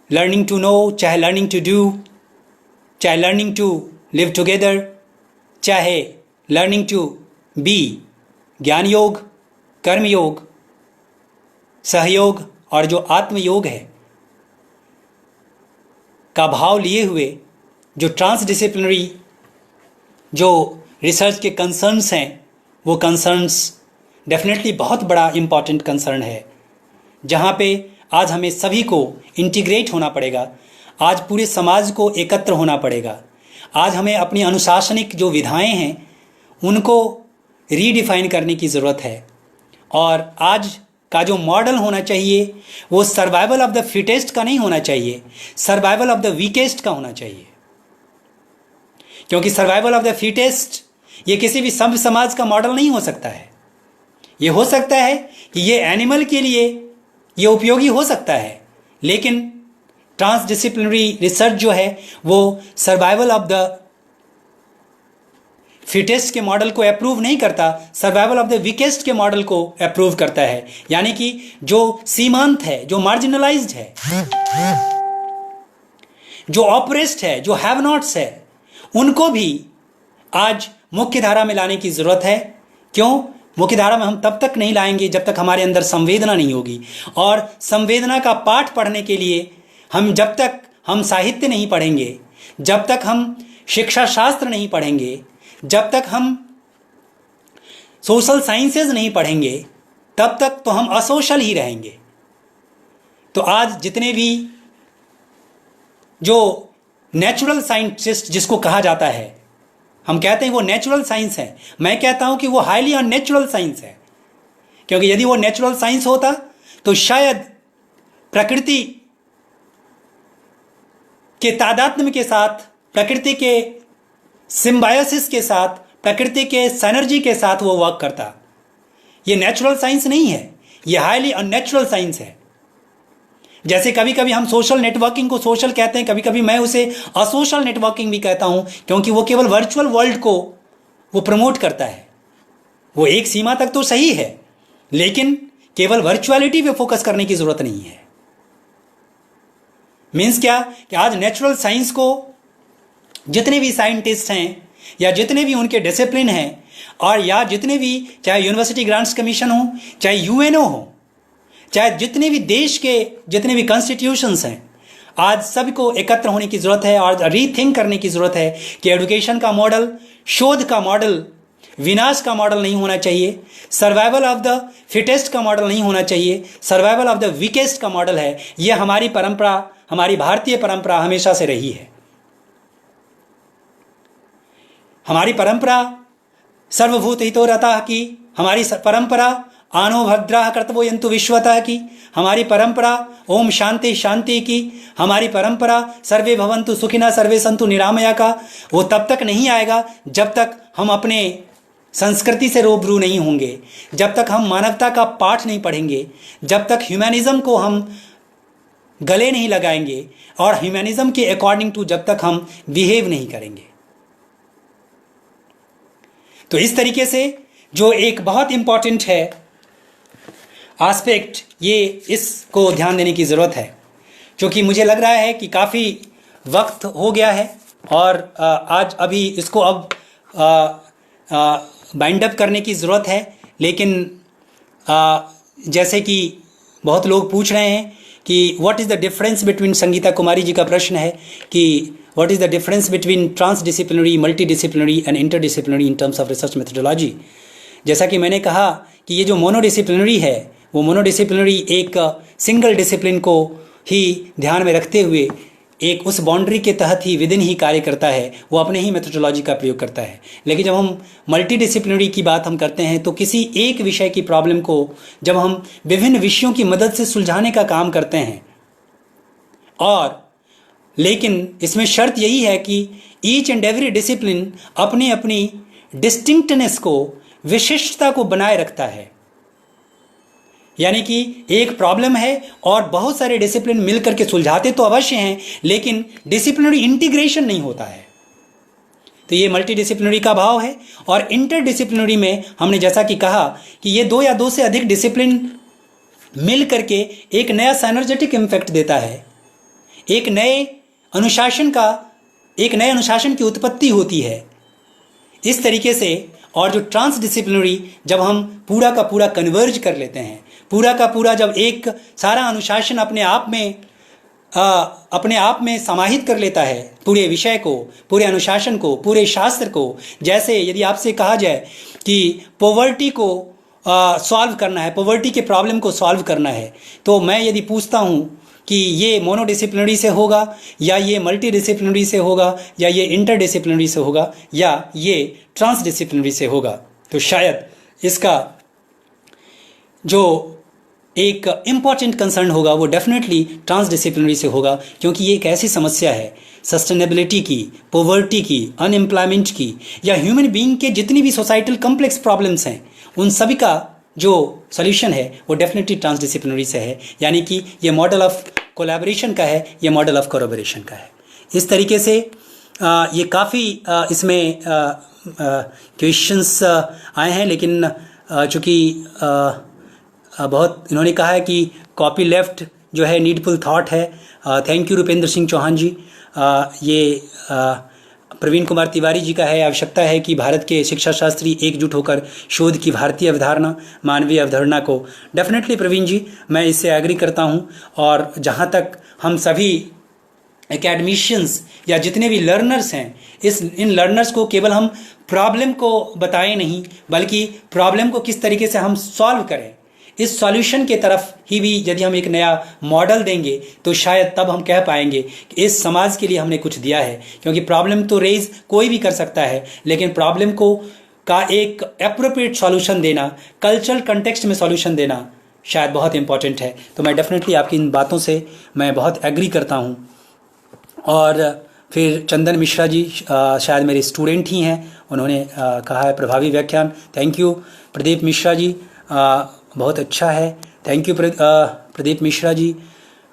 लर्निंग टू नो, चाहे लर्निंग टू डू, चाहे लर्निंग टू लिव टुगेदर, चाहे लर्निंग टू बी ज्ञान योग, कर्म योग, सहयोग और जो आत्मयोग है का भाव लिए हुए जो ट्रांसडिसिप्लिनरी जो रिसर्च के कंसर्न्स हैं, वो कंसर्न्स डेफिनेटली बहुत बड़ा इम्पॉर्टेंट कंसर्न है, जहाँ पे आज हमें सभी को इंटीग्रेट होना पड़ेगा, आज पूरे समाज को एकत्र होना पड़ेगा, आज हमें अपनी अनुशासनिक जो विधाएं हैं उनको रीडिफाइन करने की ज़रूरत है। और आज का जो मॉडल होना चाहिए वो सर्वाइवल ऑफ द फिटेस्ट का नहीं होना चाहिए, सर्वाइवल ऑफ द वीकेस्ट का होना चाहिए। क्योंकि सर्वाइवल ऑफ द फिटेस्ट ये किसी भी सभ्य समाज का मॉडल नहीं हो सकता है। ये हो सकता है कि ये एनिमल के लिए ये उपयोगी हो सकता है, लेकिन ट्रांसडिसिप्लिनरी रिसर्च जो है वो सर्वाइवल ऑफ द फिटेस्ट के मॉडल को अप्रूव नहीं करता, सर्वाइवल ऑफ द वीकेस्ट के मॉडल को अप्रूव करता है। यानी कि जो सीमांत है, जो मार्जिनलाइज्ड है, जो ऑपरेस्ड है, जो हैव नॉट्स है, उनको भी आज मुख्य धारा में लाने की जरूरत है। क्यों? मुख्य धारा में हम तब तक नहीं लाएंगे जब तक हमारे अंदर संवेदना नहीं होगी, और संवेदना का पाठ पढ़ने के लिए जब तक हम साहित्य नहीं पढ़ेंगे, जब तक हम शिक्षा शास्त्र नहीं पढ़ेंगे, जब तक हम सोशल साइंसेज नहीं पढ़ेंगे, तब तक तो हम असोशल ही रहेंगे। तो आज जितने भी जो नेचुरल साइंटिस्ट जिसको कहा जाता है, हम कहते हैं वो नेचुरल साइंस है, मैं कहता हूं कि वो हाईली अननेचुरल साइंस है। क्योंकि यदि वो नेचुरल साइंस होता तो शायद प्रकृति के तादात्म्य के साथ, प्रकृति के सिम्बायोसिस के साथ, प्रकृति के सिनर्जी के साथ वो वर्क करता। ये नेचुरल साइंस नहीं है, ये हाईली अननेचुरल साइंस है। जैसे कभी कभी हम सोशल नेटवर्किंग को सोशल कहते हैं, कभी कभी मैं उसे असोशल नेटवर्किंग भी कहता हूं, क्योंकि वो केवल वर्चुअल वर्ल्ड को वो प्रमोट करता है। वो एक सीमा तक तो सही है, लेकिन केवल वर्चुअलिटी पे फोकस करने की जरूरत नहीं है। मीन्स क्या कि आज नेचुरल साइंस को जितने भी साइंटिस्ट हैं या जितने भी उनके डिसिप्लिन हैं, और या जितने भी, चाहे यूनिवर्सिटी ग्रांट्स कमीशन हो, चाहे यूएनओ हो, चाहे जितने भी देश के जितने भी कॉन्स्टिट्यूशंस हैं, आज सभी को एकत्र होने की ज़रूरत है और रीथिंक करने की ज़रूरत है कि एजुकेशन का मॉडल, शोध का मॉडल विनाश का मॉडल नहीं होना चाहिए, सर्वाइवल ऑफ द फिटेस्ट का मॉडल नहीं होना चाहिए, सर्वाइवल ऑफ द वीकेस्ट का मॉडल है। यह हमारी परंपरा, हमारी भारतीय परंपरा हमेशा से रही है। हमारी परंपरा सर्वभूत हितो रतः की, हमारी परंपरा आनो भद्राः कर्तव्यो यन्तु विश्वतः की, हमारी परंपरा ओम शांति शांति की, हमारी परंपरा सर्वे भवन्तु सुखिनः सर्वे सन्तु निरामया का, वो तब तक नहीं आएगा जब तक हम अपने संस्कृति से रूबरू नहीं होंगे, जब तक हम मानवता का पाठ नहीं पढ़ेंगे, जब तक ह्यूमैनिज्म को हम गले नहीं लगाएंगे और ह्यूमैनिज्म के अकॉर्डिंग टू जब तक हम बिहेव नहीं करेंगे। तो इस तरीके से जो एक बहुत इंपॉर्टेंट है एस्पेक्ट, ये इसको ध्यान देने की ज़रूरत है, क्योंकि मुझे लग रहा है कि काफ़ी वक्त हो गया है और आज अभी इसको अब बाइंड अप करने की ज़रूरत है। लेकिन जैसे कि बहुत लोग पूछ रहे हैं कि what is the difference between, Sangita Kumari ji का प्रश्न है कि what is the difference between transdisciplinary, multidisciplinary and interdisciplinary in terms of research methodology. जैसा कि मैंने कहा कि ये जो मोनोडिसिप्लिनरी है, वो मोनोडिसिप्लिनरी एक सिंगल डिसिप्लिन को ही ध्यान में रखते हुए एक उस बाउंड्री के तहत ही विदिन ही कार्य करता है, वो अपने ही मेथोडोलॉजी का प्रयोग करता है। लेकिन जब हम मल्टीडिसिप्लिनरी की बात हम करते हैं तो किसी एक विषय की प्रॉब्लम को जब हम विभिन्न विषयों की मदद से सुलझाने का काम करते हैं, और लेकिन इसमें शर्त यही है कि ईच एंड एवरी डिसिप्लिन अपनी अपनी डिस्टिंक्टनेस को, विशिष्टता को बनाए रखता है। यानी कि एक प्रॉब्लम है और बहुत सारे डिसिप्लिन मिलकर के सुलझाते तो अवश्य हैं, लेकिन डिसिप्लिनरी इंटीग्रेशन नहीं होता है। तो ये मल्टीडिसिप्लिनरी का भाव है। और इंटरडिसिप्लिनरी में हमने जैसा कि कहा कि ये दो या दो से अधिक डिसिप्लिन मिल करके एक नया साइनर्जेटिक इम्पैक्ट देता है, एक नए अनुशासन का एक नए अनुशासन की उत्पत्ति होती है। इस तरीके से, और जो ट्रांसडिसिप्लिनरी, जब हम पूरा का पूरा कन्वर्ज कर लेते हैं, पूरा का पूरा जब एक सारा अनुशासन अपने आप में समाहित कर लेता है पूरे विषय को, पूरे अनुशासन को, पूरे शास्त्र को। जैसे यदि आपसे कहा जाए कि पॉवर्टी को सॉल्व करना है, पॉवर्टी के प्रॉब्लम को सॉल्व करना है, तो मैं यदि पूछता हूँ कि ये मोनोडिसिप्लिनरी से होगा या ये मल्टीडिसिप्लिनरी से होगा या ये इंटरडिसिप्लिनरी से होगा या ये ट्रांसडिसिप्लिनरी से होगा, तो शायद इसका जो एक इम्पॉर्टेंट कंसर्न होगा वो डेफिनेटली ट्रांसडिसिप्लिनरी से होगा, क्योंकि ये एक ऐसी समस्या है सस्टेनेबिलिटी की, पॉवर्टी की, अनएम्प्लॉयमेंट की, या ह्यूमन बीइंग के जितनी भी सोसाइटल कॉम्प्लेक्स प्रॉब्लम्स हैं उन सभी का जो सॉल्यूशन है वो डेफिनेटली ट्रांसडिसिप्लिनरी से है। यानी कि ये मॉडल ऑफ कोलैबोरेशन का है, ये मॉडल ऑफ कोलैबोरेशन का है। इस तरीके से ये काफ़ी इसमें क्वेश्चंस आए हैं, लेकिन चूँकि बहुत इन्होंने कहा है कि कॉपी लेफ्ट जो है नीडफुल थॉट है। थैंक यू रुपेंद्र सिंह चौहान जी। ये प्रवीण कुमार तिवारी जी का है, आवश्यकता है कि भारत के शिक्षा शास्त्री एकजुट होकर शोध की भारतीय अवधारणा, मानवीय अवधारणा को। डेफिनेटली प्रवीण जी, मैं इससे एग्री करता हूँ। और जहाँ तक हम सभी एकेडमिशियंस या जितने भी लर्नर्स हैं, इन लर्नर्स को केवल हम प्रॉब्लम को बताएं नहीं, बल्कि प्रॉब्लम को किस तरीके से हम सॉल्व करें, इस सॉल्यूशन के तरफ ही भी यदि हम एक नया मॉडल देंगे तो शायद तब हम कह पाएंगे कि इस समाज के लिए हमने कुछ दिया है। क्योंकि प्रॉब्लम तो रेज कोई भी कर सकता है, लेकिन प्रॉब्लम को का एक एप्रोप्रिएट सॉल्यूशन देना, कल्चरल कंटेक्स्ट में सॉल्यूशन देना शायद बहुत इंपॉर्टेंट है। तो मैं डेफिनेटली आपकी इन बातों से मैं बहुत एग्री करता हूँ। और फिर चंदन मिश्रा जी शायद मेरे स्टूडेंट ही हैं, उन्होंने कहा है प्रभावी व्याख्यान। थैंक यू प्रदीप मिश्रा जी, बहुत अच्छा है। Thank you Pradeep Mishra ji.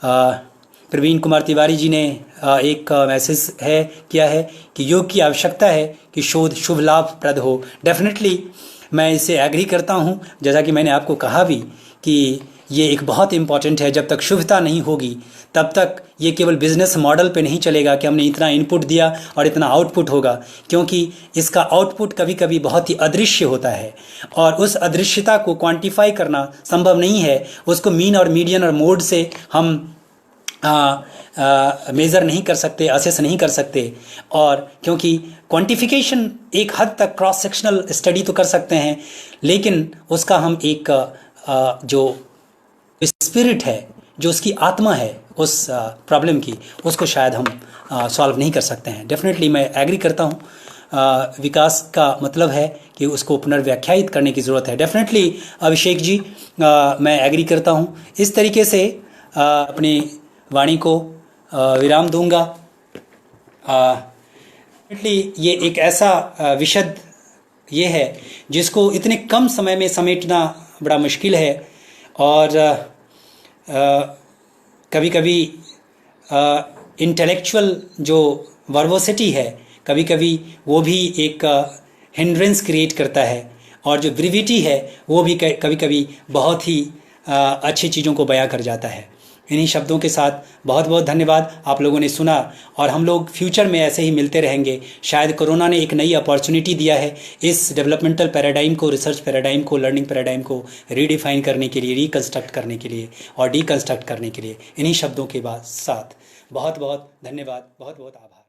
प्रवीण कुमार तिवारी जी ने एक मैसेज किया है कि योग की आवश्यकता है कि शोध शुभ लाभप्रद हो। डेफिनेटली मैं इससे एग्री करता हूँ। जैसा कि मैंने आपको कहा भी कि ये एक बहुत इम्पॉर्टेंट है। जब तक शुभता नहीं होगी तब तक ये केवल बिजनेस मॉडल पे नहीं चलेगा कि हमने इतना इनपुट दिया और इतना आउटपुट होगा, क्योंकि इसका आउटपुट कभी कभी बहुत ही अदृश्य होता है और उस अदृश्यता को क्वांटिफाई करना संभव नहीं है। उसको मीन और मीडियन और मोड से हम मेज़र नहीं कर सकते, असेस नहीं कर सकते। और क्योंकि क्वांटिफिकेशन एक हद तक क्रॉस सेक्शनल स्टडी तो कर सकते हैं, लेकिन उसका हम एक जो स्पिरिट है, जो उसकी आत्मा है उस प्रॉब्लम की, उसको शायद हम सॉल्व नहीं कर सकते हैं। डेफिनेटली मैं एग्री करता हूँ। विकास का मतलब है कि उसको पुनर्व्याख्यायित करने की ज़रूरत है। डेफिनेटली अभिषेक जी, मैं एग्री करता हूँ। इस तरीके से अपनी वाणी को विराम दूंगा। डेफिनेटली ये एक ऐसा विशद ये है जिसको इतने कम समय में समेटना बड़ा मुश्किल है, और कभी कभी इंटेलेक्चुअल जो वर्बोसिटी है, कभी कभी वो भी एक हिंड्रेंस क्रिएट करता है, और जो ब्रीविटी है वो भी कभी कभी बहुत ही अच्छी चीज़ों को बयां कर जाता है। इन्हीं शब्दों के साथ बहुत बहुत धन्यवाद। आप लोगों ने सुना, और हम लोग फ्यूचर में ऐसे ही मिलते रहेंगे। शायद कोरोना ने एक नई अपॉर्चुनिटी दिया है इस डेवलपमेंटल पैराडाइम को, रिसर्च पैराडाइम को, लर्निंग पैराडाइम को रीडिफाइन करने के लिए, रिकन्स्ट्रक्ट करने के लिए और डीकन्स्ट्रक्ट करने के लिए। इन्हीं शब्दों के साथ बहुत बहुत धन्यवाद, बहुत बहुत आभार।